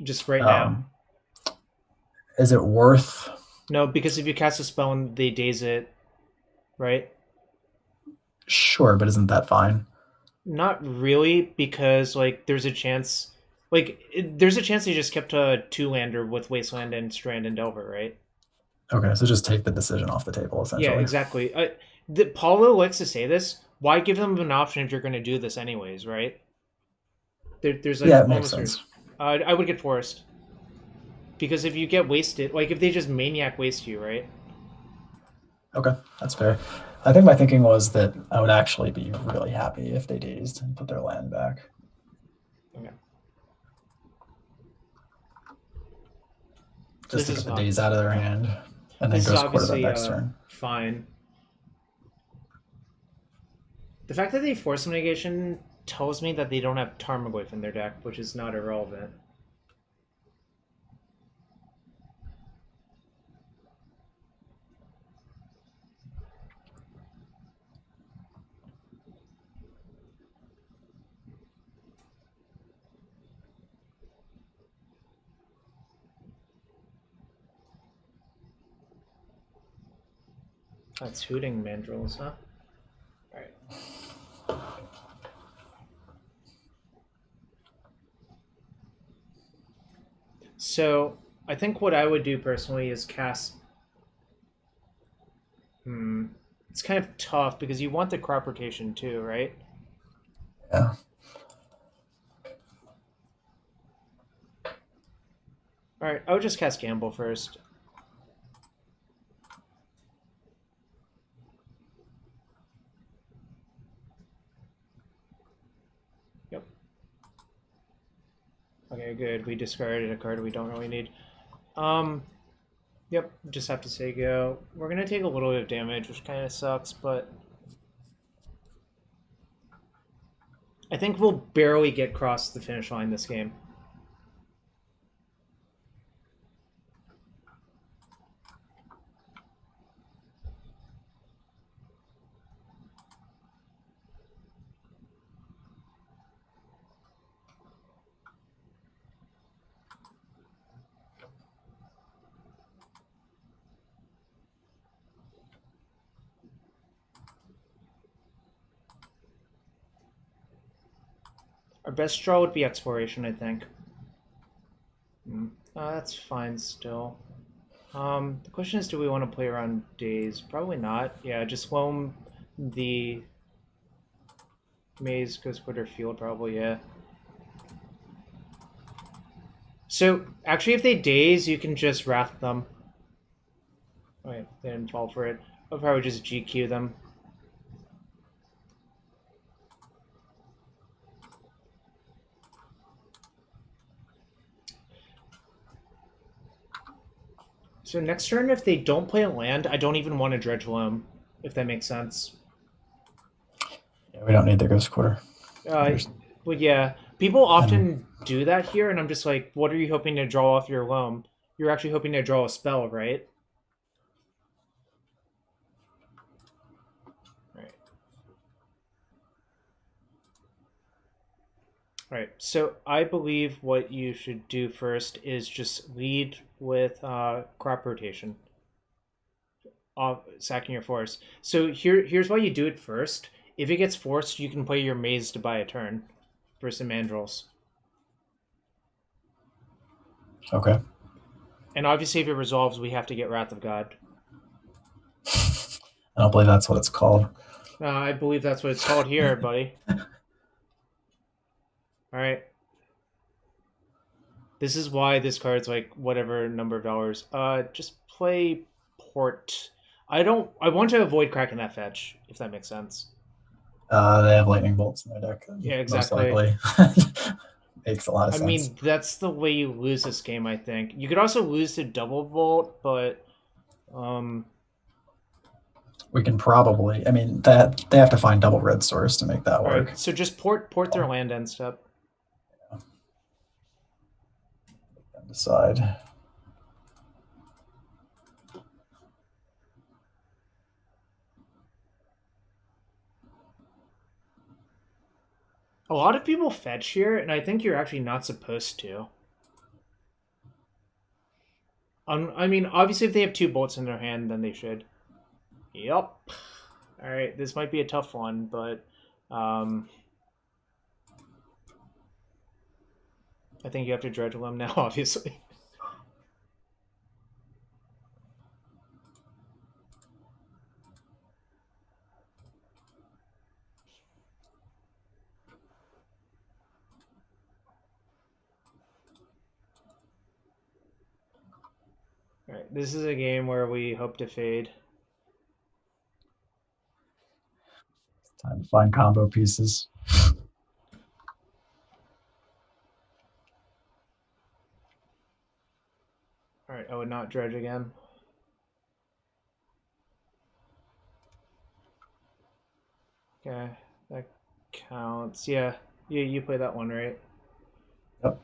Just right now. Is it worth? No, because if you cast a spell and they Daze it, right? Sure, but isn't that fine? Not really, because like there's a chance... there's a chance they just kept a 2-lander with Wasteland and Strand and Delver, right? Okay, so just take the decision off the table, essentially. Yeah, exactly. Paulo likes to say this. Why give them an option if you're going to do this anyways, right? There's like it makes sense. I would get Forest. Because if you get wasted, like if they just Maniac waste you, right? Okay, that's fair. I think my thinking was that I would actually be really happy if they dazed and put their land back. Okay. Just to get the daze out of their hand, and then Ghost Quarter that next turn. Fine. The fact that they force some negation tells me that they don't have Tarmogoyf in their deck, which is not irrelevant. That's Hooting Mandrills, huh? Alright. So, I think what I would do personally is cast... It's kind of tough because you want the crop rotation too, right? Yeah. Alright, I would just cast Gamble first. Yep. Okay, good. We discarded a card we don't really need. Yep, just have to say go. We're gonna take a little bit of damage, which kind of sucks, but... I think we'll barely get across the finish line this game. Our best draw would be Exploration, I think. That's fine still. The question is, do we want to play around days? Probably not. Yeah, just loam the maze goes quitter field, probably, yeah. So, actually, if they daze, you can just wrath them. Wait, they didn't fall for it. I'll probably just GQ them. So next turn, if they don't play a land, I don't even want to dredge loam, if that makes sense. Yeah, we don't need the ghost quarter. But yeah, people often do that here, and I'm just like, what are you hoping to draw off your loam? You're actually hoping to draw a spell, right? Right. So I believe what you should do first is just lead with crop rotation, sacking your forest. So here's why you do it first. If it gets forced, you can play your maze to buy a turn for some mandrels. Okay. And obviously, if it resolves, we have to get Wrath of God. I don't believe that's what it's called. I believe that's what it's called here, buddy. All right. This is why this card's like whatever number of dollars. Just play Port. I want to avoid cracking that fetch, if that makes sense. They have lightning bolts in their deck. Yeah, exactly. Most likely. Makes a lot of sense. I mean, that's the way you lose this game, I think. You could also lose to double bolt, but we can probably. I mean, that they have to find double red source to make that work. Right, so just port their land end step. Yeah. Decide. A lot of people fetch here, and I think you're actually not supposed to. I mean, obviously, if they have 2 bolts in their hand, then they should. Yep. All right, this might be a tough one, but I think you have to dredge them now, obviously. All right, this is a game where we hope to fade. Time to find combo pieces. All right, I would not dredge again. Okay, that counts. Yeah, you play that one, right? Yep.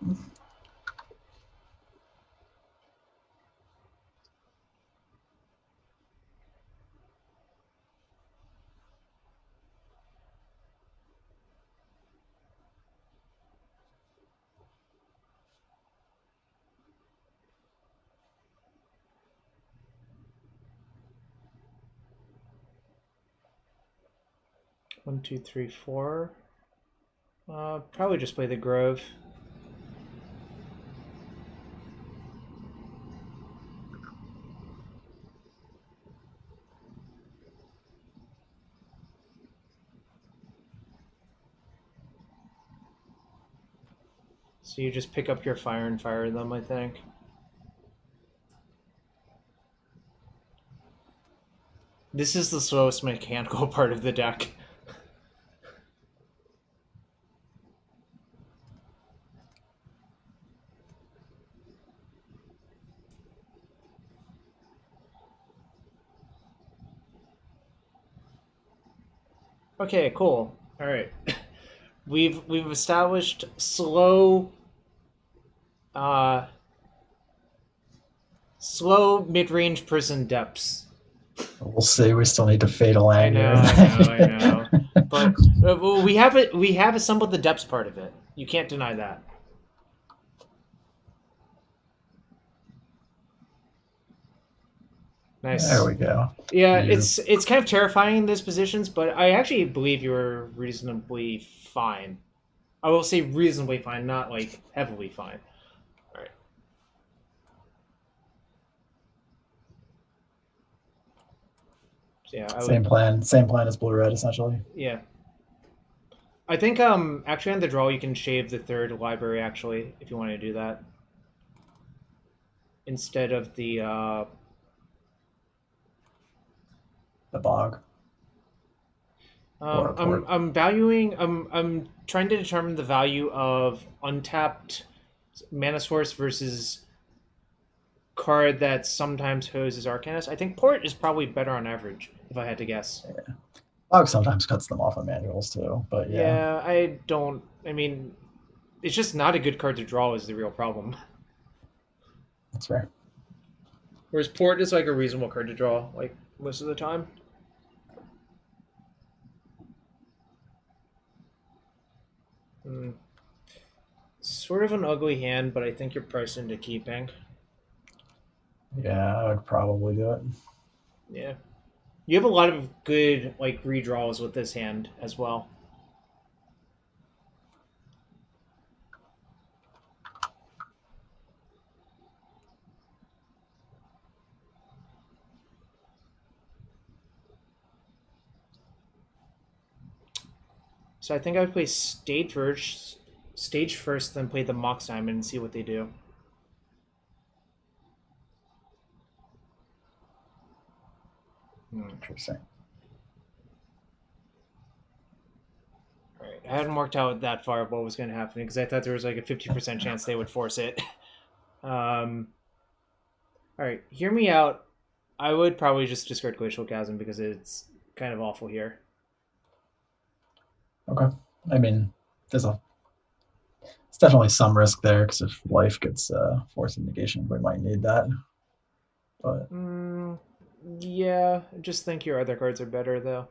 One, two, three, four. Probably just play the Grove. So you just pick up your fire and fire them, I think. This is the slowest mechanical part of the deck. Okay, cool. All right. We've established slow mid-range prison depths. We'll see. We still need to fade a land. I know. But we have assembled the depths part of it. You can't deny that. Nice. There we go. Yeah, it's kind of terrifying in those positions, but I actually believe you were reasonably fine. I will say reasonably fine, not like heavily fine. All right. Yeah, I would. Same plan. Same plan as blue red essentially. Yeah, I think actually on the draw you can shave the third library actually if you want to do that instead of the The bog or a port. I'm trying to determine the value of untapped mana source versus card that sometimes hoses Arcanist. I think port is probably better on average if I had to guess. Yeah. Bog sometimes cuts them off on manuals too, but yeah, Yeah, I don't. I mean, it's just not a good card to draw is the real problem. that's fair. Whereas port is like a reasonable card to draw, like most of the time. Hmm. Sort of an ugly hand, but I think you're priced into keeping. Yeah, I would probably do it. Yeah. You have a lot of good like redraws with this hand as well. So I think I would play stage first, then play the Mox Diamond and see what they do. Interesting. All right, I hadn't worked out that far what was going to happen because I thought there was like a 50% chance they would force it. All right, hear me out. I would probably just discard Glacial Chasm because it's kind of awful here. Okay. I mean, it's definitely some risk there because if life gets forced negation, we might need that. But Yeah, I just think your other cards are better though.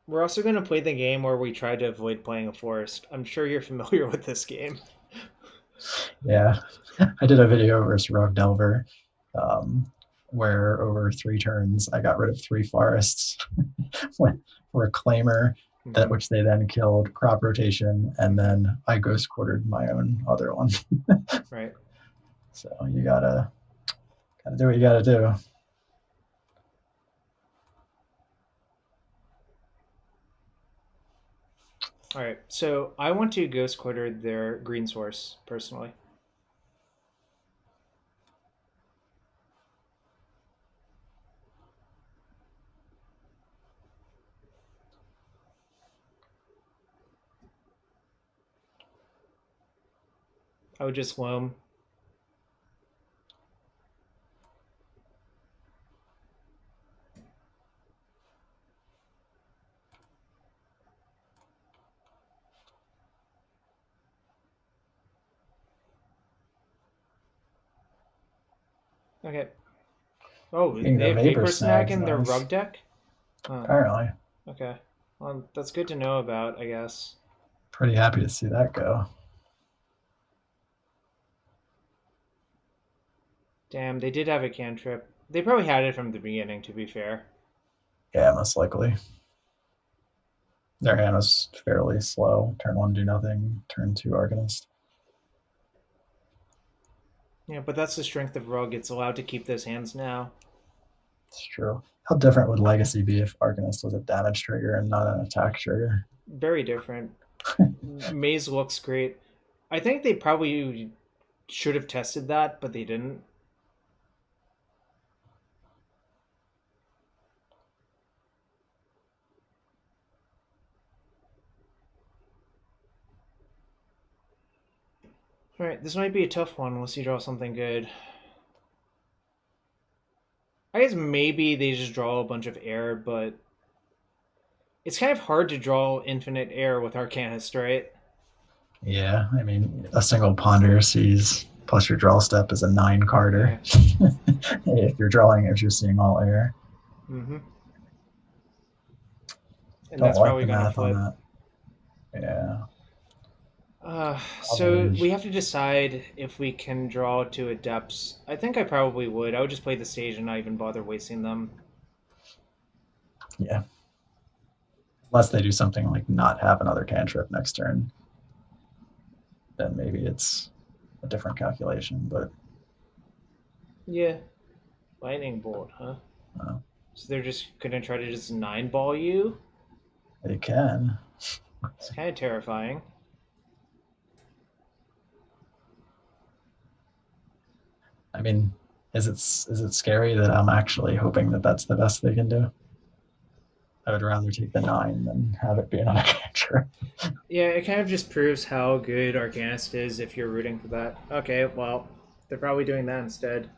We're also going to play the game where we try to avoid playing a forest. I'm sure you're familiar with this game. yeah, I did a video versus Rogue Delver where over 3 turns I got rid of 3 forests for a claimer, that which they then killed, crop rotation, and then I ghost quartered my own other one. Right. So you gotta do what you gotta do. All right, so I want to ghost quarter their green source personally. I would just loam. Okay. Oh, You can they go have Vapor Vapor Snag Snags, in their nice. rug deck? Huh. Apparently. Okay. Well, that's good to know about, I guess. Pretty happy to see that go. Damn, they did have a cantrip. They probably had it from the beginning, to be fair. Yeah, most likely. Their hand was fairly slow. Turn 1, do nothing. Turn 2, Arcanist. Yeah, but that's the strength of Rogue. It's allowed to keep those hands now. It's true. How different would Legacy be if Arcanist was a damage trigger and not an attack trigger? Very different. Maze looks great. I think they probably should have tested that, but they didn't. Alright, this might be a tough one unless you draw something good. I guess maybe they just draw a bunch of air, but it's kind of hard to draw infinite air with Arcanist, right? Yeah, I mean, a single ponder sees plus your draw step is a 9 carder. Yeah. If you're seeing all air. Mm-hmm. And Don't that's like probably the going to math flip. on that. Yeah. So we have to decide if we can draw to a depths. I think I probably would. I would just play the stage and not even bother wasting them. Yeah. Unless they do something like not have another cantrip next turn, then maybe it's a different calculation. But Yeah. Lightning bolt, huh? uh, So they're just gonna try to just 9-ball you? they can. It's kind of terrifying. I mean, is it scary that I'm actually hoping that that's the best they can do? I would rather take the 9 than have it be another cantrip. Yeah, it kind of just proves how good Arcanist is if you're rooting for that. Okay, well, they're probably doing that instead.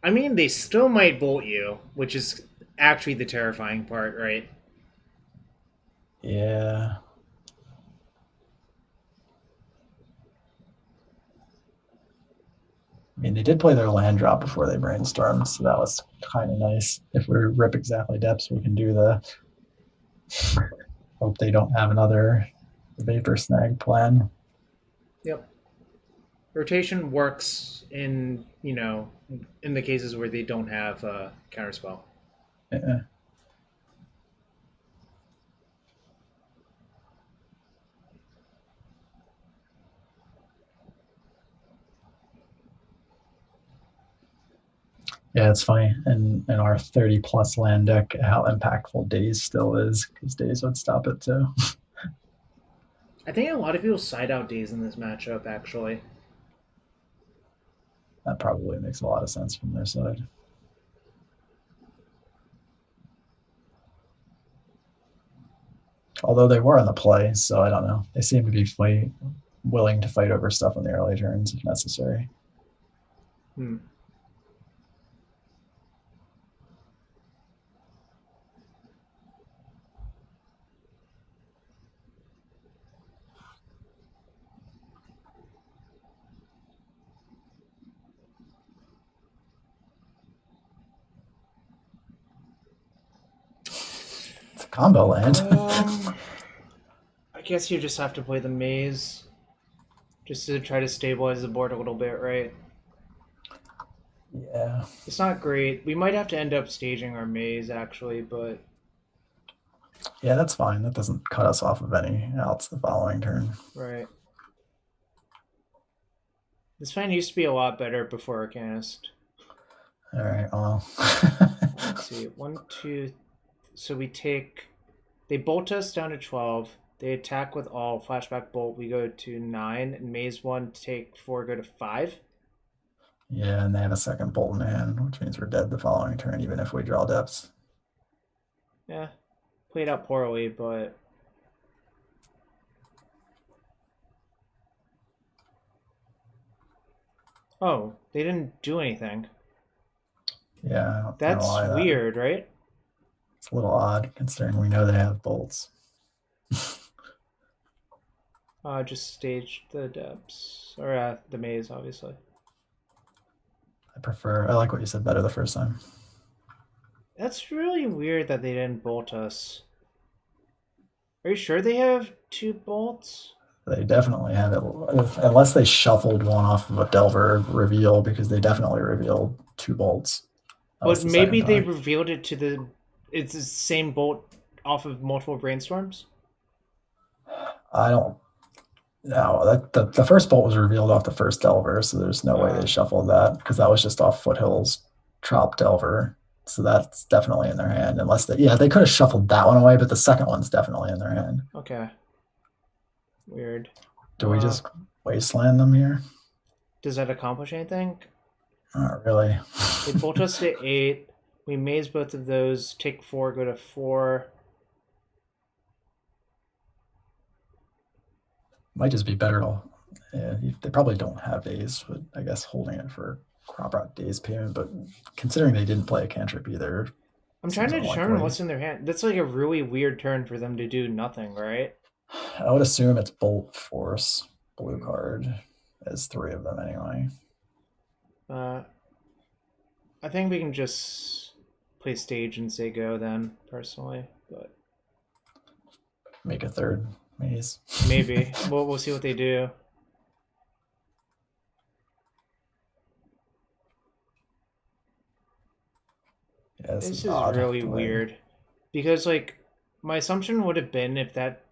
I mean, they still might bolt you, which is actually the terrifying part, right? Yeah. I mean, they did play their land drop before they brainstormed, so that was kind of nice. If we rip exactly depths, we can do the hope they don't have another vapor snag plan. Yep. Rotation works in, in the cases where they don't have a counterspell. Yeah. Yeah, it's funny in our 30 plus land deck how impactful Daze still is, because Daze would stop it too. I think a lot of people side out Days in this matchup, actually. That probably makes a lot of sense from their side. Although they were in the play, so I don't know. They seem to be willing to fight over stuff in the early turns if necessary. Hmm. It's a combo land. I guess you just have to play the maze just to try to stabilize the board a little bit, right? Yeah. It's not great. We might have to end up staging our maze, actually, but Yeah, that's fine. That doesn't cut us off of any outs the following turn. right. This fan used to be a lot better before Arcanist. All right, well. Let's see. 1, 2. So we take. They bolt us down to 12. They attack with all. Flashback bolt. We go to 9. And maze 1, take 4, go to 5. Yeah, and they have a second bolt in hand, which means we're dead the following turn, even if we draw depths. Yeah. Played out poorly, but. Oh, they didn't do anything. Yeah, I don't know That's why that. weird, right? It's a little odd considering we know they have bolts. Just stage the depths. Or the maze, obviously. I like what you said better the first time. That's really weird that they didn't bolt us. Are you sure they have 2 bolts? They definitely have it, unless they shuffled one off of a Delver reveal, because they definitely revealed 2 bolts. That was But the maybe second they time. revealed it to the. It's the same bolt off of multiple brainstorms? I don't know. The first bolt was revealed off the first Delver, so there's no way they Uh, shuffled that, because that was just off Foothills Trop Delver. So that's definitely in their hand. Unless they could have shuffled that one away, but the second one's definitely in their hand. okay. Weird. Do we just wasteland them here? Does that accomplish anything? Not really. They bolt us to 8. We maze both of those. Take 4, go to 4. Might just be better to. Yeah, they probably don't have days, but I guess holding it for crop out days payment. But considering they didn't play a cantrip either, I'm trying seems to determine unlikely. what's in their hand. That's like a really weird turn for them to do nothing, right? I would assume it's Bolt Force blue card, as 3 of them anyway. I think we can just play stage and say go then, personally. But Make a third maze. maybe we'll see what they do. Yeah, this This is is odd really the way. weird because like my assumption would have been if that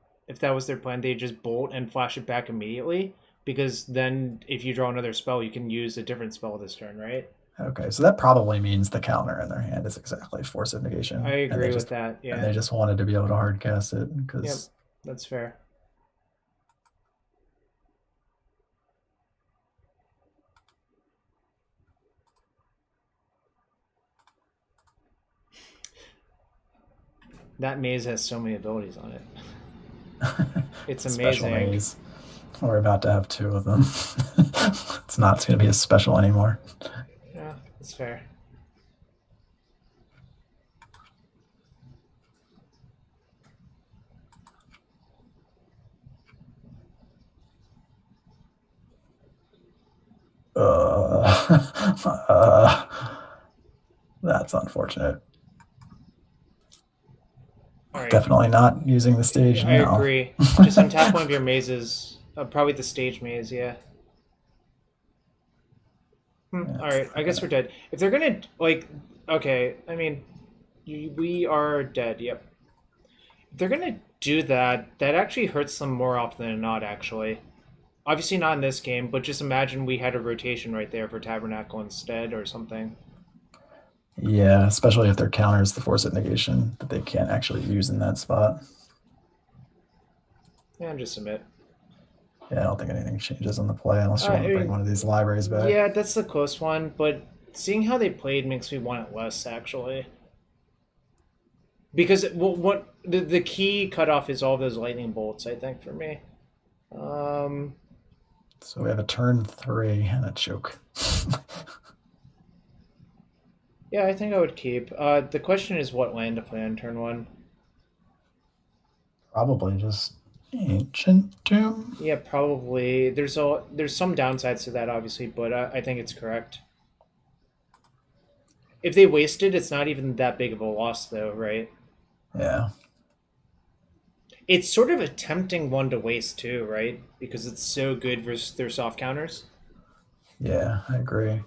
was their plan, they just bolt and flash it back immediately because then if you draw another spell, you can use a different spell this turn, right? Okay, so that probably means the counter in their hand is exactly Force of I Negation, agree with that. and Yeah. they just wanted to be able to hard cast it Yep. because That's fair. That maze has so many abilities on it. It's special amazing. maze. We're about to have two of them. It's not going to be as special anymore. Yeah, that's fair. Uh, that's unfortunate. All right. Definitely not using the stage I now. agree. Just untap one of your mazes. Probably the stage maze, yeah. Yeah, All it's right, I not guess gonna. we're dead. If they're gonna like, okay, I mean, we are dead. Yep. If they're gonna do that, that actually hurts them more often than not. Actually, obviously not in this game, but just imagine we had a rotation right there for Tabernacle instead or something. Yeah, especially if their counter is the Force of Negation that they can't actually use in that spot. Yeah, just submit. Yeah, I don't think anything changes on the play unless you want I to bring mean, one of these libraries back. yeah, that's the close one, but seeing how they played makes me want it less actually. Because what the key cutoff is all those lightning bolts. I think for me. Um, So we have a turn 3 and a choke. yeah, I think I would keep. The question is what land to play on turn one. Probably just Ancient Tomb. Yeah, probably. There's some downsides to that, obviously, but I think it's correct. If they waste it, it's not even that big of a loss, though, right? Yeah. It's sort of a tempting one to waste too, right? Because it's so good versus their soft counters. Yeah, I agree.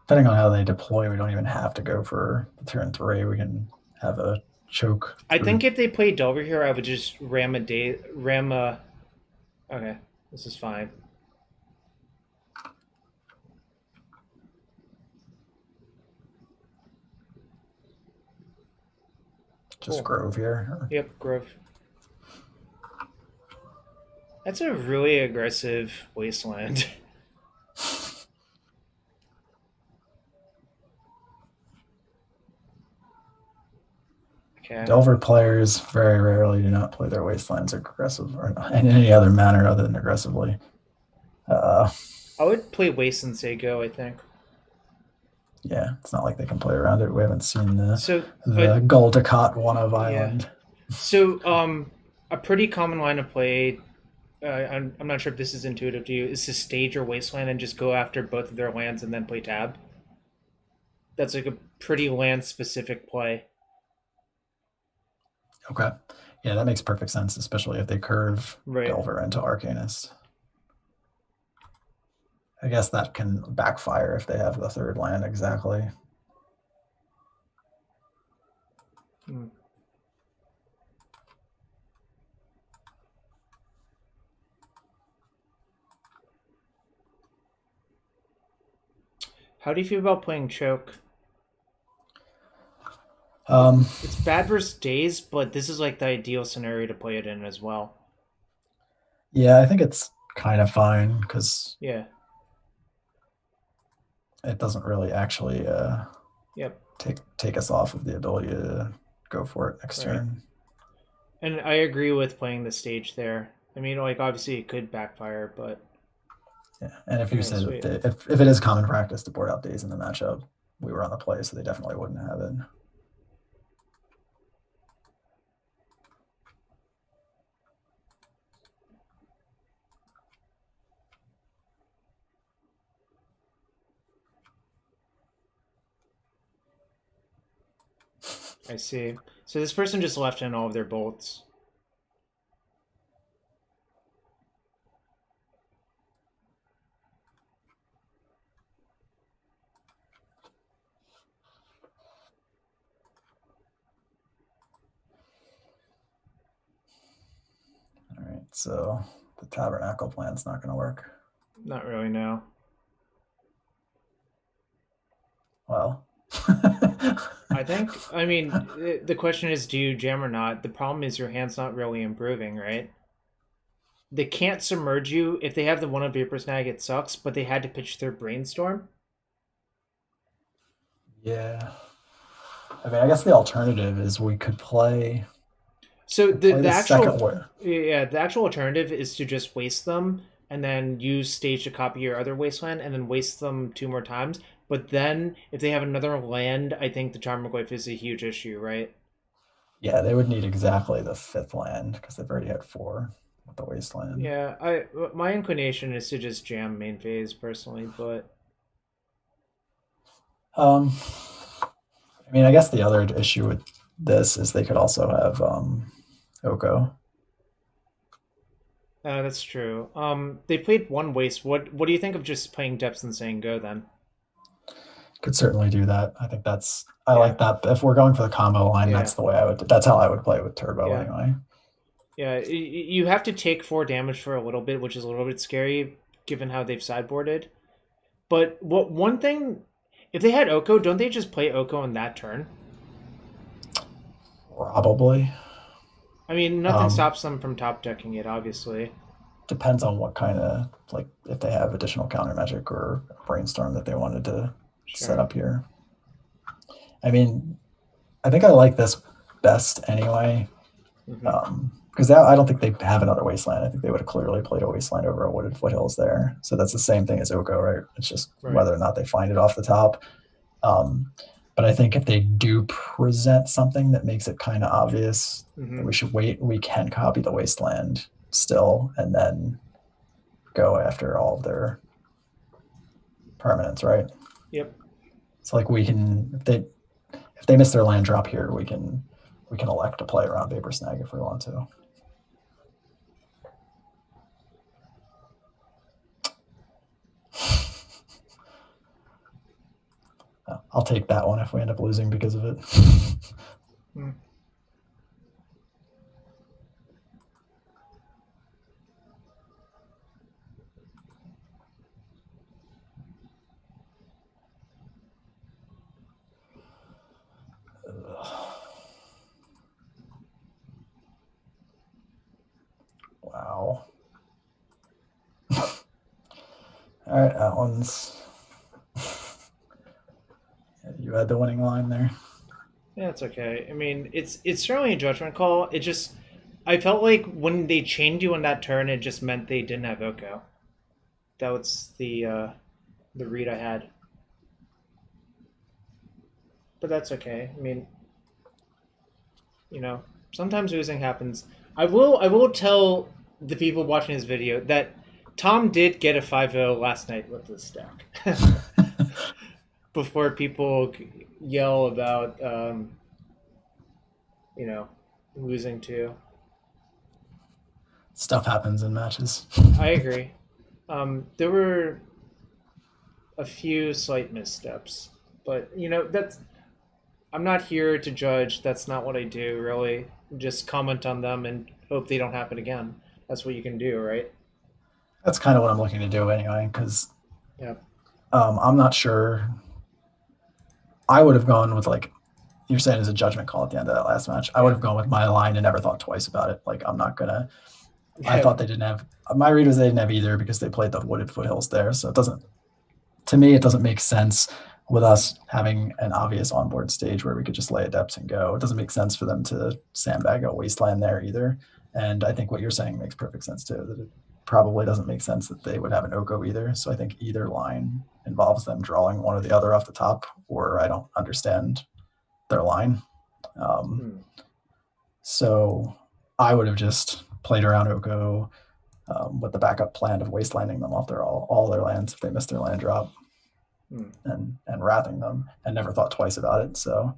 Depending on how they deploy, we don't even have to go for the turn 3. We can have a choke I through. think if they play Delver here, I would just ram a. Okay, this is fine. Just Cool. Grove here. Yep, Grove. That's a really aggressive wasteland. Okay. Delver players very rarely do not play their wastelands aggressive or in any other manner other than aggressively. Uh, I would play Waste and say go, I think. yeah, it's not like they can play around it. We haven't seen So, the Goldacott one of yeah. Island. So, a pretty common line of play, I'm not sure if this is intuitive to you, is to stage your Wasteland and just go after both of their lands and then play Tab. That's like a pretty land specific play. Okay. Yeah, that makes perfect sense, especially if they curve Right. Delver into Arcanist. I guess that can backfire if they have the third land exactly. Hmm. How do you feel about playing Choke? Um, It's bad versus Daze, but this is like the ideal scenario to play it in as well. yeah, I think it's kind of fine because Yeah. it doesn't really actually Yep. take us off of the ability to go for it next Right. turn. And I agree with playing the stage there. I mean, like obviously it could backfire, but Yeah, and if all you right, said sweet. if it is common practice to board out days in the matchup, we were on the play, so they definitely wouldn't have it. I see. So this person just left in all of their bolts. So the tabernacle plan's not going to work. Not really, no. Well, I think, I mean, the question is, do you jam or not? The problem is your hand's not really improving, right? They can't submerge you. If they have the one of Vapor Snag, it sucks, but they had to pitch their Brainstorm. yeah. I mean, I guess the alternative is we could play So play the the second actual, way. yeah, the actual alternative is to just waste them and then use stage to copy your other wasteland and then waste them 2 more times. But then if they have another land, I think the Tarmogoyf is a huge issue, right? Yeah, they would need exactly the fifth land because they've already had four with the wasteland. Yeah, I my inclination is to just jam main phase personally, but Um, I mean, I guess the other issue with this is they could also have Oko. that's true. They played one waste. What do you think of just playing depths and saying go then? Could certainly do that. I think I Yeah, like that. If we're going for the combo line, yeah, that's the way I would. That's how I would play with Turbo yeah, anyway. yeah. You have to take 4 damage for a little bit, which is a little bit scary given how they've sideboarded. But what one thing, if they had Oko, don't they just play Oko in that turn? Probably. I mean, nothing Um, stops them from top decking it, obviously. Depends on what kind of like if they have additional counter magic or brainstorm that they wanted to set Sure. up here. I mean, I think I like this best anyway. Hmm. Because I don't think they have another wasteland. I think they would have clearly played a wasteland over a wooded foothills there. So that's the same thing as Oko, right? It's just Right. whether or not they find it off the top. Um, but I think if they do present something that makes it kind of obvious that Hmm. we should wait, we can copy the wasteland still and then go after all of their permanents, right? Yep. So like we can if they miss their land drop here, we can elect to play around Vapor Snag if we want to. I'll take that one if we end up losing because of it. Mm. Wow. All right, that one's. You had the winning line there. Yeah, it's okay. I mean, it's certainly a judgment call. It just I felt like when they chained you on that turn, it just meant they didn't have Oko. That was the read I had. But that's okay. I mean, sometimes losing happens. I will tell the people watching this video that Tom did get a 5-0 last night with this deck. Before people yell about you know losing too. Stuff happens in matches. I agree. There were a few slight missteps, but that's I'm not here to judge. That's not what I do, really. Just comment on them and hope they don't happen again. That's what you can do, right? That's kind of what I'm looking to do anyway, because Yeah. I'm not sure. I would have gone with like you're saying is a judgment call at the end of that last match. I would Yeah. have gone with my line and never thought twice about it. Like I'm not gonna. I Yeah. thought they didn't have. My read was they didn't have either because they played the wooded foothills there. So it doesn't. To me, it doesn't make sense with us having an obvious onboard stage where we could just lay adepts and go. It doesn't make sense for them to sandbag a wasteland there either. And I think what you're saying makes perfect sense too. That it probably doesn't make sense that they would have an Oko either. So I think either line involves them drawing one or the other off the top, or I don't understand their line. Um, Hmm. so I would have just played around Oko with the backup plan of wastelanding them off all their lands if they missed their land drop Hmm. and wrathing them and never thought twice about it. So I'm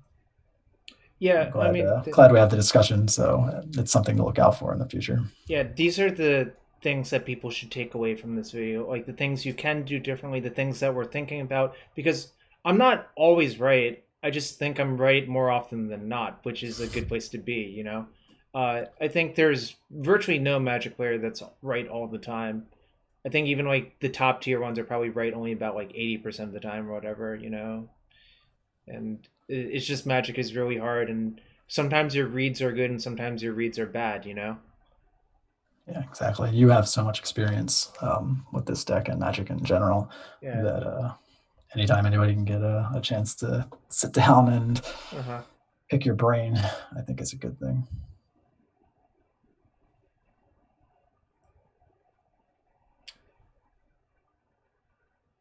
Yeah. I glad mean, glad we have the discussion. So it's something to look out for in the future. yeah. These are the things that people should take away from this video, like the things you can do differently, the things that we're thinking about. Because I'm not always right. I just think I'm right more often than not, which is a good place to be. I think there's virtually no Magic player that's right all the time. I think even like the top tier ones are probably right only about like 80% of the time or whatever, you know. And it's just Magic is really hard, and sometimes your reads are good and sometimes your reads are bad, you know. Yeah, exactly. You have so much experience with this deck and Magic in general Yeah. that anytime anybody can get a chance to sit down and Uh huh. pick your brain, I think is a good thing.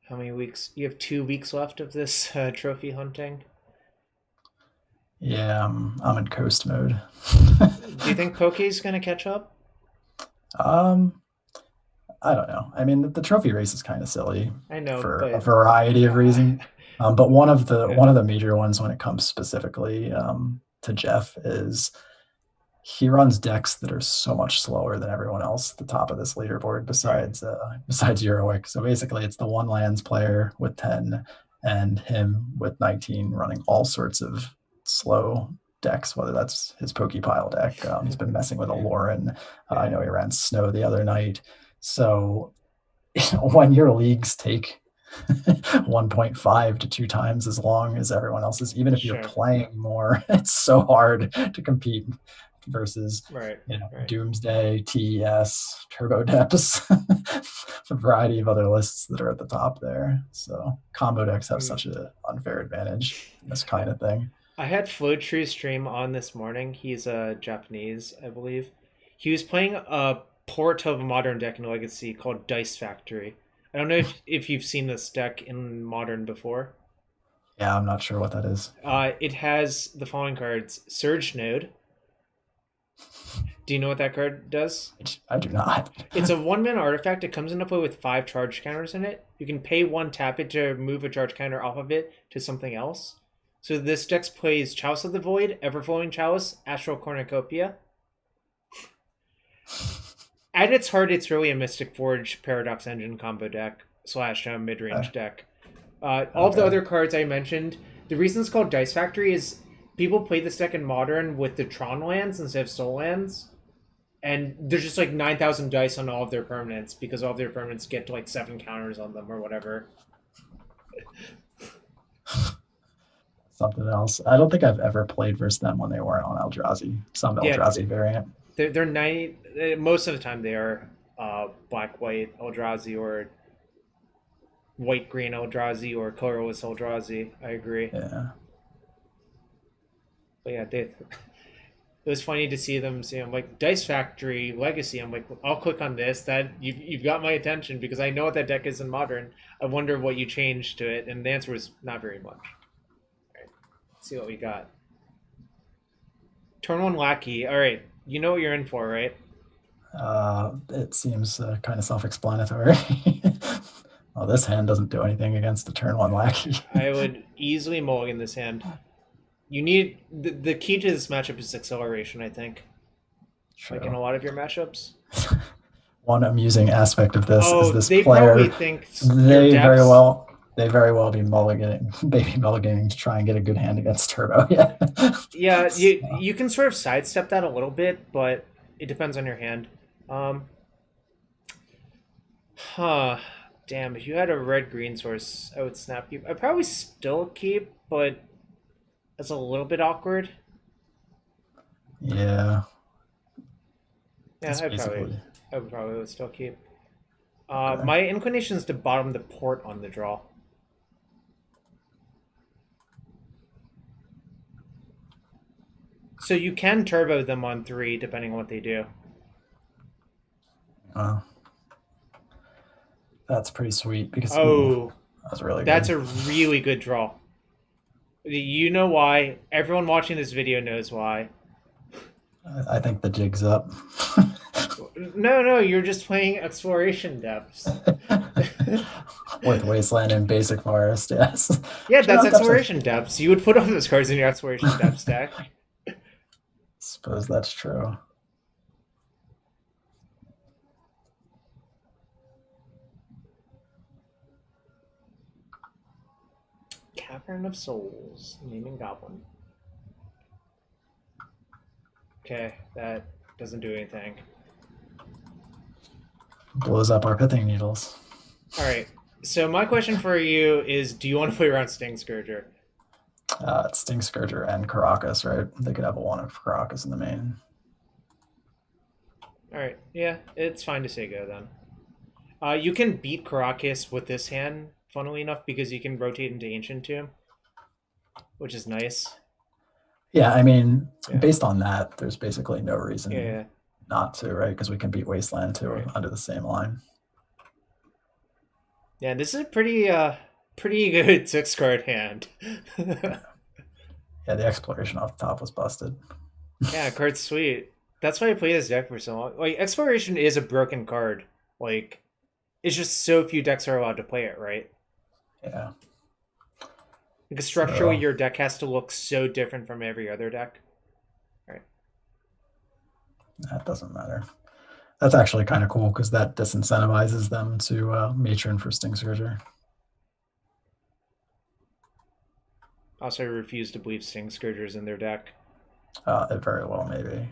How many weeks? You have 2 weeks left of this trophy hunting. Yeah, I'm in coast mode. Do you think Poke's gonna catch up? um, I don't know. I mean, the trophy race is kind of silly I know, for a but variety of reasons. But yeah, one of the major ones when it comes specifically to Jeff is he runs decks that are so much slower than everyone else at the top of this leaderboard right. besides Eurowick. So basically it's the one lands player with 10 and him with 19 running all sorts of slow decks, whether that's his Pokepile deck. He's been messing with a Lauren. I Yeah. know he ran Snow the other night. So when your leagues take 1.5 to 2 times as long as everyone else's, even if you're Sure. playing more, it's so hard to compete versus Right. Right. Doomsday, TES, Turbo Depths, a variety of other lists that are at the top there. So combo decks have Mm. such an unfair advantage in this kind of thing. I had Floatrue's stream on this morning. He's Japanese, I believe. He was playing a port of a modern deck in Legacy called Dice Factory. I don't know if you've seen this deck in Modern before. Yeah, I'm not sure what that is. It has the following cards: Surge Node. Do you know what that card does? I do not. It's a 1 mana artifact. It comes into play with 5 charge counters in it. You can pay one, tap it to move a charge counter off of it to something else. So this deck plays Chalice of the Void, Everflowing Chalice, Astral Cornucopia. At its heart, it's really a Mystic Forge Paradox Engine combo deck slash mid range deck. All of the Okay. other cards I mentioned, the reason it's called Dice Factory is people play this deck in Modern with the Tron lands instead of Soul lands. And there's just like 9,000 dice on all of their permanents because all of their permanents get to like 7 counters on them or whatever. Something else. I don't think I've ever played versus them when they weren't on Eldrazi. Some Yeah, Eldrazi variant. they're 90. Most of the time they are black white Eldrazi or white green Eldrazi or colorless Eldrazi. I agree. Yeah. But yeah, it was funny to see them say, I'm like, Dice Factory Legacy. I'm like, I'll click on this. That you've got my attention because I know what that deck is in Modern. I wonder what you changed to it, and the answer was not very much. All right, let's see what we got. Turn one Lackey. All right, you know what you're in for, right? It seems kind of self-explanatory. Well, this hand doesn't do anything against the turn one lackey. I would easily mulligan this hand. You need the key to this matchup is acceleration. I think, like in True. a lot of your matchups. One amusing aspect of this is Oh, this they probably player. think your They very depths. well, they very well be mulliganing, baby mulliganing to try and get a good hand against Turbo. Yeah. Yeah, you So, you can sort of sidestep that a little bit, but it depends on your hand. Um, huh. Damn, if you had a red green source, I would snap keep. I'd probably still keep, but that's a little bit awkward. yeah, Yeah, it's basically I would probably would still keep. okay. My inclination is to bottom the port on the draw. So you can turbo them on 3, depending on what they do. Uh, that's pretty sweet because ooh, Oh, that was really that's good. a really good draw. You know why? Everyone watching this video knows why. I think the jig's up. No, no, you're just playing exploration depths. With Wasteland and Basic Forest, yes. Yeah, that's Shadow Depths, exploration depths. You would put all those cards in your exploration depths deck. suppose that's true. Cavern of Souls, naming goblin. Okay, that doesn't do anything. Blows up our pithing needles. All right. So my question for you is: do you want to play around Sting Scourger? It's Sting Scourger and Caracas, right? They could have a 1 of Caracas in the main. All right. Yeah, it's fine to say go then. You can beat Caracas with this hand, funnily enough, because you can rotate into Ancient Tomb, which is nice. Yeah, I mean, Yeah. based on that, there's basically no reason Yeah. not to, right? Because we can beat Wasteland too Right. under the same line. Yeah, this is a pretty good 6-card hand. Yeah, the exploration off the top was busted. Yeah, card's sweet. That's why I played this deck for so long. Like, Exploration is a broken card. Like, it's just so few decks are allowed to play it, right? Yeah. Because structurally, So, your deck has to look so different from every other deck. Right. that doesn't matter. That's actually kind of cool because that disincentivizes them to matron for Sting Scourger. Also, I refuse to believe Sting Scourger's in their deck. It very well may be.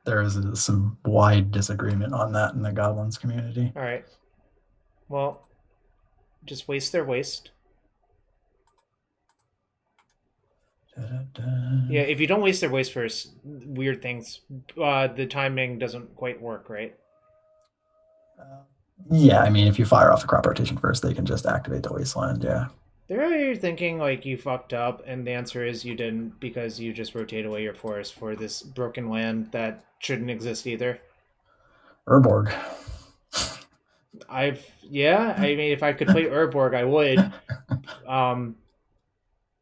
There is some wide disagreement on that in the Goblins community. All right. Well, just waste their waste. Yeah, if you don't waste their waste for weird things, the timing doesn't quite work, right? Yeah, I mean, if you fire off the crop rotation first, they can just activate the Wasteland, yeah. They're thinking like you fucked up, and the answer is you didn't because you just rotate away your forest for this broken land that shouldn't exist either. Urborg. I mean, if I could play Urborg, I would.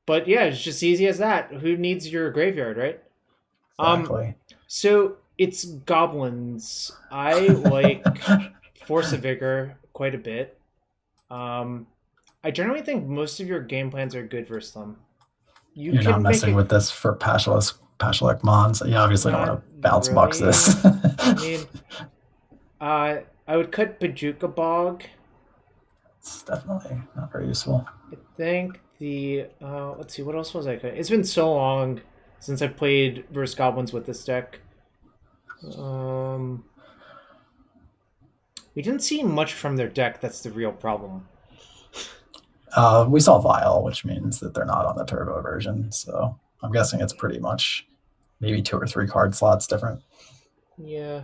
But yeah, it's just easy as that. Who needs your graveyard, right? Exactly. So it's goblins. I like Force of Vigor quite a bit. I generally think most of your game plans are good versus them. You're not messing with this for Pashalek Mons. You obviously don't want to bounce box this. I mean, I would cut Bajuka Bog. It's definitely not very useful. I think the let's see, what else was I cutting? It's been so long since I played versus goblins with this deck. We didn't see much from their deck. That's the real problem. We saw Vial, which means that they're not on the turbo version. So I'm guessing it's pretty much maybe 2 or 3 card slots different. Yeah.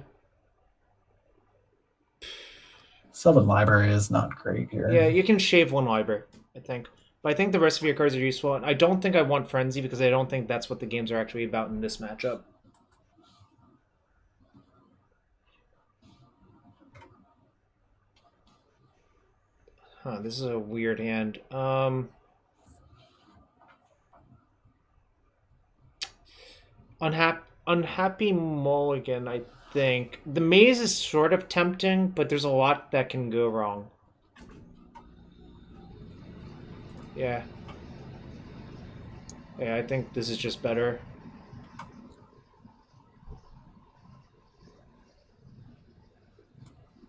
Sylvan Library is not great here. Yeah, you can shave 1 library, I think. But I think the rest of your cards are useful. And I don't think I want Frenzy because I don't think that's what the games are actually about in this matchup. Huh, this is a weird hand. Unhappy Mulligan, I think. The maze is sort of tempting, but there's a lot that can go wrong. Yeah. Yeah, I think this is just better.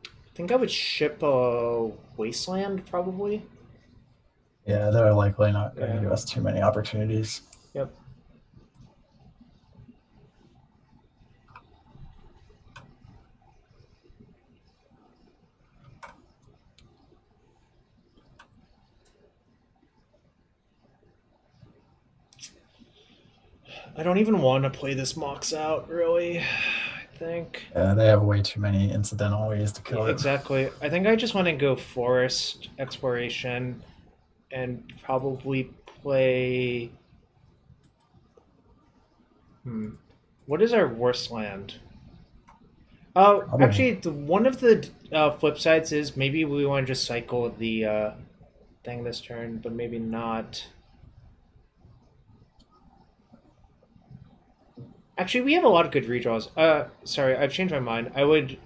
I think I would ship a Wasteland, probably. Yeah, they're likely not going to give us too many opportunities. Yep. I don't even want to play this Mox out, really. I think. Yeah, they have way too many incidental ways to kill it. Exactly. I think I just want to go Forest Exploration and probably play... What is our worst land? Oh, actually, one of the flip sides is maybe we want to just cycle the thing this turn, but maybe not. Actually, we have a lot of good redraws. Sorry, I've changed my mind. I would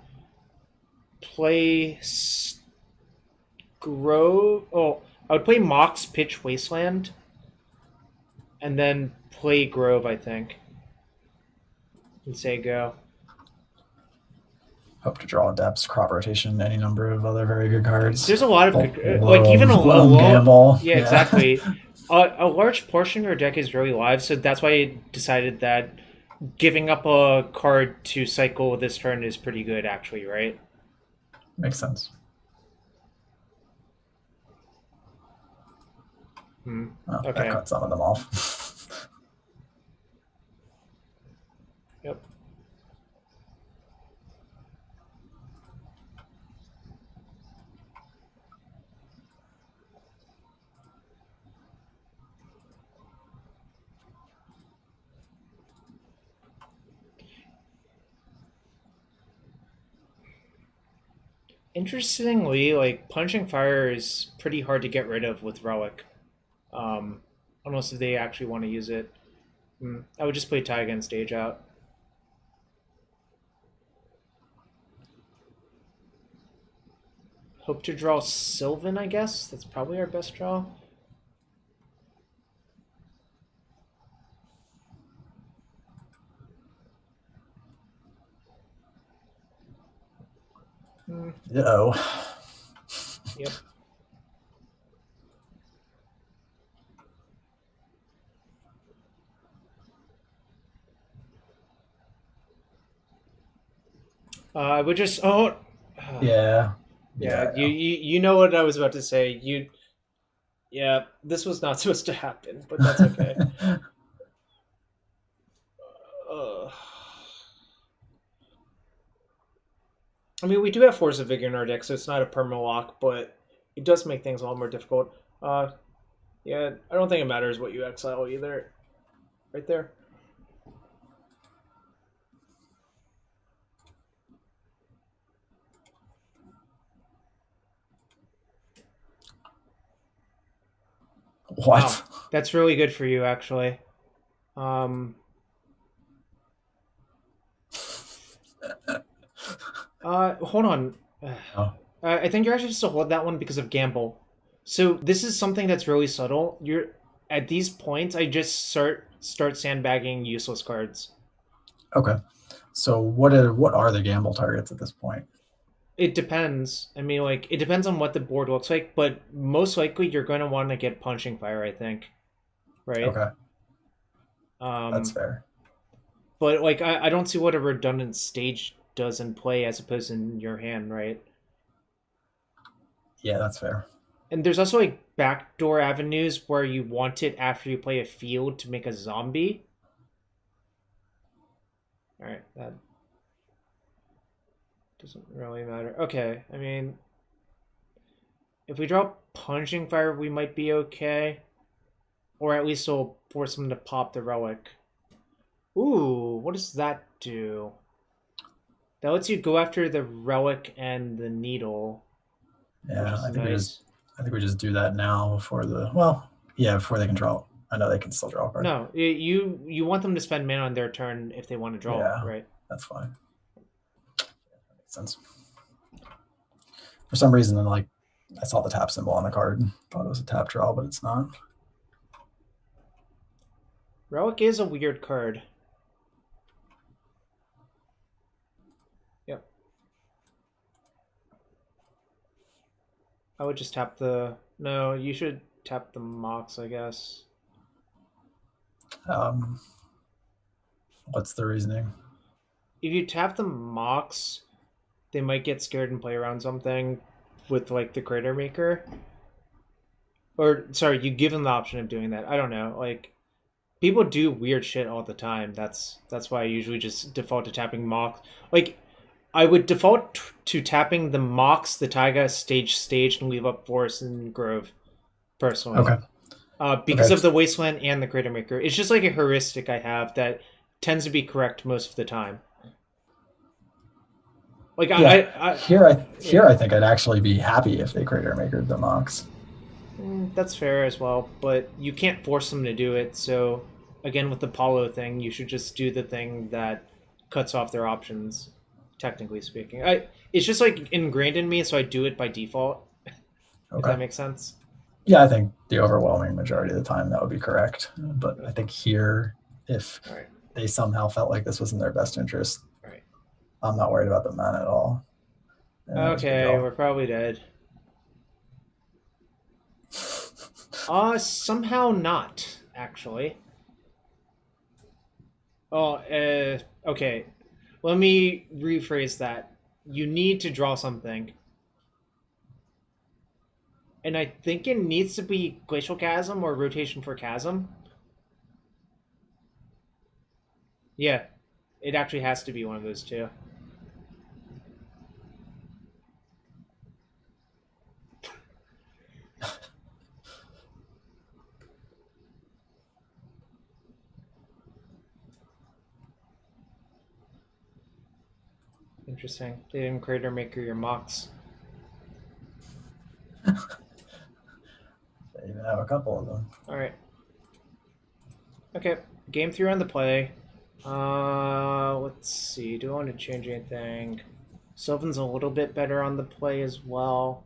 play Grove. Oh, I would play Mox Pitch Wasteland, and then play Grove, I think, and say go. Hope to draw depths, crop rotation, any number of other very good cards. There's a lot of good, like even a gamble. Yeah, exactly. A large portion of your deck is really live, so that's why I decided that giving up a card to cycle this turn is pretty good, actually, right? Makes sense. Hmm. Oh, that Okay. cut some of them off. Yep. Interestingly, like punching fire is pretty hard to get rid of with relic, um, unless if they actually want to use it. I would just play tie against stage out. Hope to draw Sylvan, I guess. That's probably our best draw. Oh. Yep. I would just Yeah. yeah. Yeah. You know what I was about to say. Yeah. This was not supposed to happen, but that's okay. Yeah. uh, I mean, we do have Force of Vigor in our deck, so it's not a permanent lock, but it does make things a lot more difficult. Yeah, I don't think it matters what you exile either. Right there. Wow, What? that's really good for you, actually. Um, Hold on. Oh. I think you're actually supposed to hold that one because of gamble. So this is something that's really subtle. You're at these points. I just start sandbagging useless cards. Okay. So what are the gamble targets at this point? It depends. I mean, like it depends on what the board looks like, but most likely you're going to want to get punching fire. I think, right? Okay, that's Um, fair. but like I don't see what a redundant stage does in play as opposed in your hand, right? Yeah, that's fair. And there's also like backdoor avenues where you want it after you play a field to make a zombie. All right, that doesn't really matter. Okay, I mean, if we draw punching fire, we might be okay, or at least it'll force them to pop the relic. Ooh, what does that do? That lets you go after the relic and the needle, which Yeah, is nice. I think we just do that now before before they can draw. I know they can still draw a card. No, you want them to spend mana on their turn if they want to draw, Yeah, right? that's fine. Makes sense. For some reason, like I saw the tap symbol on the card, thought it was a tap draw, but it's not. Relic is a weird card. Yep. I would just tap the. No, you should tap the Mox, I guess. Um, what's the reasoning? If you tap the Mox, they might get scared and play around something with like the Crater Maker. Or sorry, you give them the option of doing that. I don't know. Like people do weird shit all the time. That's why I usually just default to tapping Mox. Like I would default to tapping the Mox, the Taiga stage, and leave up Forest and Grove personally. Okay. Because Okay. of the Wasteland and the Crater Maker. It's just like a heuristic I have that tends to be correct most of the time. Like Yeah. Here yeah, I think I'd actually be happy if they Crater Maker the Mox. that's fair as well. But you can't force them to do it. So again, with the Paulo thing, you should just do the thing that cuts off their options. Technically speaking, it's just like ingrained in me, so I do it by default. If Okay. that makes sense. Yeah, I think the overwhelming majority of the time that would be correct. But I think here, if All right. they somehow felt like this was in their best interest, All right. I'm not worried about the mana at all. And that was a good Okay, draw. we're probably dead. Somehow not actually. Oh, okay. Let me rephrase that. You need to draw something. And I think it needs to be Glacial Chasm or Rotation for Chasm. Yeah, it actually has to be one of those two. Interesting. They didn't Crater Maker your mocks. They even have a couple of them. Alright. Okay. Game 3 on the play. Let's see. Do I want to change anything? Sylvan's a little bit better on the play as well.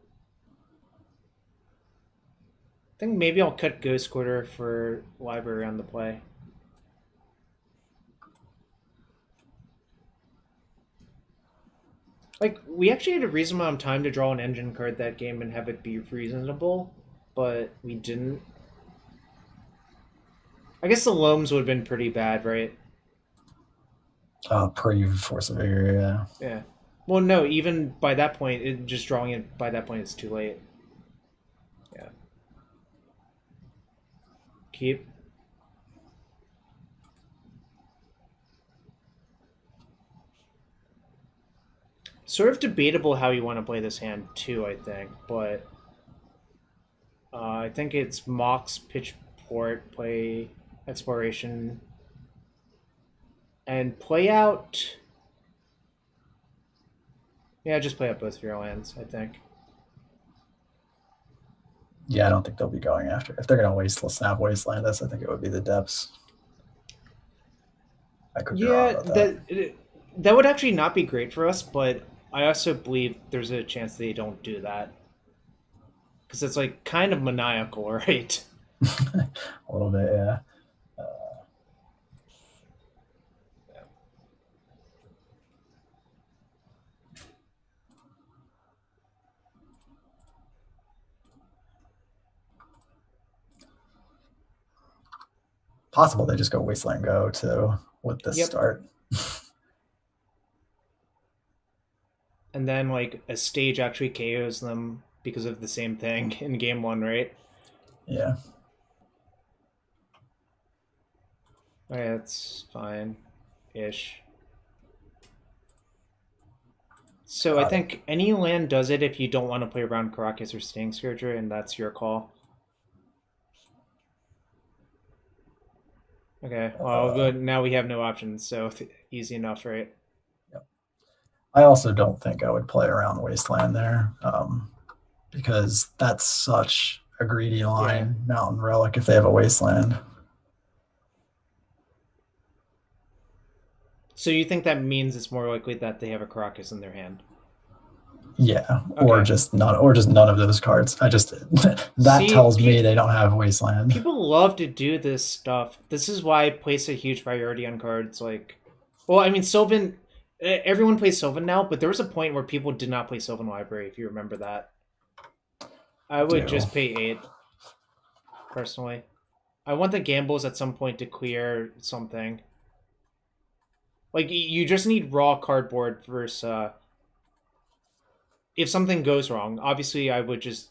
I think maybe I'll cut Ghost Quarter for Library on the play. Like, we actually had a reasonable amount of time to draw an engine card that game and have it be reasonable, but we didn't. I guess the Loams would have been pretty bad, right? Pre-Force of Vigor, yeah. Yeah. Well, no, even by that point, just drawing it by that point is too late. Yeah. Keep. Sort of debatable how you want to play this hand, too, I think, but I think it's Mox, pitch port, play exploration, and play out. Yeah, just play out both of your lands, I think. Yeah, I don't think they'll be going after. If they're going to snap Wasteland us, I think it would be the depths. I could be wrong Yeah, about that. that would actually not be great for us, but I also believe there's a chance they don't do that because it's like kind of maniacal, right? A little bit, yeah. Possible they just go Wasteland Go too with this Yep. start. And then like a stage actually KOs them because of the same thing in game one, right? Yeah. Okay, that's fine, ish. So I Got it. think any land does it if you don't want to play around Caracas or Sting Scourger, and that's your call. Okay, well, good. Now we have no options, so easy enough, right? Yep. I also don't think I would play around Wasteland there because that's such a greedy Yeah. line, Mountain Relic, if they have a Wasteland. So you think that means it's more likely that they have a Caracas in their hand? Yeah, Okay. or just none of those cards. I just that See, tells me they don't have Wasteland. people love to do this stuff. This is why I place a huge priority on cards like, well, I mean, Sylvan. Everyone plays Sylvan now, but there was a point where people did not play Sylvan Library. If you remember that, I I would do. just pay 8 personally. I want the gambles at some point to clear something. Like you just need raw cardboard versus if something goes wrong. Obviously, I would just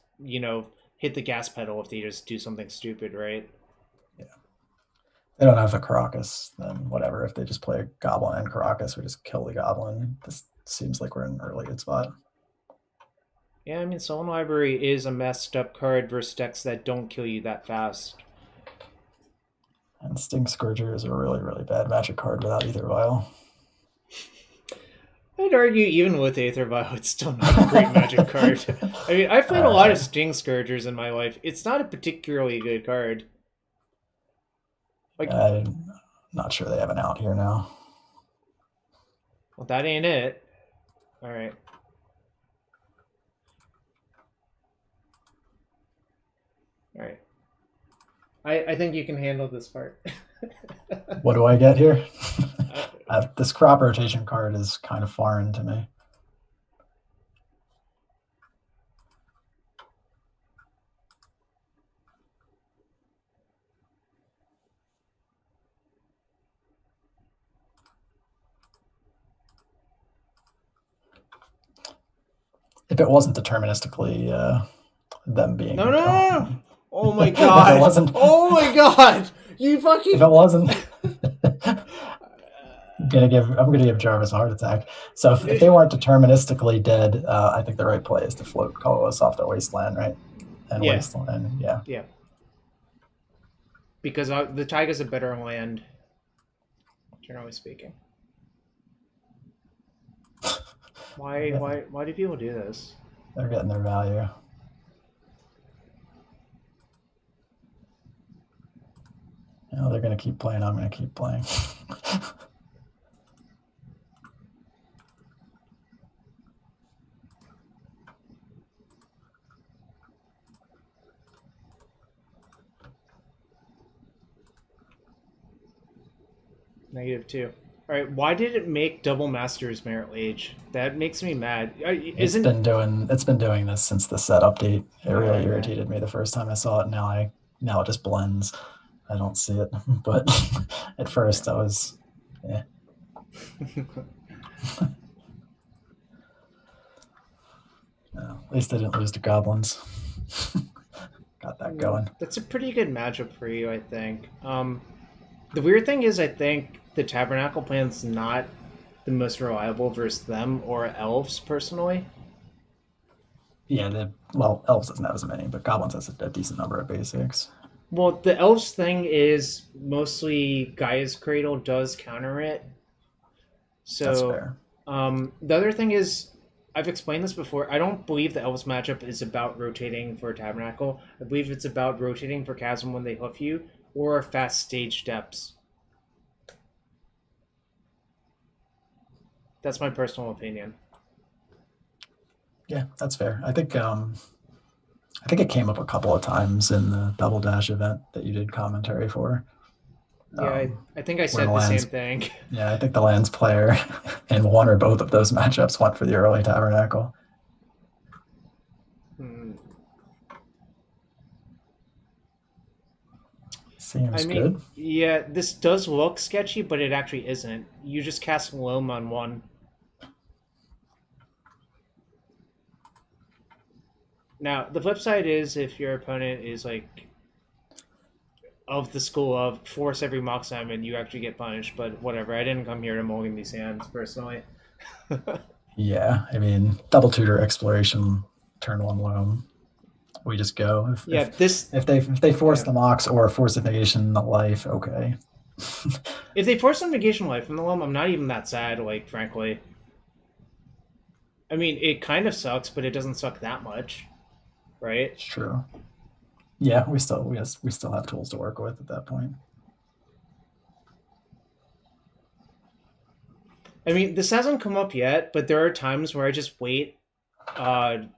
hit the gas pedal if they just do something stupid, right? Yeah. They don't have the Caracas, then whatever. If they just play a Goblin and Caracas, we just kill the Goblin. This seems like we're in a really good spot. Yeah, I mean, Soul Library is a messed up card versus decks that don't kill you that fast. And Sting Scourger is a really, really bad magic card without either vial. I'd argue even with Aether Vial, it's still not a great magic card. I mean, I've played a lot of uh, Sting Scourgers in my life. It's not a particularly good card. Like, I'm not sure they have an out here now. well, that ain't it. All right. All right. I think you can handle this part. What do I get here? uh, This crop rotation card is kind of foreign to me. if it wasn't deterministically them being No, no, no, no. dumb. Oh my If it god. wasn't, Oh my god. You if fucking. it wasn't, I'm gonna give Jarvis a heart attack. So if they weren't deterministically dead, I think the right play is to float Kolos off the wasteland, right? And Yeah, wasteland, yeah. yeah. Because the Taiga's a better land, generally speaking. Why do people do this? They're getting their value. You know, they're gonna keep playing. I'm gonna keep playing. -2. All right, why did it make double masters merit age? That makes me mad. It's Isn't been doing this since the set update. It really okay. irritated me the first time I saw it. Now it just blends. I don't see it, but at first I was, yeah. No, at least I didn't lose to goblins. Got that going. That's a pretty good matchup for you, I think. The weird thing is, I think the Tabernacle plan's not the most reliable versus them or elves, personally. Yeah, well, elves doesn't have as many, but goblins has a decent number of basics. Well, the elves thing is mostly Gaia's Cradle does counter it. That's So, fair. the other thing is, I've explained this before. I don't believe the elves matchup is about rotating for Tabernacle. I believe it's about rotating for Chasm when they hoof you or fast stage steps. That's my personal opinion. Yeah, that's fair. I think it came up a couple of times in the Double Dash event that you did commentary for. Yeah, I think I Where said the same thing. yeah, I think the lands player in one or both of those matchups went for the early Tabernacle. Hmm. I Seems mean, good. yeah, this does look sketchy, but it actually isn't. You just cast Loam on one. Now, the flip side is if your opponent is like of the school of force every mock summon, you actually get punished. But whatever, I didn't come here to mulligan these hands personally. Yeah, I mean, double tutor exploration, turn one loam. We just go. Yeah, this. If they force Yeah. the mocks or force the negation the life, okay. If they force some negation life from the Loam, I'm not even that sad. Like, frankly, I mean, it kind of sucks, but it doesn't suck that much, right? It's true. Yeah, we still have tools to work with at that point. I mean, this hasn't come up yet, but there are times where I just wait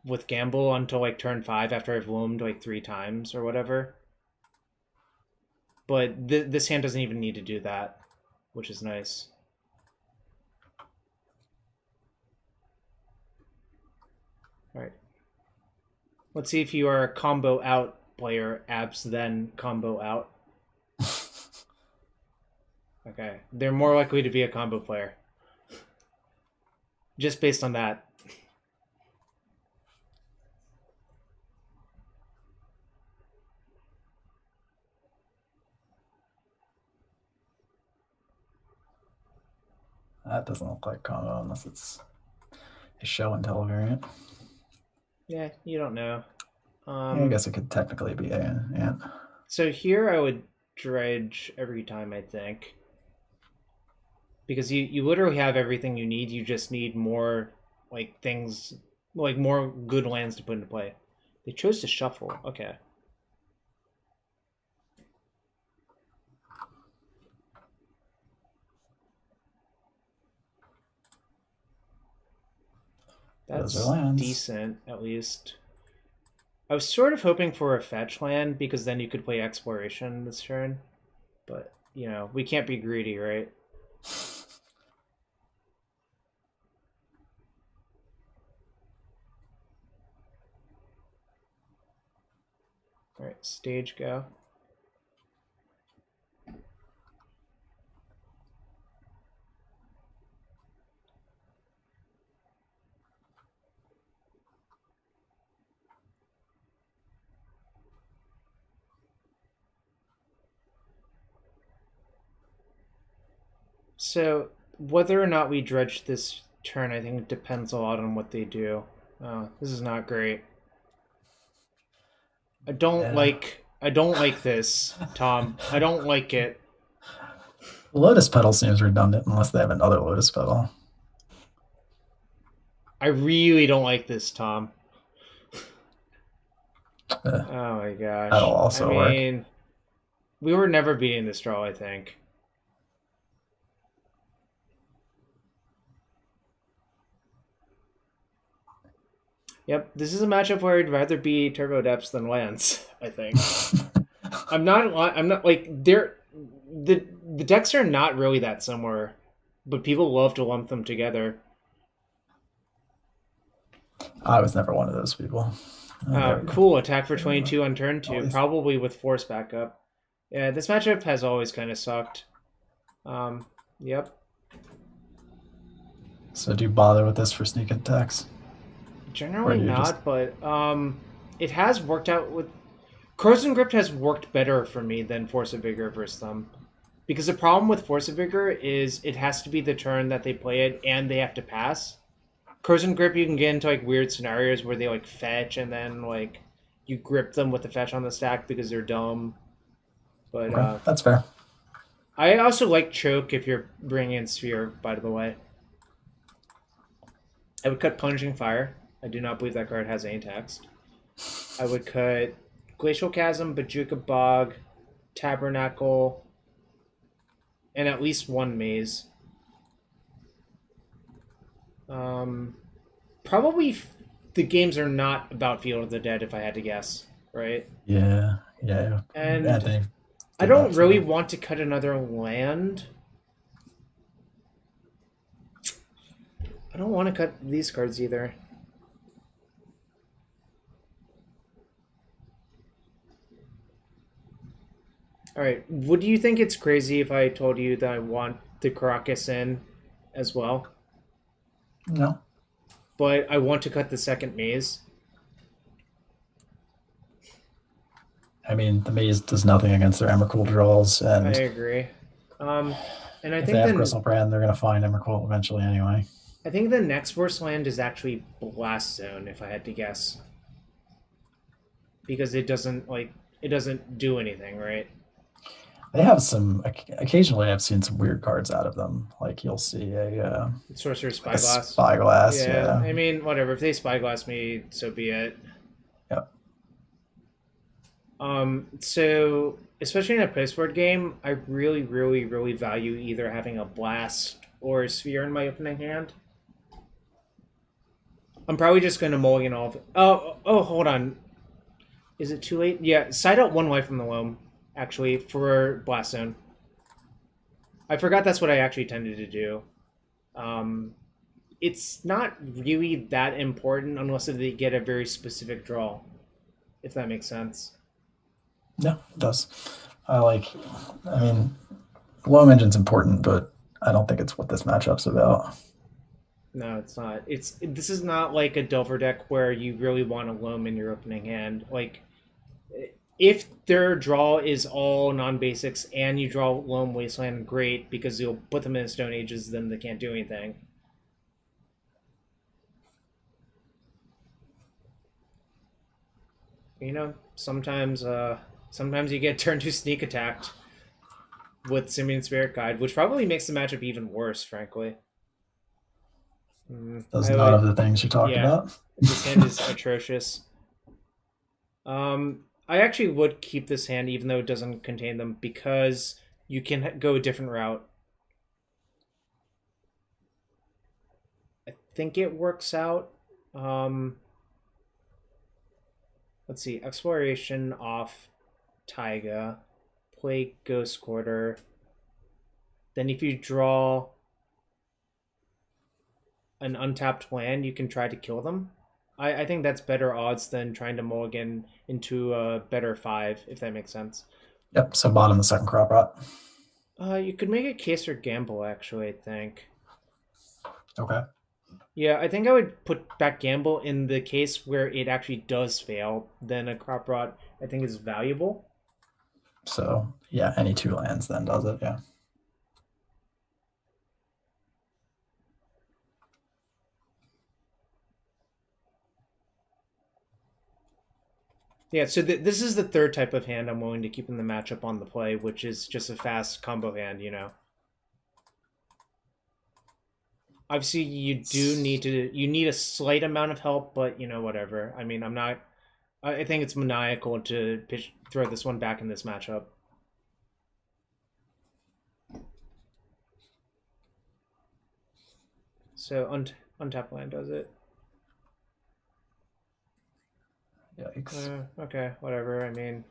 with Gamble until like turn 5 after I've loomed like 3 times or whatever. But this hand doesn't even need to do that, which is nice. All right. Let's see if you are a combo out player, abs then combo out. Okay. They're more likely to be a combo player. Just based on that. That doesn't look like combo unless it's a show and tell variant. Yeah, you don't know. Yeah, I guess it could technically be a ant. So here I would dredge every time, I think. Because you literally have everything you need. You just need more like things, like more good lands to put into play. They chose to shuffle. Okay. Those are That's lands. decent, at least. I was sort of hoping for a fetch land because then you could play exploration this turn. But, you know, we can't be greedy, right? Alright, stage go. So whether or not we dredge this turn, I think depends a lot on what they do. This is not great. Yeah. I don't like this, Tom. I don't like it. Lotus Petal seems redundant unless they have another Lotus Petal. I really don't like this, Tom. Uh, Oh my that'll gosh. I also work. mean, we were never beating this draw, I think. Yep, this is a matchup where I'd rather be Turbo Depths than Lance, I think. I'm not like they're the decks are not really that similar, but people love to lump them together. I was never one of those people. Oh, there we go. Cool. Attack for There we go. 22 on turn 2, Always. probably with force backup. Yeah, this matchup has always kind of sucked. Yep. So do you bother with this for sneak attacks? Or Generally do you just not, but it has worked out with Corrosion Grip has worked better for me than Force of Vigor versus them. Because the problem with Force of Vigor is it has to be the turn that they play it and they have to pass. Corrosion Grip, you can get into like weird scenarios where they like fetch and then like you grip them with the fetch on the stack because they're dumb. But okay, that's fair. I also like Choke if you're bringing in Sphere, by the way. I would cut Plunging Fire. I do not believe that card has any text. I would cut Glacial Chasm, Bajuka Bog, Tabernacle, and at least one Maze. Probably the games are not about Field of the Dead, if I had to guess, right? Yeah, yeah. And Anthony I did don't that really too. want to cut another land. I don't want to cut these cards either. All right. Would you think it's crazy if I told you that I want the Caracas in as well, No. but I want to cut the second maze? I mean, the maze does nothing against their Emrakul draws, I and agree. And I if they think have then Gristlebrand, they're going to find Emrakul eventually anyway. I think the next worst land is actually Blast Zone, if I had to guess, because it doesn't do anything, right? They have some. Occasionally, I've seen some weird cards out of them. Like you'll see Sorcerer's like a Spyglass. spyglass. Yeah, Yeah. I mean, whatever. If they Spyglass me, so be it. Yeah. So especially in a postboard game, I really, really, really value either having a blast or a sphere in my opening hand. I'm probably just going to mulligan all of it. Oh, hold on. Is it too late? Yeah, side out one life from the loam, actually, for Blast Zone. I forgot that's what I actually tended to do. It's not really that important unless they get a very specific draw, if that makes sense. Yeah, it does. I mean, Loam Engine's important, but I don't think it's what this matchup's about. No, it's not. This is not like a Delver deck where you really want a loam in your opening hand. Like, if their draw is all non-basics and you draw Loam Wasteland, great, because you'll put them in Stone Ages, then they can't do anything. You know, sometimes you get turn 2 sneak attacked with Simian Spirit Guide, which probably makes the matchup even worse, frankly. Does none of the things you talked Yeah, about. this hand is atrocious. I actually would keep this hand even though it doesn't contain them because you can go a different route. I think it works out. Let's see. Exploration off Taiga. Play Ghost Quarter. Then if you draw an untapped land, you can try to kill them. I think that's better odds than trying to mulligan into a better 5, if that makes sense. Yep. So bottom the second crop rot. You could make a case for Gamble, actually, I think. Okay. Yeah, I think I would put back Gamble in the case where it actually does fail. Then a Crop Rot, I think, is valuable. So yeah, any 2 lands then does it. Yeah. Yeah, so this is the third type of hand I'm willing to keep in the matchup on the play, which is just a fast combo hand. Obviously, you need a slight amount of help, but whatever. I mean, I'm not. I think it's maniacal to throw this one back in this matchup. So untap land does it. Yikes. Okay, whatever. I mean,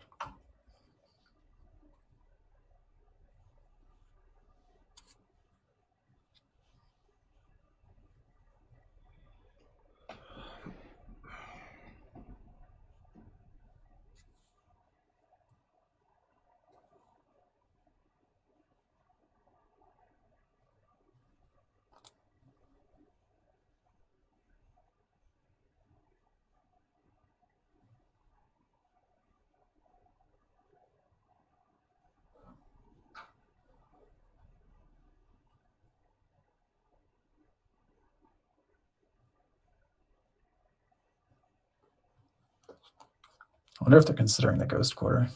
I wonder if they're considering the Ghost Quarter.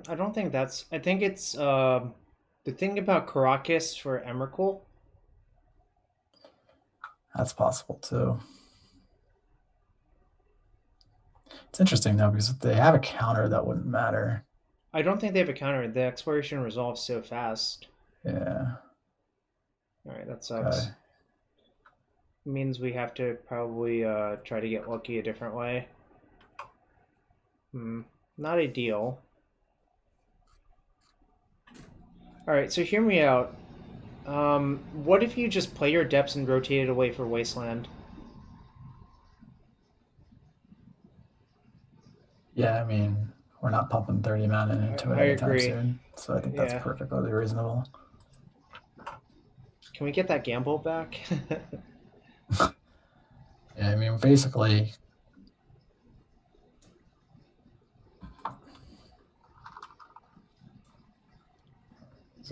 I don't think that's. I think it's the thing about Caracas for Emrakul. That's possible too. It's interesting though, because if they have a counter, that wouldn't matter. I don't think they have a counter. The exploration resolves so fast. Yeah. All right, that sucks. Okay. It means we have to probably try to get lucky a different way. Not ideal. All right, so hear me out. What if you just play your depths and rotate it away for Wasteland? Yeah, I mean, we're not pumping 30 mana into it I anytime agree. soon, so I think that's Yeah. perfectly reasonable. Can we get that gamble back? Yeah, I mean, basically, it's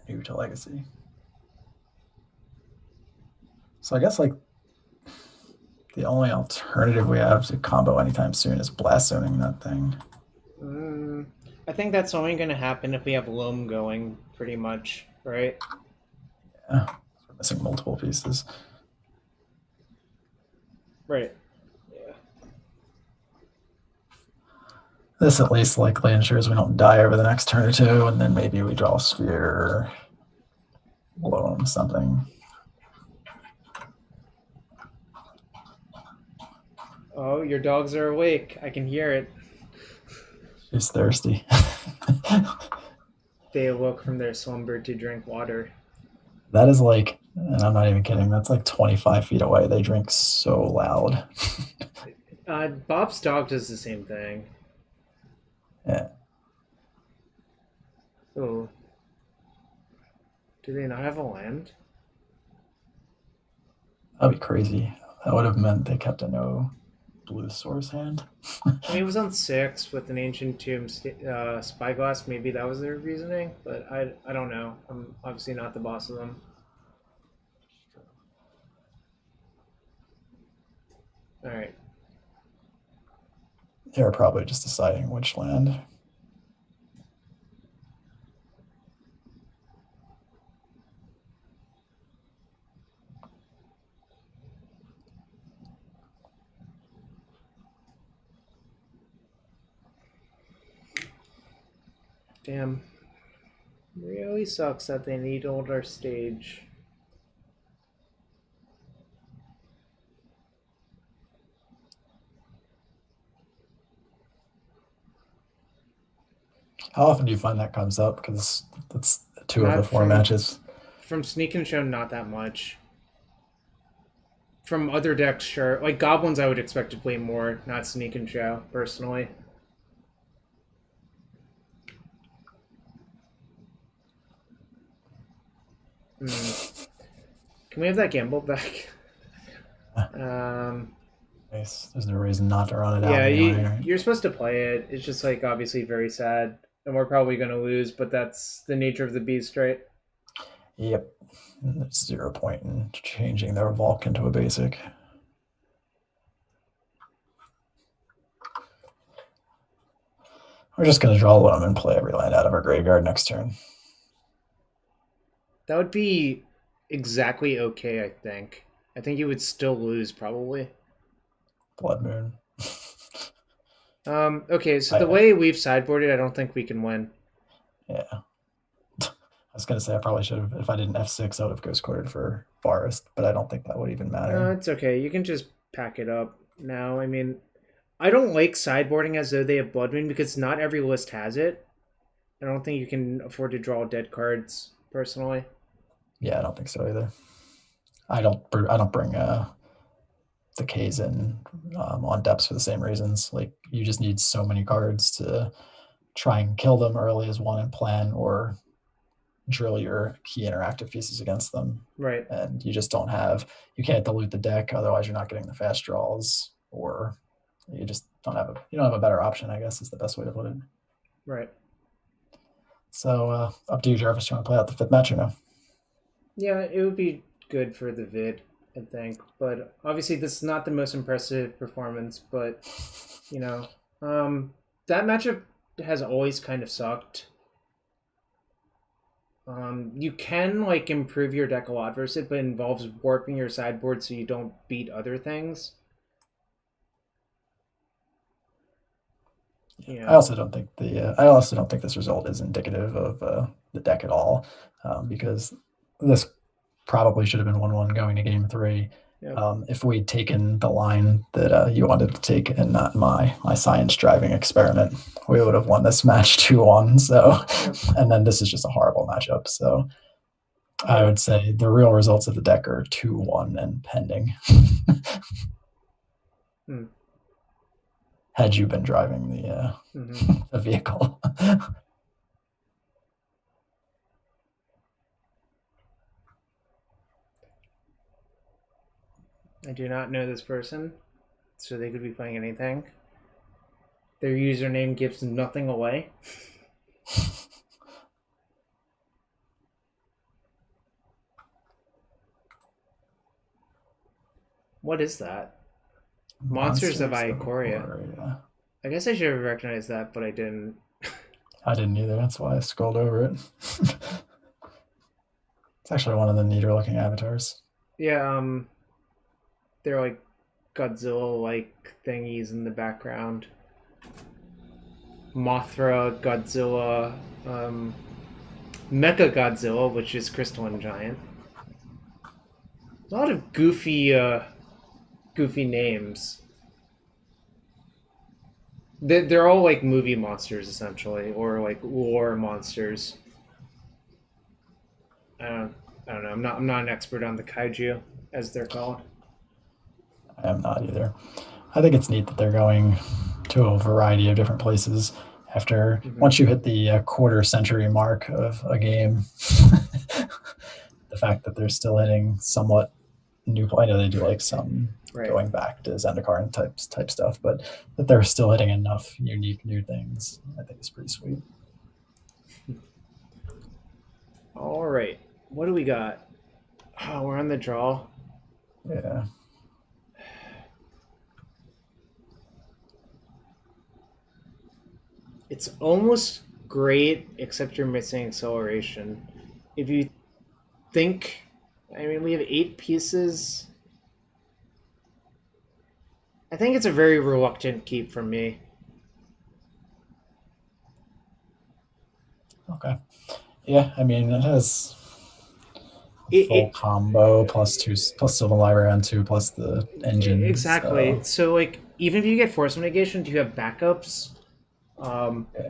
new to Legacy. So I guess like the only alternative we have to combo anytime soon is blast zoning that thing. I think that's only going to happen if we have Loam going, pretty much, right? Yeah, we're missing multiple pieces. Right. Yeah. This at least likely ensures we don't die over the next turn or two, and then maybe we draw a sphere or loam something. Oh, your dogs are awake. I can hear it. She's thirsty. They awoke from their slumber to drink water. That is like, and I'm not even kidding, that's like 25 feet away. They drink so loud. Bob's dog does the same thing. Yeah. Oh. Do they not have a land? That'd be crazy. That would have meant they kept a no blue source hand. I mean, it was on 6 with an Ancient Tomb Spyglass. Maybe that was their reasoning, but I don't know. I'm obviously not the boss of them. All right. They're probably just deciding which land. Damn. Really sucks that they needled our stage. How often do you find that comes up? Because that's two of the Not four matches. From Sneak and Show, not that much. From other decks, sure. Like Goblins, I would expect to play more, not Sneak and Show, personally. Can we have that gamble back? Nice. There's no reason not to run it out. Yeah, anyway, right? you're supposed to play it. It's just like obviously very sad, and we're probably going to lose, but that's the nature of the beast, right? Yep. There's 0 point in changing their Volk into a basic. We're just going to draw one and play every land out of our graveyard next turn. That would be exactly okay, I think. I think you would still lose, probably. Blood Moon. Okay, so the way we've sideboarded, I don't think we can win. Yeah. I was going to say I probably should have, if I didn't F6, I would have ghost quartered for Forest, but I don't think that would even matter. No, it's okay. You can just pack it up now. I mean, I don't like sideboarding as though they have Blood Moon because not every list has it. I don't think you can afford to draw dead cards, personally. Yeah, I don't think so either. I don't bring the K's in on depths for the same reasons. Like you just need so many cards to try and kill them early as one in plan, or drill your key interactive pieces against them. Right. And you just don't have, you can't dilute the deck, otherwise you're not getting the fast draws, or you just don't have a better option, I guess is the best way to put it. Right. So up to you, Jarvis. Do you want to play out the fifth match or no? Yeah, it would be good for the vid, I think. But obviously, this is not the most impressive performance. But you know, that matchup has always kind of sucked. You can like improve your deck a lot versus it, but it involves warping your sideboard so you don't beat other things. I also don't think this result is indicative of the deck at all, because this probably should have been 1-1 going to game 3. Yep. If we'd taken the line that you wanted to take and not my science driving experiment, we would have won this match 2-1. So, yep. And then this is just a horrible matchup. So I would say the real results of the deck are 2-1 and pending. Had you been driving the vehicle. I do not know this person, so they could be playing anything. Their username gives nothing away. What is that? Monsters of Ikoria. I guess I should have recognized that, but I didn't. I didn't either. That's why I scrolled over it. It's actually one of the neater looking avatars. Yeah, they're like Godzilla-like thingies in the background. Mothra, Godzilla, Mecha Godzilla, which is Crystalline Giant. A lot of goofy names. They're all like movie monsters essentially, or like lore monsters. I don't know. I'm not an expert on the kaiju, as they're called. I am not either. I think it's neat that they're going to a variety of different places after once you hit the quarter century mark of a game. The fact that they're still hitting somewhat new. I know they do like some going back to Zendikar type stuff, but that they're still hitting enough unique new things, I think is pretty sweet. All right, what do we got? Oh, we're on the draw. Yeah. It's almost great, except you're missing acceleration. If you think, I mean, we have 8 pieces. I think it's a very reluctant keep from me. Okay. Yeah, I mean, it has full combo plus Sylvan Library on 2 plus the engine. Exactly. So like, even if you get Force Negation, do you have backups?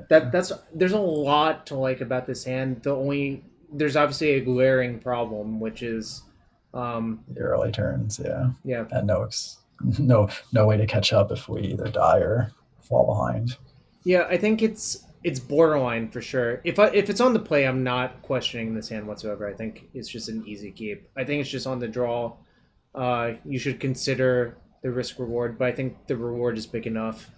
There's a lot to like about this hand. There's obviously a glaring problem, which is the early turns. Yeah. And no way to catch up if we either die or fall behind. Yeah, I think it's borderline for sure. If it's on the play, I'm not questioning this hand whatsoever. I think it's just an easy keep. I think it's just on the draw. You should consider the risk reward, but I think the reward is big enough.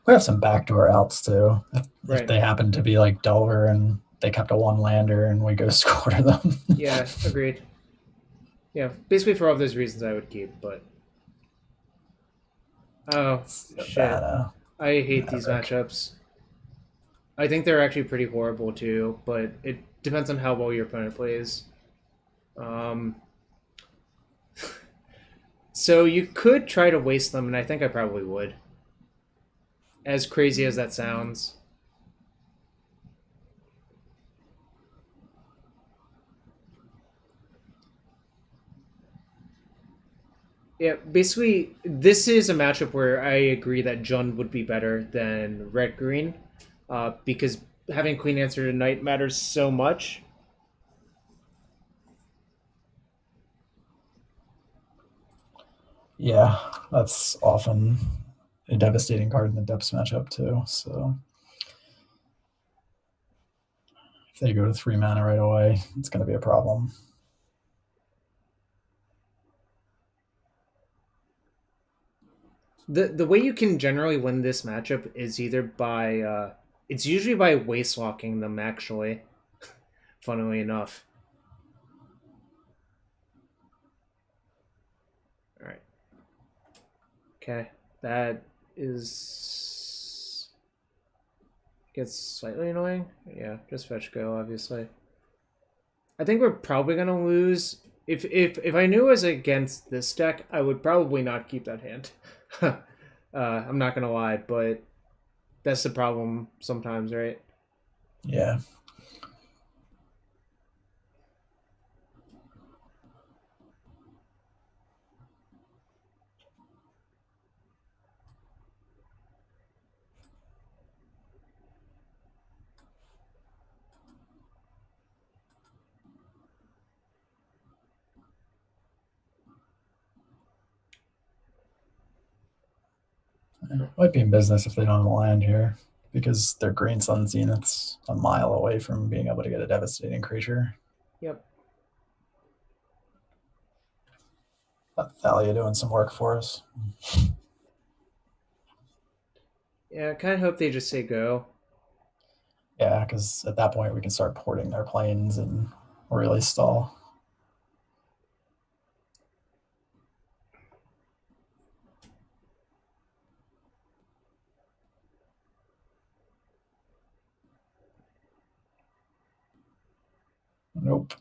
We have some backdoor outs too. If they happen to be like Delver and they kept a 1-lander and we go score them. Yeah, agreed. Yeah, basically for all those reasons I would keep, but oh shit. I hate these Maverick. matchups. I think they're actually pretty horrible too, but it depends on how well your opponent plays. Um, so you could try to waste them, and I think I probably would. As crazy as that sounds. Yeah, basically, this is a matchup where I agree that Jund would be better than Red Green, because having Queen answer to Knight matters so much. Yeah, that's often a devastating card in the depths matchup too. So if they go to 3 mana right away, it's going to be a problem. The way you can generally win this matchup is either by it's usually by waste locking them actually. Funnily enough. All right. Okay. That is gets slightly annoying. Yeah, just fetch go obviously. I think we're probably gonna lose. If I knew it was against this deck, I would probably not keep that hand. I'm not gonna lie, but that's the problem sometimes, right? Yeah. Might be in business if they don't land here because their Green Sun Zenith's a mile away from being able to get a devastating creature. Yep. Thalia doing some work for us. Yeah, I kind of hope they just say go. Yeah, because at that point we can start porting their planes and really stall. Nope.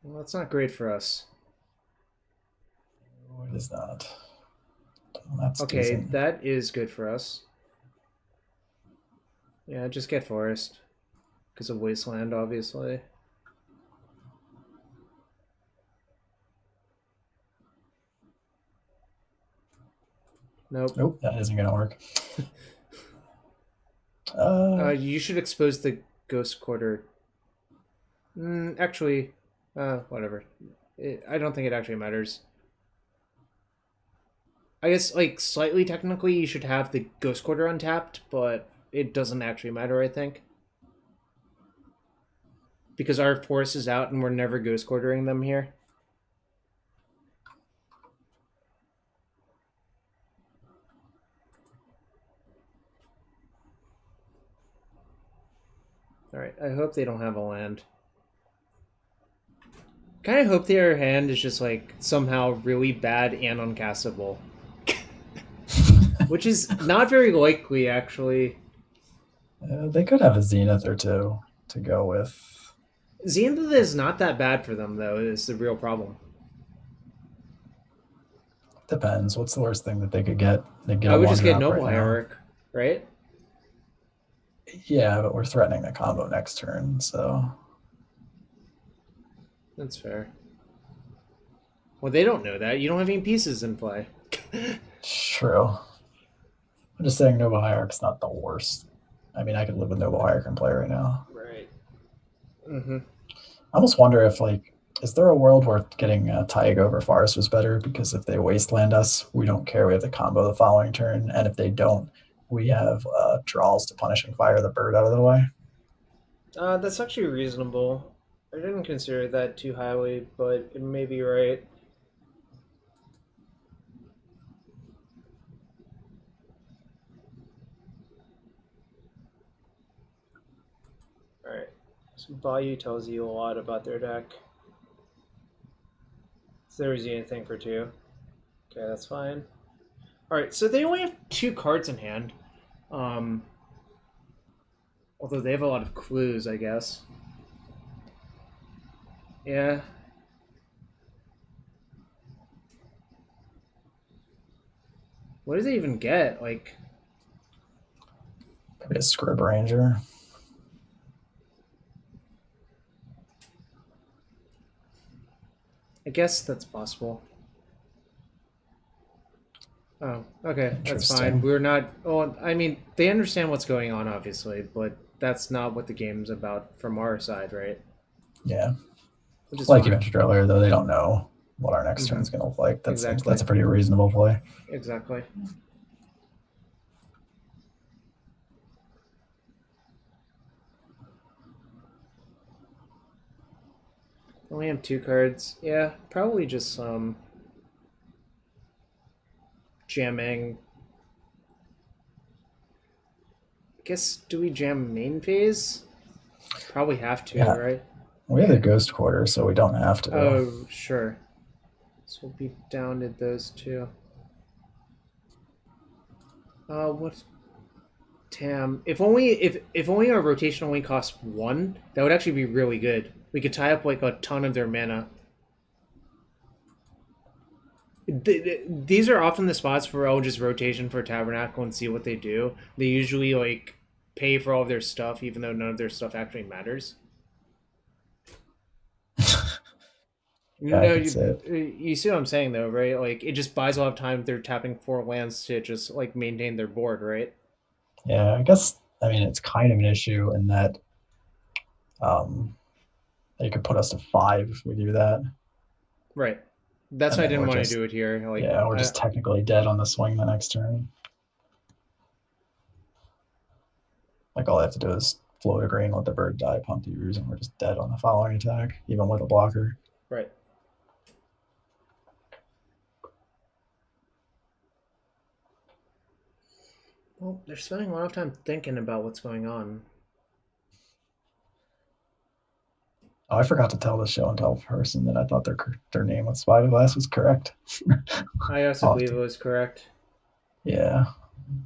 Well, that's not great for us. It is not. That's Okay, decent. that is good for us. Yeah, just get forest because of wasteland, obviously. Nope. Nope, that isn't gonna work. Uh, You should expose the ghost quarter. Actually, whatever. I don't think it actually matters. I guess, like, slightly technically, you should have the ghost quarter untapped, but it doesn't actually matter, I think. Because our force is out and we're never ghost quartering them here. Alright, I hope they don't have a land. Kind of hope their hand is just, like, somehow really bad and uncastable. Which is not very likely, actually. they could have a Zenith or two to go with. Zenith is not that bad for them, though, is the real problem. Depends. What's the worst thing that they could get? They get I a would one just get drop right Noble now. Hierarch, right? Yeah, but we're threatening the combo next turn, so That's fair. Well, they don't know that. You don't have any pieces in play. true. I'm just saying Nova Hierarch's not the worst. I mean, I could live with Nova Hierarch and play right now. Right. Mm-hmm. I almost wonder if, like, is there a world where getting Taiga over Forest was better? Because if they wasteland us, we don't care. We have the combo the following turn, and if they don't, we have draws to punishing fire the bird out of the way. That's actually reasonable. I didn't consider that too highly, but it may be right. Alright. So Bayou tells you a lot about their deck. So there was anything for two. Okay, that's fine. All right, so they only have 2 cards in hand. Um, Although they have a lot of clues, I guess. Yeah. What do they even get? Like, Maybe a Scrib Ranger. I guess that's possible. Oh, okay, that's fine. Interesting. We're not. Oh, I mean, they understand what's going on, obviously, but that's not what the game's about from our side, right? Yeah. Which is Like you fine. mentioned earlier, though, they don't know what our next Mm-hmm. turn's going to look like. Exactly. That's a pretty reasonable play. Exactly. Only have 2 cards. Yeah, probably just jamming. I guess do we jam main phase? Probably have to, Yeah, right? we have the Ghost Quarter, so we don't have to. Oh, sure. So we'll be down to those two. What? Damn. If only our rotation only costs 1, that would actually be really good. We could tie up like a ton of their mana. These are often the spots where I'll just rotation for Tabernacle and see what they do. They usually like pay for all of their stuff, even though none of their stuff actually matters. Yeah, I No, could say it. you see what I'm saying though, right? Like it just buys a lot of time if they're tapping 4 lands to just like maintain their board, right? Yeah, I guess, I mean, it's kind of an issue in that um, they could put us to 5 if we do that. Right. That's And why I then didn't we're want to just, do it here. Like yeah, we're just technically dead on the swing the next turn. Like all they have to do is float a green, let the bird die, pump the use, and we're just dead on the following attack, even with a blocker. right. Well, they're spending a lot of time thinking about what's going on. Oh, I forgot to tell the show and tell person that I thought their name with Spyglass was correct. I also I'll have believe it to, was correct. yeah,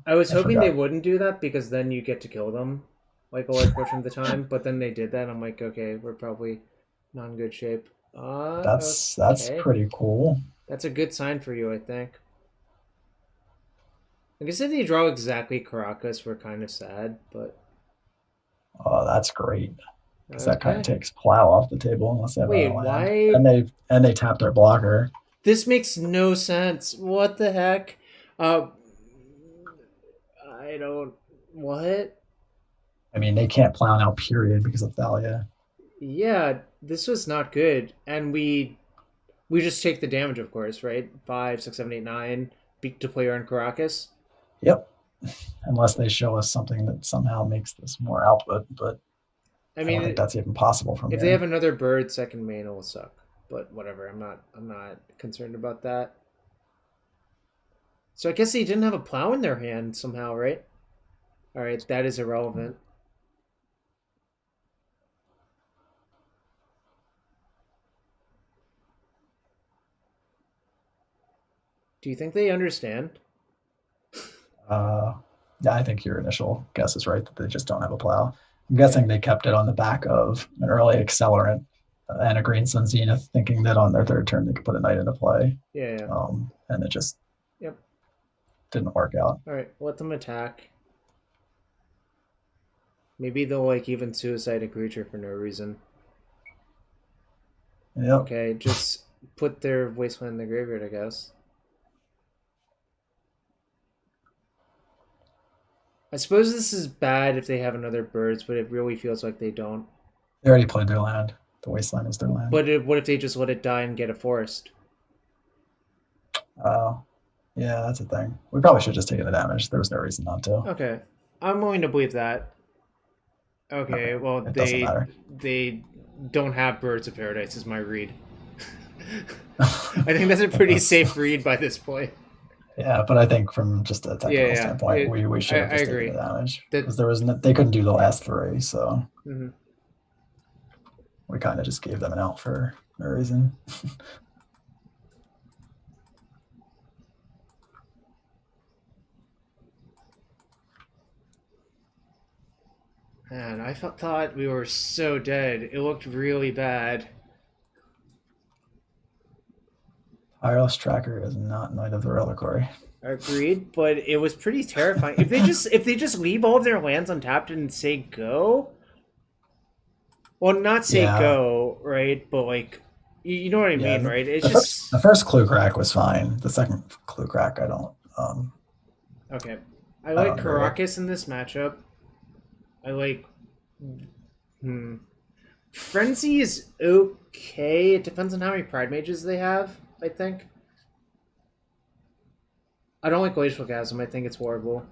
I was I hoping they forgot. wouldn't do that because then you get to kill them like a large portion of the time. But then they did that. I'm like, okay, we're probably not in good shape. That's Okay, pretty cool. that's a good sign for you, I think. I guess if they draw exactly Caracas, we're kind of sad, but Oh, that's great because that kind of okay. takes Plow off the table unless they have another Wait, land, why? and they tap their blocker. This makes no sense. What the heck? Uh, I don't. What? I mean, they can't Plow now, period, because of Thalia. Yeah, this was not good, and we just take the damage, of course, right? 5, 6, 7, 8, 9. Beat to player on Caracas. Yep, unless they show us something that somehow makes this more output, but I I don't think mean, that's even possible from if they have here. another bird, second main will suck. But whatever. I'm not concerned about that. So I guess they didn't have a plow in their hand somehow, right? All right, that is irrelevant. Do you think they understand? Uh, yeah, I think your initial guess is right that they just don't have a Plow. I'm Yeah. guessing they kept it on the back of an early accelerant and a Green Sun Zenith, thinking that on their third turn they could put a knight into play, Yeah, yeah. and it just Yep. didn't work out. All right, let them attack. Maybe they'll like even suicide a creature for no reason. Yep. Okay, just put their wasteland in the graveyard, I guess. I suppose this is bad if they have another birds, but it really feels like they don't. They already played their land. The wasteland was their land. What if they just let it die and get a forest? Uh, yeah, that's a thing. We probably should have just taken the damage. There was no reason not to. Okay, I'm willing to believe that. Okay, Okay, well it doesn't matter. they don't have birds of paradise is my read. I think that's a pretty That's, safe read by this point. yeah, but I think from just a Yeah, technical yeah, standpoint, we should have I just taken the agree. damage That because there was they couldn't do the last 3, so mhm. we kind of just gave them an out for no reason. Man, thought we were so dead. It looked really bad. Tireless Tracker is not Knight of the Reliquary. Agreed, but it was pretty terrifying. If they just leave all of their lands untapped and say go, well, not say Yeah, go, right? But like, you know what I yeah. mean, right? It's The just first Clue Crack was fine. The second Clue Crack, okay. I I like don't agree. Caracas in this matchup. I like. Hmm. Frenzy is okay. It depends on how many Pride Mages they have, I think. I don't like Glacial Chasm. I think it's horrible.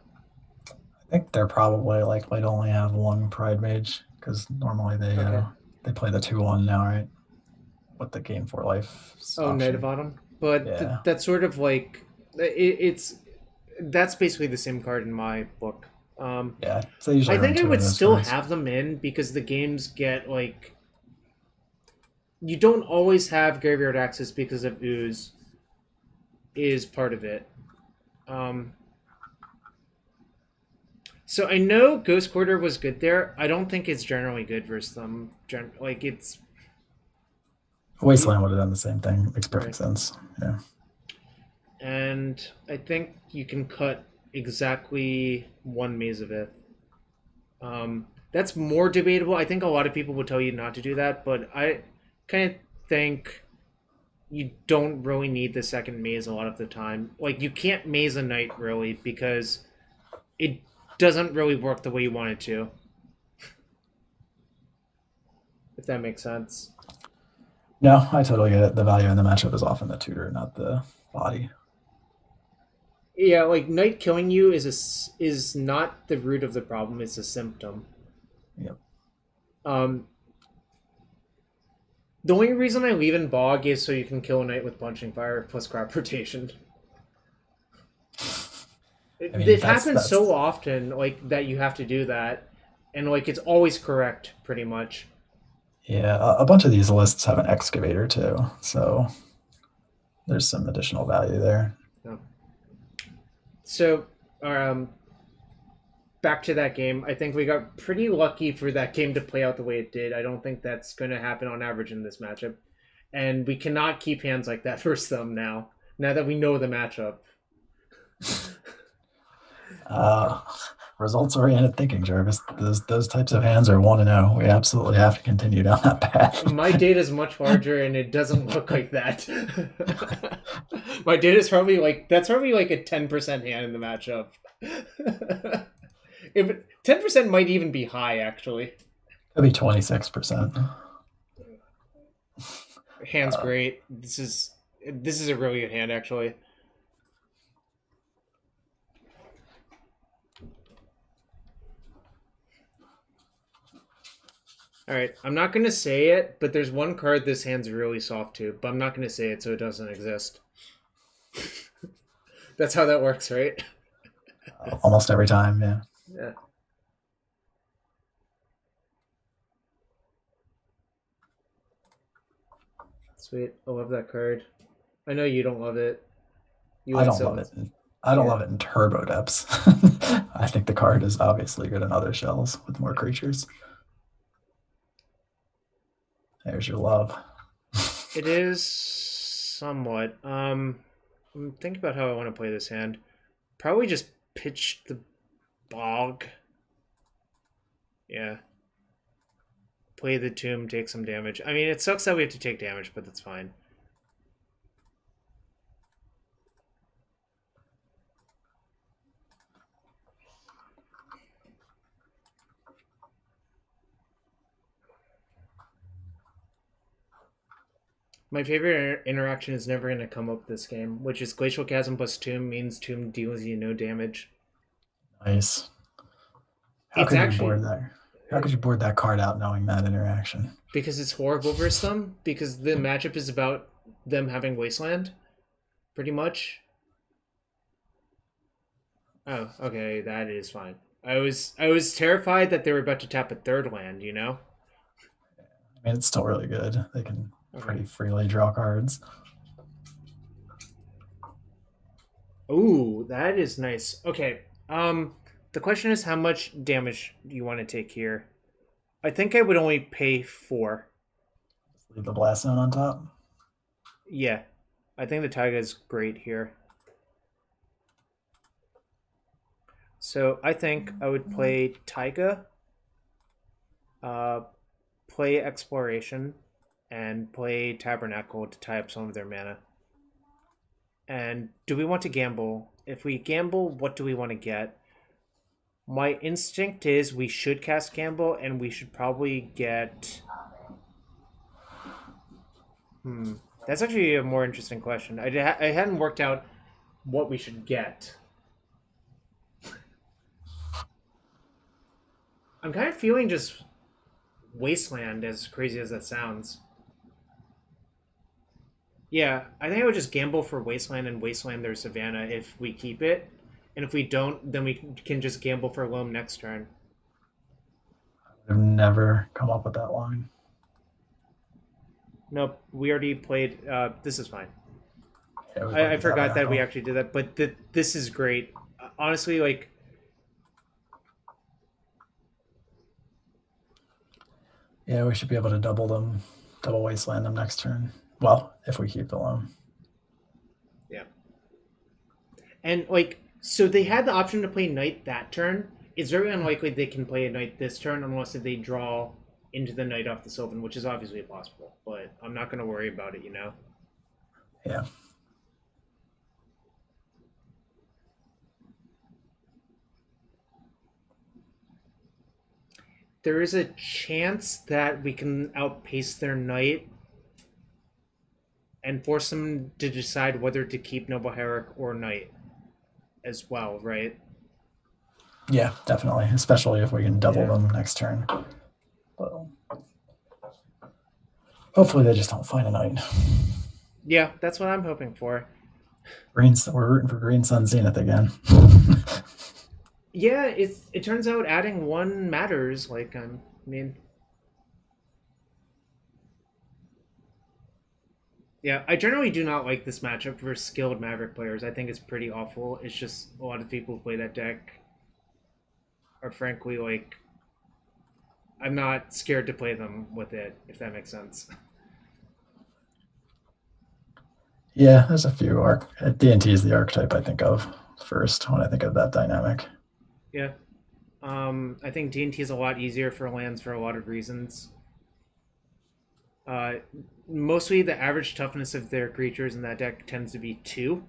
I think they're probably like might only have one Pride Mage because normally Okay. they play the 2/1 now, right? With the Gain for Life Oh, Knight of option. Autumn. But Yeah, that's sort of like it's that's basically the same card in my book. yeah. So they usually I run think I two of would those still cards. have them in because the games get like you don't always have graveyard access because of ooze is part of it. Um, so I know Ghost Quarter was good there. I don't think it's generally good versus them. Like it's Wasteland would have done the same thing. Makes perfect right, sense. Yeah. and I think you can cut exactly one maze of it. That's more debatable. I think a lot of people would tell you not to do that, but I kind of think you don't really need the second maze a lot of the time. Like you can't maze a knight really because it doesn't really work the way you want it to. If that makes sense. No, I totally get it. The value in the matchup is often the tutor, not the body. Yeah, like knight killing you is not the root of the problem. It's a symptom. Yep. Um, the only reason I leave in bog is so you can kill a knight with punching fire plus crop rotation. I mean, It happens that's so often, like that you have to do that, and like it's always correct, pretty much. yeah. A bunch of these lists have an excavator too, so there's some additional value there. Yeah. So, um, back to that game. I think we got pretty lucky for that game to play out the way it did. I don't think that's going to happen on average in this matchup, and we cannot keep hands like that versus them now. Now that we know the matchup. Uh, Results oriented thinking, Jarvis. Those types of hands are 1-0. We absolutely have to continue down that path. My data is much larger, and it doesn't look like that. My data is probably like that's probably like a 10% hand in the matchup. If 10% might even be high, actually. Could be 26%. Hand's great. This is a really good hand, actually. All right, I'm not gonna say it, but there's one card this hand's really soft to, but I'm not gonna say it so it doesn't exist. That's how that works, right? Almost every time, yeah. Yeah. Sweet. I love that card. I know you don't love it. You I like don't love so. it. I don't Yeah. love it in turbo depths. I think the card is obviously good in other shells with more creatures. There's your love. It is somewhat. Think about how I want to play this hand. Probably just pitch the bog. Yeah. Play the tomb, take some damage. I mean, it sucks that we have to take damage, but that's fine. My favorite interaction is never going to come up this game, which is Glacial Chasm plus Tomb means Tomb deals you no damage. Nice. How It's could you board actually that? How could you board that card out knowing that interaction? because it's horrible versus them, because the matchup is about them having Wasteland, pretty much. Oh, okay, that is fine. I was terrified that they were about to tap a third land, you know? I mean, it's still really good. They can Okay. pretty freely draw cards. Ooh, that is nice. Okay. The question is how much damage do you want to take here? I think I would only pay 4. Leave the blast zone on top. Yeah, I think the Taiga is great here. So I think I would play Taiga, uh, play Exploration, and play Tabernacle to tie up some of their mana. And do we want to gamble? If we gamble, what do we want to get? My instinct is we should cast Gamble, and we should probably get. That's actually a more interesting question. I hadn't worked out what we should get. I'm kind of feeling just Wasteland, as crazy as that sounds. Yeah, I think I would just gamble for Wasteland and Wasteland their Savannah if we keep it. And if we don't, then we can just gamble for Loam next turn. I've never come up with that line. Nope, we already played. This is fine. Yeah, I forgot that we actually did that, but this is great. Honestly, like. Yeah, we should be able to double Wasteland them next turn. Well, if we keep the loam. Yeah. And, like, so they had the option to play Knight that turn. It's very unlikely they can play a Knight this turn unless if they draw into the Knight off the Sylvan, which is obviously possible. But I'm not going to worry about it, you know? Yeah. There is a chance that we can outpace their Knight and force them to decide whether to keep Noble Herrick or Knight as well, right? Yeah, definitely. Especially if we can double them next turn. But hopefully they just don't find a Knight. Yeah, that's what I'm hoping for. We're rooting for Green Sun Zenith again. Yeah, it turns out adding 1 matters. Like, I mean, yeah, I generally do not like this matchup for skilled Maverick players. I think it's pretty awful. It's just a lot of people who play that deck are frankly like, I'm not scared to play them with it, if that makes sense. Yeah, there's a few D&T is the archetype I think of first when I think of that dynamic. Yeah. I think D&T is a lot easier for lands for a lot of reasons. Mostly the average toughness of their creatures in that deck tends to be 2.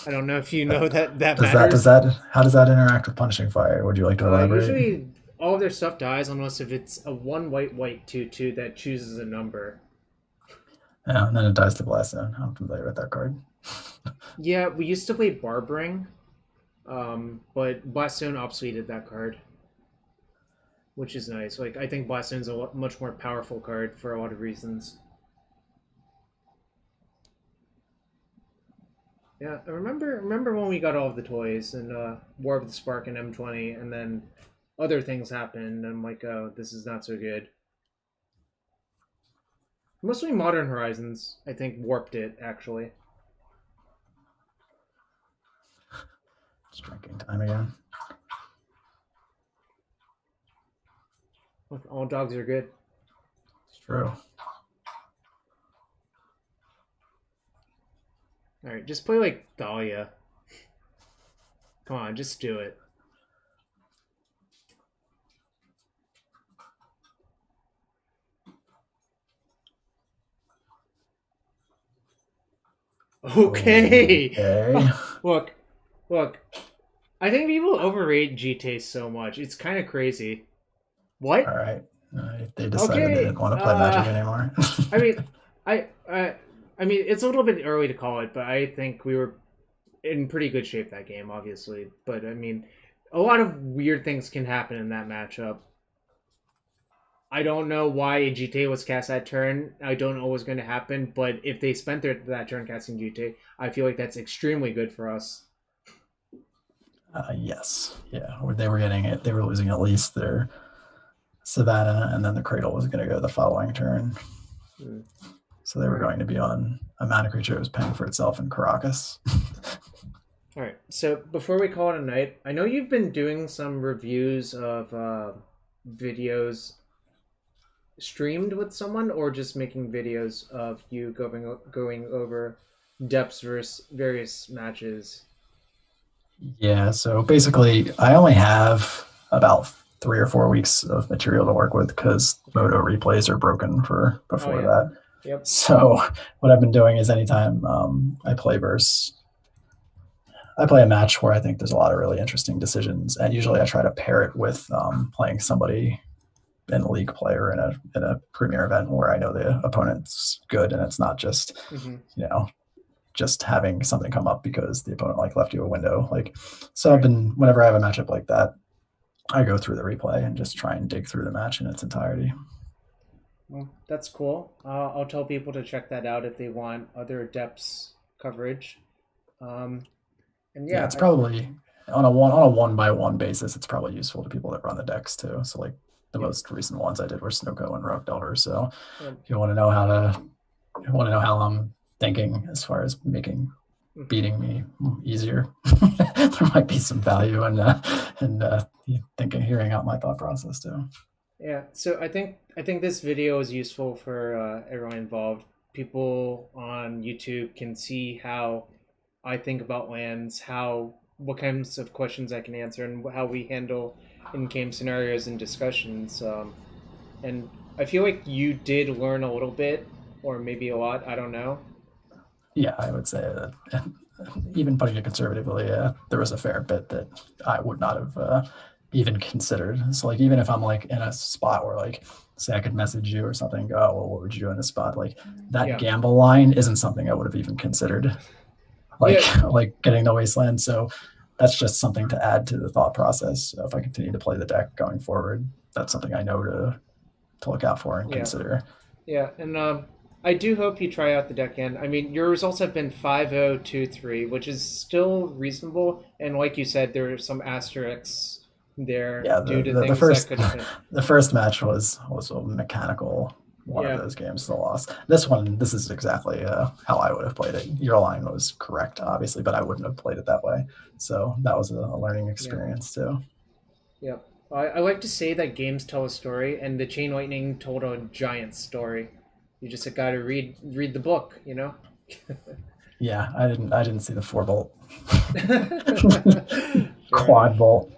I don't know if you know that matters. How does that interact with Punishing Fire? Would you like to elaborate? Usually all of their stuff dies unless if it's a 1 white 2/2 that chooses a number. Yeah, and then it dies to Blast Zone. I'm familiar with that card. Yeah, we used to play Barbering, but Blast Zone obsoleted that card, which is nice. Like, I think Blast Zone's a much more powerful card for a lot of reasons. Yeah, I remember when we got all of the toys and War of the Spark and M20, and then other things happened, and I'm like, oh, this is not so good. Mostly Modern Horizons, I think, warped it, actually. It's drinking time again. Look, all dogs are good. It's true. Alright, just play like Dahlia. Come on, just do it. Okay. Look. I think people overrate GT so much. It's kind of crazy. What? All right. They decided they didn't want to play Magic anymore. I mean, it's a little bit early to call it, but I think we were in pretty good shape that game, obviously. But I mean, a lot of weird things can happen in that matchup. I don't know why GT was cast that turn. I don't know what's going to happen, but if they spent that turn casting GT, I feel like that's extremely good for us. Yes. Yeah. They were getting it. They were losing at least their Savannah, and then the Cradle was going to go the following turn. So they were going to be on a mana creature that was paying for itself in Caracas. All right. So before we call it a night, I know you've been doing some reviews of videos streamed with someone, or just making videos of you going over depths versus various matches? Yeah, so basically, I only have about 3 or 4 weeks of material to work with because Okay. Moto replays are broken for Oh before yeah. that. Yep. So what I've been doing is anytime I play a match where I think there's a lot of really interesting decisions, and usually I try to pair it with playing somebody in a league player in a premier event where I know the opponent's good, and it's not just Mm-hmm. you know just having something come up because the opponent like left you a window. Like, so I've Right. been whenever I have a matchup like that, I go through the replay and just try and dig through the match in its entirety. Well, that's cool. I'll tell people to check that out if they want other depths coverage. Um, and Yeah, yeah, it's probably on a one by one basis. It's probably useful to people that run the decks too. So like the yep, most recent ones I did were Snoko and Rock Delver. So yep. if you want to know how I'm thinking as far as making Hmm. beating me easier, there might be some value in thinking, hearing out my thought process too. Yeah. So I think this video is useful for everyone involved. People on YouTube can see how I think about lands, how what kinds of questions I can answer, and how we handle in-game scenarios and discussions. And I feel like you did learn a little bit, or maybe a lot. I don't know. Yeah, I would say that even putting it conservatively, there was a fair bit that I would not have even considered. So like even if I'm like in a spot where like say I could message you or something, go, oh, well, what would you do in this spot? Like that Yeah. gamble line isn't something I would have even considered. Like Yeah. like getting the wasteland. So that's just something to add to the thought process. So if I continue to play the deck going forward, that's something I know to look out for and Yeah. consider. Yeah. And I do hope you try out the deck end. I mean, your results have been 5-0-2-3, which is still reasonable. And like you said, there are some asterisks there Yeah, due to the things that first could have been. the first match was a mechanical one of Yeah. those games, the loss. This is exactly how I would have played it. Your line was correct, obviously, but I wouldn't have played it that way. So that was a learning Yeah. experience too. Yeah. I like to say that games tell a story, and the Chain Lightning told a giant story. You just got to read the book, you know. Yeah, I didn't see the 4 bolt Fair enough. quad bolt,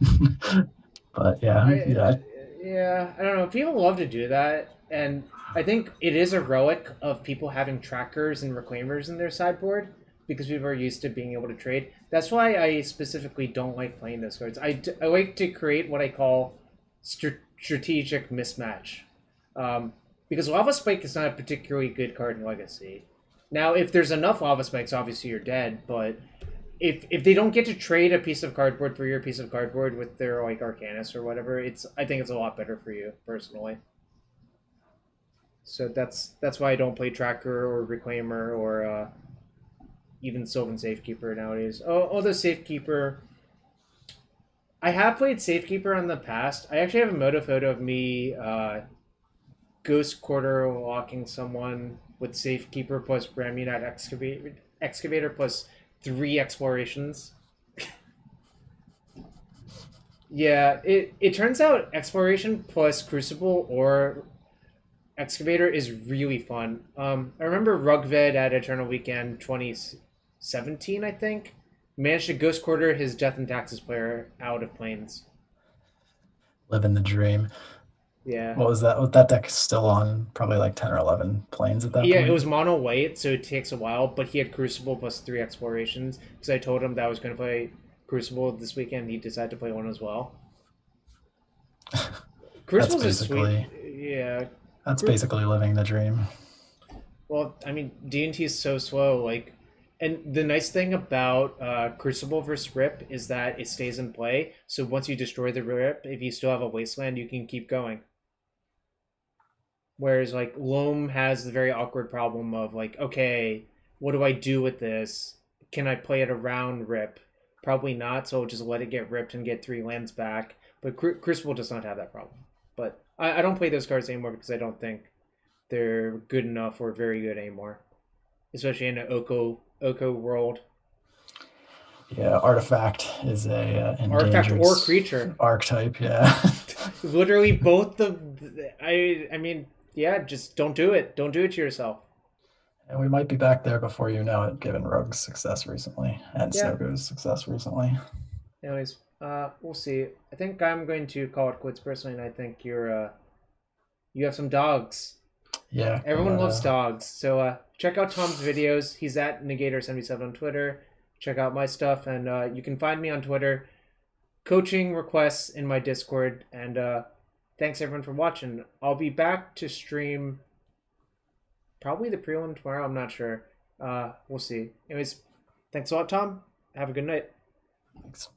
but yeah, I yeah, yeah, I don't know. People love to do that, and I think it is a relic of people having trackers and reclaimers in their sideboard because people are used to being able to trade. That's why I specifically don't like playing those cards. I like to create what I call strategic mismatch, because Lava Spike is not a particularly good card in Legacy. Now, if there's enough Lava Spikes, obviously you're dead, but if they don't get to trade a piece of cardboard for your piece of cardboard with their like Arcanus or whatever, I think it's a lot better for you personally. So that's why I don't play Tracker or Reclaimer or even Sylvan Safekeeper nowadays. Oh, although Safekeeper, I have played Safekeeper in the past. I actually have a moto photo of me Ghost Quarter locking someone with Safekeeper plus Bramunite Excavator plus 3 explorations. Yeah, it turns out exploration plus Crucible or Excavator is really fun. I remember Rugved at Eternal Weekend 2017, I think, managed to ghost quarter his Death and Taxes player out of planes. living the dream. Yeah, What was that? That deck is still on probably like 10 or 11 planes at that yeah, it point. was mono white, so it takes a while. But he had Crucible plus 3 explorations because I told him that I was going to play Crucible this weekend. He decided to play one as well. That's Crucible's a sweet, basically yeah. that's basically living the dream. Well, I mean, D&T is so slow. Like, and the nice thing about Crucible versus Rip is that it stays in play. So once you destroy the Rip, if you still have a Wasteland, you can keep going. Whereas like Loam has the very awkward problem of like, okay, what do I do with this? Can I play it around Rip? Probably not. So I'll just let it get ripped and get 3 lands back. But Crucible does not have that problem. But I don't play those cards anymore because I don't think they're good enough or very good anymore, especially in an Oko world. Yeah, artifact is a Artifact endangered or creature. archetype. Yeah, Literally both I mean, yeah, just don't do it. Don't do it to yourself. And we might be back there before you know it, given Rogue's success recently and Yeah. Snogo's success recently. Anyways, we'll see. I think I'm going to call it quits personally, and I think you have some dogs. Yeah, I Everyone loves gotta. dogs. So check out Tom's videos. He's at Negator77 on Twitter. Check out my stuff, and you can find me on Twitter. Coaching requests in my Discord, and thanks everyone for watching. I'll be back to stream probably the prelim tomorrow. I'm not sure. We'll see. Anyways, thanks a lot, Tom. Have a good night. Thanks.